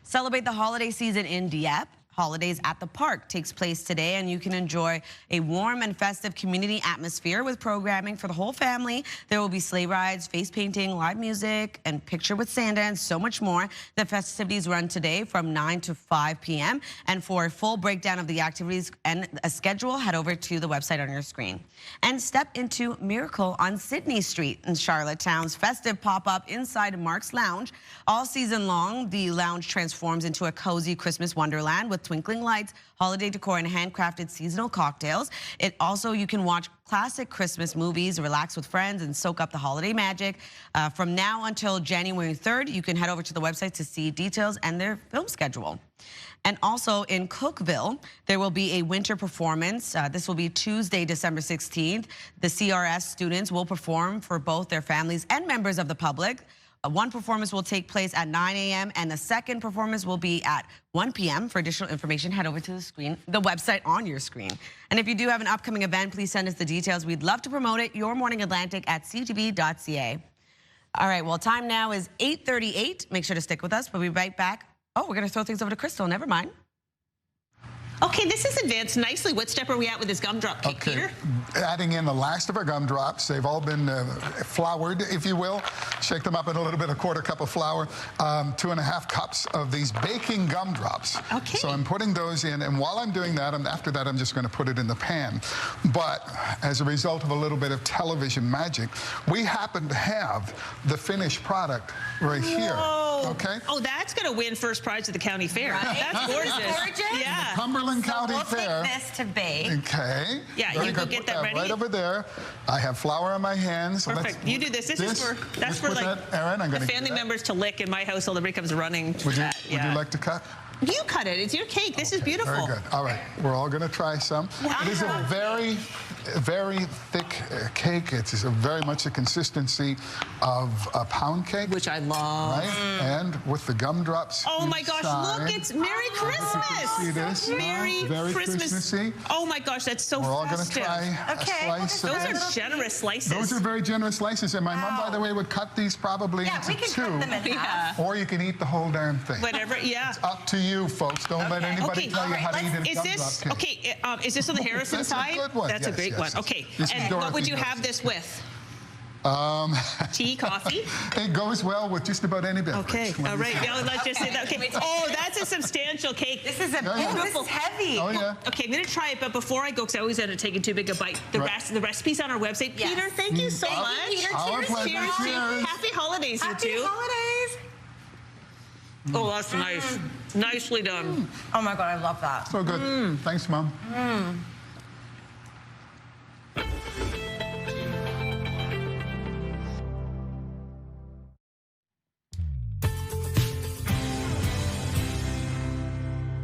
celebrate the holiday season in Dieppe. Holidays at the Park takes place today, and you can enjoy a warm and festive community atmosphere with programming for the whole family. There will be sleigh rides, face painting, live music, and picture with Santa, and so much more. The festivities run today from 9 to 5 p.m. And for a full breakdown of the activities and a schedule, head over to the website on your screen. And step into Miracle on Sydney Street in Charlottetown's festive pop-up inside Mark's Lounge. All season long, the lounge transforms into a cozy Christmas wonderland with twinkling lights, holiday decor, and handcrafted seasonal cocktails. You can watch classic Christmas movies, relax with friends, and soak up the holiday magic. From now until January 3rd, you can head over to the website to see details and their film schedule. And also in Cookville, there will be a winter performance. This will be Tuesday, December 16th. The CRS students will perform for both their families and members of the public. One performance will take place at 9 a.m. and the second performance will be at 1 p.m. For additional information, head over to the website on your screen. And if you do have an upcoming event, please send us the details. We'd love to promote it. Your Morning Atlantic at ctv.ca. All right, well, time now is 8:38. Make sure to stick with us. We'll be right back. Oh, we're going to throw things over to Crystal. Never mind. Okay, this is advanced nicely. What step are we at with this gumdrop cake, Peter? Adding in the last of our gumdrops. They've all been floured, if you will. Shake them up in a little bit, a quarter cup of flour, 2.5 cups of these baking gumdrops. Okay. So I'm putting those in, and while I'm doing that, after that, I'm just going to put it in the pan. But as a result of a little bit of television magic, we happen to have the finished product right here. Okay. Oh, that's going to win first prize at the county fair. Right? That's gorgeous. Yeah. Cumberland County we'll Fair. Take this to bake. Okay. Yeah, you go get that ready. Right over there. I have flour in my hands. So Perfect. You do this. That's for like Aaron, I'm the family members to lick. In my household, everybody comes running. Would you like to cut? You cut it. It's your cake. This is beautiful. Very good. All right. We're all going to try some. Wow. It is a very, very thick cake. It's very much the consistency of a pound cake. Which I love. Right? And with the gumdrops. Oh my gosh, look, it's Merry Christmas. See this? Merry very Christmas. Christmassy. Oh my gosh, that's so We're all going to festive. try a slice of Those this. are generous slices. Those are very generous slices. And my mom, by the way, would cut these probably into we can two. cut them in half. Or you can eat the whole darn thing. Whatever, yeah. It's up to you, folks. Don't let anybody tell you how to eat a gumdrop cake. Okay, is this on the Harrison That's side? a good one. That's a Yes, great yes, one. yes. Okay, This is and what would Dorothy you knows. have this with? Tea, coffee? It goes well with just about any beverage. Okay, all right. Now let's just say that. Okay. Oh, that's a substantial cake. This is beautiful. This is heavy. Oh, yeah. Okay, I'm going to try it, but before I go, because I always end up taking too big a bite, the recipe's on our website. Yes. Peter, thank you so much. Peter, Our pleasure. Cheers. Happy holidays, you Happy two. holidays. Oh, that's nice. Nicely done. Oh my God, I love that. So good. Thanks, Mom.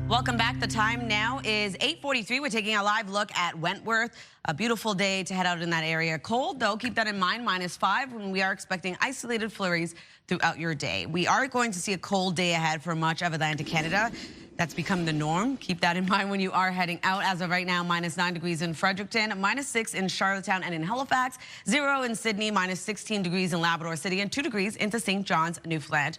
Welcome back. The time now is 8:43. We're taking a live look at Wentworth. A beautiful day to head out in that area. Cold, though. Keep that in mind, -5, when we are expecting isolated flurries throughout your day. We are going to see a cold day ahead for much of Atlantic Canada. That's become the norm. Keep that in mind when you are heading out. As of right now, -9 degrees in Fredericton, -6 in Charlottetown and in Halifax, 0 in Sydney, -16 degrees in Labrador City, and 2 degrees into St. John's, Newfoundland.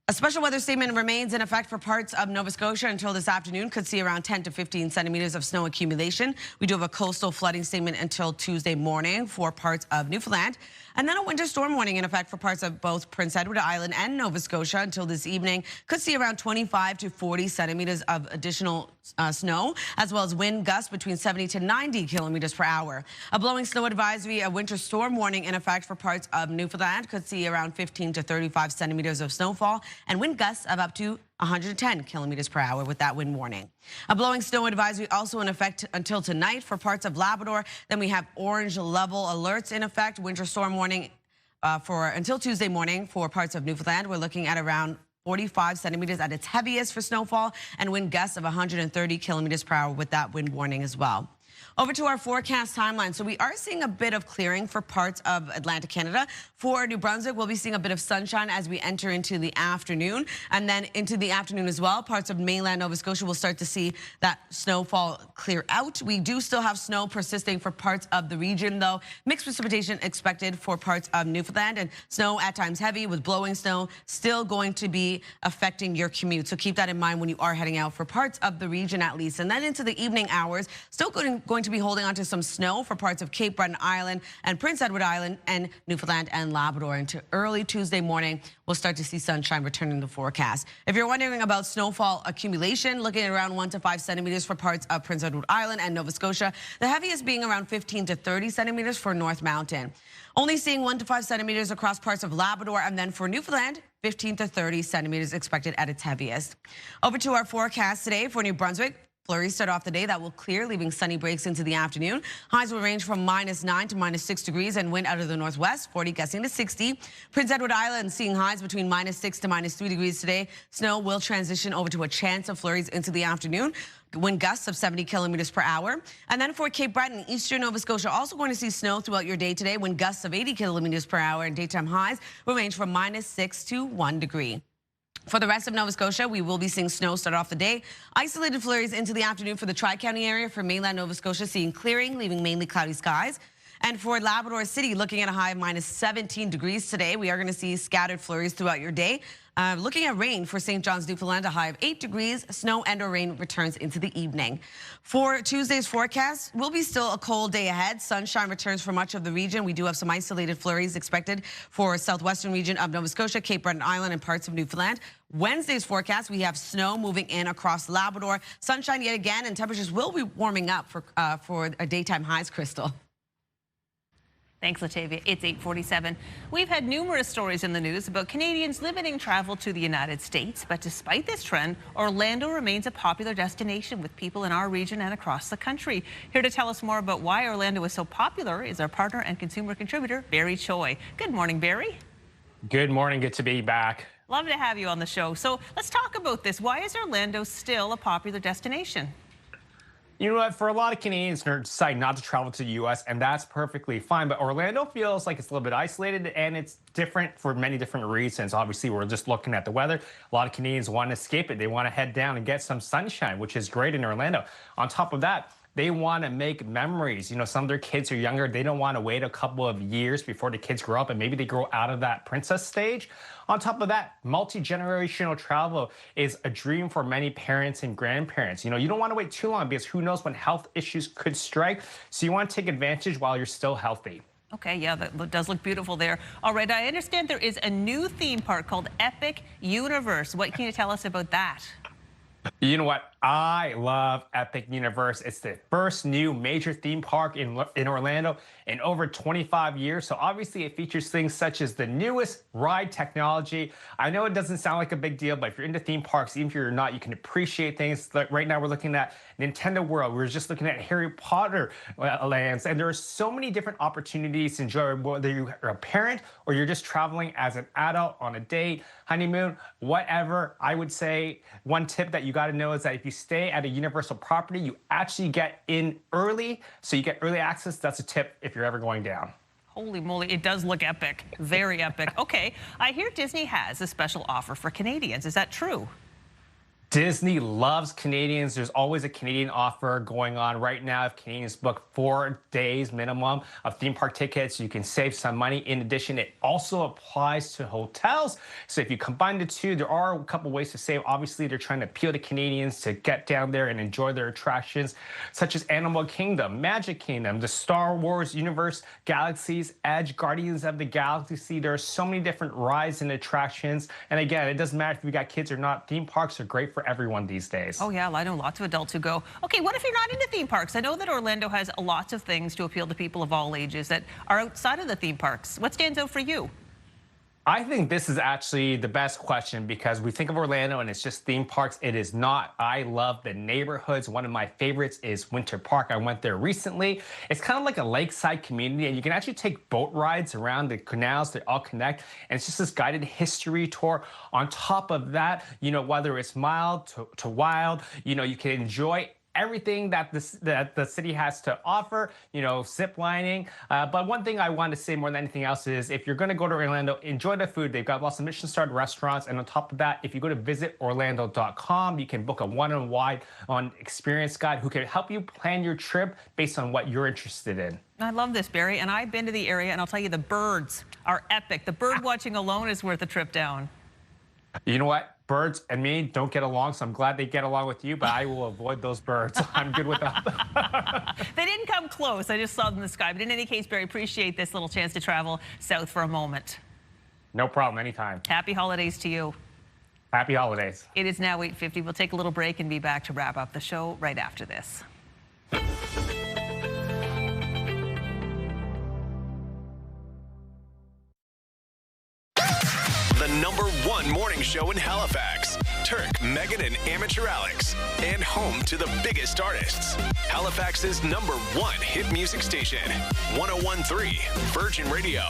A special weather statement remains in effect for parts of Nova Scotia until this afternoon. Could see around 10 to 15 centimeters of snow accumulation. We do have a coastal flooding statement until Tuesday morning for parts of Newfoundland. And then a winter storm warning in effect for parts of both Prince Edward Island and Nova Scotia until this evening. Could see around 25 to 40 centimeters of additional snow, as well as wind gusts between 70 to 90 kilometers per hour. A blowing snow advisory, a winter storm warning in effect for parts of Newfoundland. Could see around 15 to 35 centimeters of snowfall and wind gusts of up to 110 kilometers per hour with that wind warning. A blowing snow advisory also in effect until tonight for parts of Labrador. Then we have orange level alerts in effect, winter storm warning for until Tuesday morning for parts of Newfoundland. We're looking at around 45 centimeters at its heaviest for snowfall and wind gusts of 130 kilometers per hour with that wind warning as well. Over to our forecast timeline. So we are seeing a bit of clearing for parts of Atlantic Canada. For New Brunswick, we'll be seeing a bit of sunshine as we enter into the afternoon. And then into the afternoon as well, parts of mainland Nova Scotia will start to see that snowfall clear out. We do still have snow persisting for parts of the region, though. Mixed precipitation expected for parts of Newfoundland, and snow at times heavy with blowing snow still going to be affecting your commute. So keep that in mind when you are heading out for parts of the region at least. And then into the evening hours, still going to be holding on to some snow for parts of Cape Breton Island and Prince Edward Island and Newfoundland and Labrador. Into early Tuesday morning, we'll start to see sunshine returning to the forecast. If you're wondering about snowfall accumulation, looking at around 1 to 5 centimeters for parts of Prince Edward Island and Nova Scotia, the heaviest being around 15 to 30 centimeters for North Mountain. Only seeing 1 to 5 centimeters across parts of Labrador, and then for Newfoundland, 15 to 30 centimeters expected at its heaviest. Over to our forecast today for New Brunswick. Flurries start off the day that will clear, leaving sunny breaks into the afternoon. Highs will range from -9 to -6 degrees and wind out of the northwest, 40 gusting to 60. Prince Edward Island seeing highs between -6 to -3 degrees today. Snow will transition over to a chance of flurries into the afternoon. Wind gusts of 70 kilometers per hour. And then for Cape Breton, eastern Nova Scotia, also going to see snow throughout your day today. Wind gusts of 80 kilometers per hour, and daytime highs will range from -6 to 1 degree. For the rest of Nova Scotia, we will be seeing snow start off the day. Isolated flurries into the afternoon for the Tri-County area. For mainland Nova Scotia, seeing clearing, leaving mainly cloudy skies. And for Labrador City, looking at a high of -17 degrees today, we are going to see scattered flurries throughout your day. Looking at rain for St. John's, Newfoundland, a high of 8 degrees. Snow and or rain returns into the evening. For Tuesday's forecast, will be still a cold day ahead. Sunshine returns for much of the region. We do have some isolated flurries expected for southwestern region of Nova Scotia, Cape Breton Island, and parts of Newfoundland. Wednesday's forecast, we have snow moving in across Labrador. Sunshine yet again, and temperatures will be warming up for a daytime highs, Crystal. Thanks, Latavia. It's 8:47. We've had numerous stories in the news about Canadians limiting travel to the United States. But despite this trend, Orlando remains a popular destination with people in our region and across the country. Here to tell us more about why Orlando is so popular is our partner and consumer contributor, Barry Choi. Good morning, Barry. Good morning. Good to be back. Love to have you on the show. So let's talk about this. Why is Orlando still a popular destination? You know what? For a lot of Canadians, they decide not to travel to the U.S., and that's perfectly fine. But Orlando feels like it's a little bit isolated, and it's different for many different reasons. Obviously, we're just looking at the weather. A lot of Canadians want to escape it. They want to head down and get some sunshine, which is great in Orlando. On top of that, they want to make memories. You know, some of their kids are younger. They don't want to wait a couple of years before the kids grow up, and maybe they grow out of that princess stage. On top of that, multi-generational travel is a dream for many parents and grandparents. You know, you don't want to wait too long because who knows when health issues could strike. So you want to take advantage while you're still healthy. Okay, yeah, that does look beautiful there. All right, I understand there is a new theme park called Epic Universe. What can you tell us about that? You know what? I love Epic Universe. It's the first new major theme park in Orlando in over 25 years. So obviously it features things such as the newest ride technology. I know it doesn't sound like a big deal, but if you're into theme parks, even if you're not, you can appreciate things. Like right now we're looking at Nintendo World. We're just looking at Harry Potter lands. And there are so many different opportunities to enjoy, whether you're a parent or you're just traveling as an adult on a date, honeymoon, whatever. I would say one tip that you got to know is that if you stay at a Universal property, you actually get in early, so you get early access. That's a tip if you're ever going down. Holy moly, it does look epic. Very epic. Okay, I hear Disney has a special offer for Canadians. Is that true? Disney loves Canadians. There's always a Canadian offer going on right now. If Canadians book 4 days minimum of theme park tickets, you can save some money. In addition, it also applies to hotels. So if you combine the two, there are a couple ways to save. Obviously, they're trying to appeal to Canadians to get down there and enjoy their attractions, such as Animal Kingdom, Magic Kingdom, the Star Wars Universe, Galaxy's Edge, Guardians of the Galaxy. There are so many different rides and attractions. And again, it doesn't matter if you got kids or not. Theme parks are great for everyone these days. Oh yeah, I know lots of adults who go. Okay, what if you're not into theme parks? I know that Orlando has lots of things to appeal to people of all ages that are outside of the theme parks. What stands out for you? I think this is actually the best question because we think of Orlando and it's just theme parks. It is not. I love the neighborhoods. One of my favorites is Winter Park. I went there recently. It's kind of like a lakeside community, and you can actually take boat rides around the canals. They all connect, and it's just this guided history tour. On top of that, you know, whether it's mild to wild, you know, you can enjoy everything that the city has to offer, you know, zip lining. But one thing I want to say more than anything else is if you're going to go to Orlando, enjoy the food. They've got lots of Michelin-starred restaurants. And on top of that, if you go to visitorlando.com, you can book a one-on-one experience guide who can help you plan your trip based on what you're interested in. I love this, Barry. And I've been to the area, and I'll tell you, the birds are epic. The bird watching alone is worth a trip down. You know what? Birds and me don't get along, so I'm glad they get along with you, but I will avoid those birds. I'm good with that. They didn't come close. I just saw them in the sky. But in any case, Barry, appreciate this little chance to travel south for a moment. No problem. Anytime. Happy holidays to you. Happy holidays. It is now 8:50. We'll take a little break and be back to wrap up the show right after this. The #1 morning show in Halifax. Turk, Megan, and Amateur Alex. And home to the biggest artists. Halifax's #1 hit music station. 101.3 Virgin Radio.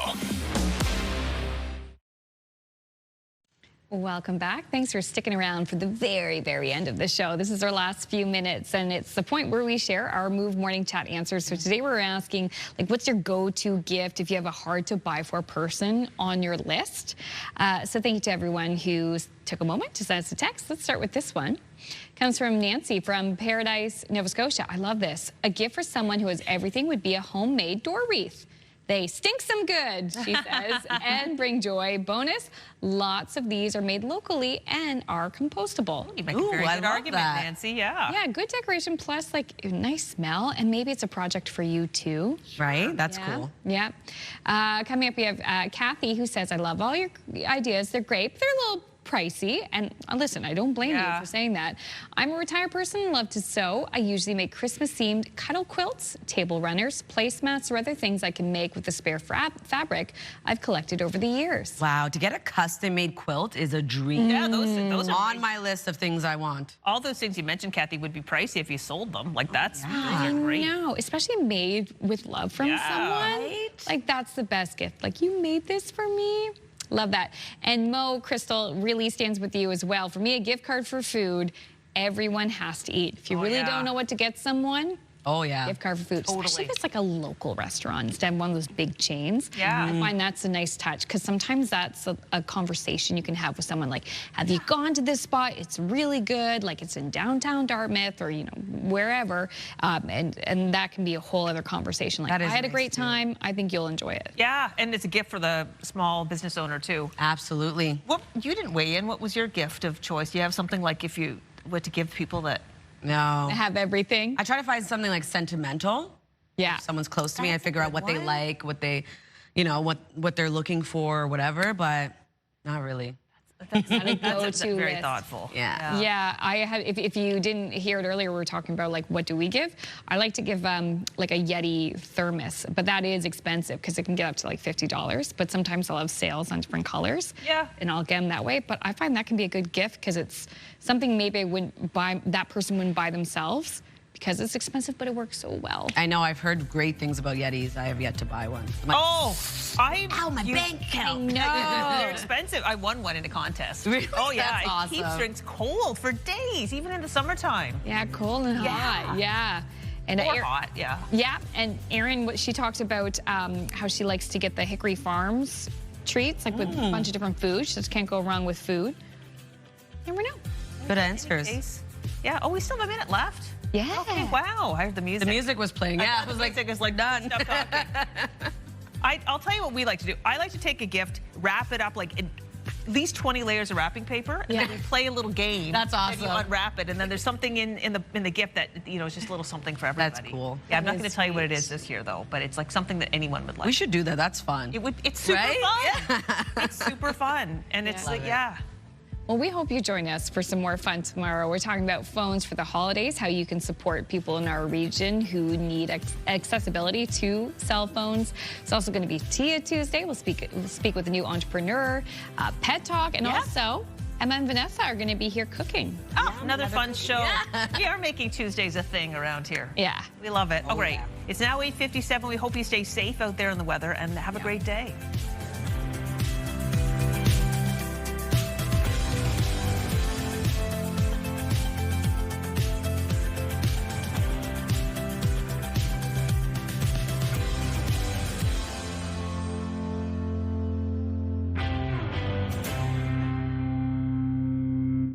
Welcome back. Thanks for sticking around for the very, very end of the show. This is our last few minutes, and it's the point where we share our Move Morning Chat answers. So today we're asking, like, what's your go-to gift if you have a hard-to-buy-for person on your list? So thank you to everyone who took a moment to send us a text. Let's start with this one. Comes from Nancy from Paradise, Nova Scotia. I love this. A gift for someone who has everything would be a homemade door wreath. They stink some good, she says, and bring joy. Bonus, lots of these are made locally and are compostable. You make a very good argument, Nancy. Yeah. Yeah, good decoration plus like a nice smell, and maybe it's a project for you too. Right, that's cool. Yeah. Coming up, we have Kathy who says, I love all your ideas. They're great, but they're a little pricey. And listen, I don't blame you for saying that. I'm a retired person, love to sew. I usually make Christmas-themed cuddle quilts, table runners, placemats, or other things I can make with the spare fabric I've collected over the years. Wow, to get a custom-made quilt is a dream. Yeah, those are on my list of things I want. All those things you mentioned, Kathy, would be pricey if you sold them. Like those are great. I know, especially made with love from someone. Right? Like that's the best gift. Like, you made this for me. Love that. And Mo, Crystal, really stands with you as well. For me, a gift card for food, everyone has to eat. If you really don't know what to get someone, gift card for food. Totally. Especially if it's like a local restaurant instead of one of those big chains. Yeah. I find that's a nice touch because sometimes that's a conversation you can have with someone like, have you gone to this spot? It's really good. Like it's in downtown Dartmouth or, you know, wherever. And that can be a whole other conversation. Like, I had a great time. I think you'll enjoy it. Yeah, and it's a gift for the small business owner too. Absolutely. Well, you didn't weigh in. What was your gift of choice? Do you have something like if you were to give people that? No. They have everything. I try to find something like sentimental. Yeah. If someone's close to me, I figure out what they like, what they, you know, what they're looking for or whatever, but not really. That's not a go-to That's very list. thoughtful. Yeah. Yeah, I have. If you didn't hear it earlier, we were talking about like what do we give. I like to give like a Yeti thermos, but that is expensive because it can get up to like $50. But sometimes I'll have sales on different colors. Yeah. And I'll get them that way. But I find that can be a good gift because it's something maybe I wouldn't buy. That person wouldn't buy themselves because it's expensive, but it works so well. I know. I've heard great things about Yetis. I have yet to buy one. My bank account. No. They're expensive. I won one in a contest. Really? Oh yeah, That's awesome. It keeps drinks cold for days, even in the summertime. Yeah, cold and hot. Yeah. And hot, yeah. Yeah, and Erin, she talks about how she likes to get the Hickory Farms treats, like with a bunch of different foods. She just can't go wrong with food. Never know. Good answers. Yeah. Oh, we still have a minute left. Yeah. Okay. Wow. I heard the music. The music was playing. Yeah. I was like, it's like done. Stop talking. I'll tell you what we like to do. I like to take a gift, wrap it up like in at least 20 layers of wrapping paper, and then we play a little game. That's awesome. And you unwrap it, and then there's something in the gift that, you know, is just a little something for everybody. That's cool. Yeah, I'm not going to tell you what it is this year though, but it's like something that anyone would like. We should do that. That's fun. It's super right? fun. It's super fun, and it's like, Well, we hope you join us for some more fun tomorrow. We're talking about phones for the holidays, how you can support people in our region who need accessibility to cell phones. It's also going to be Tia Tuesday. We'll speak with a new entrepreneur, Pet Talk, and also Emma and Vanessa are going to be here cooking. Oh, another fun show. Yeah. We are making Tuesdays a thing around here. Yeah. We love it. Oh, great. It's now 8:57. We hope you stay safe out there in the weather and have a great day.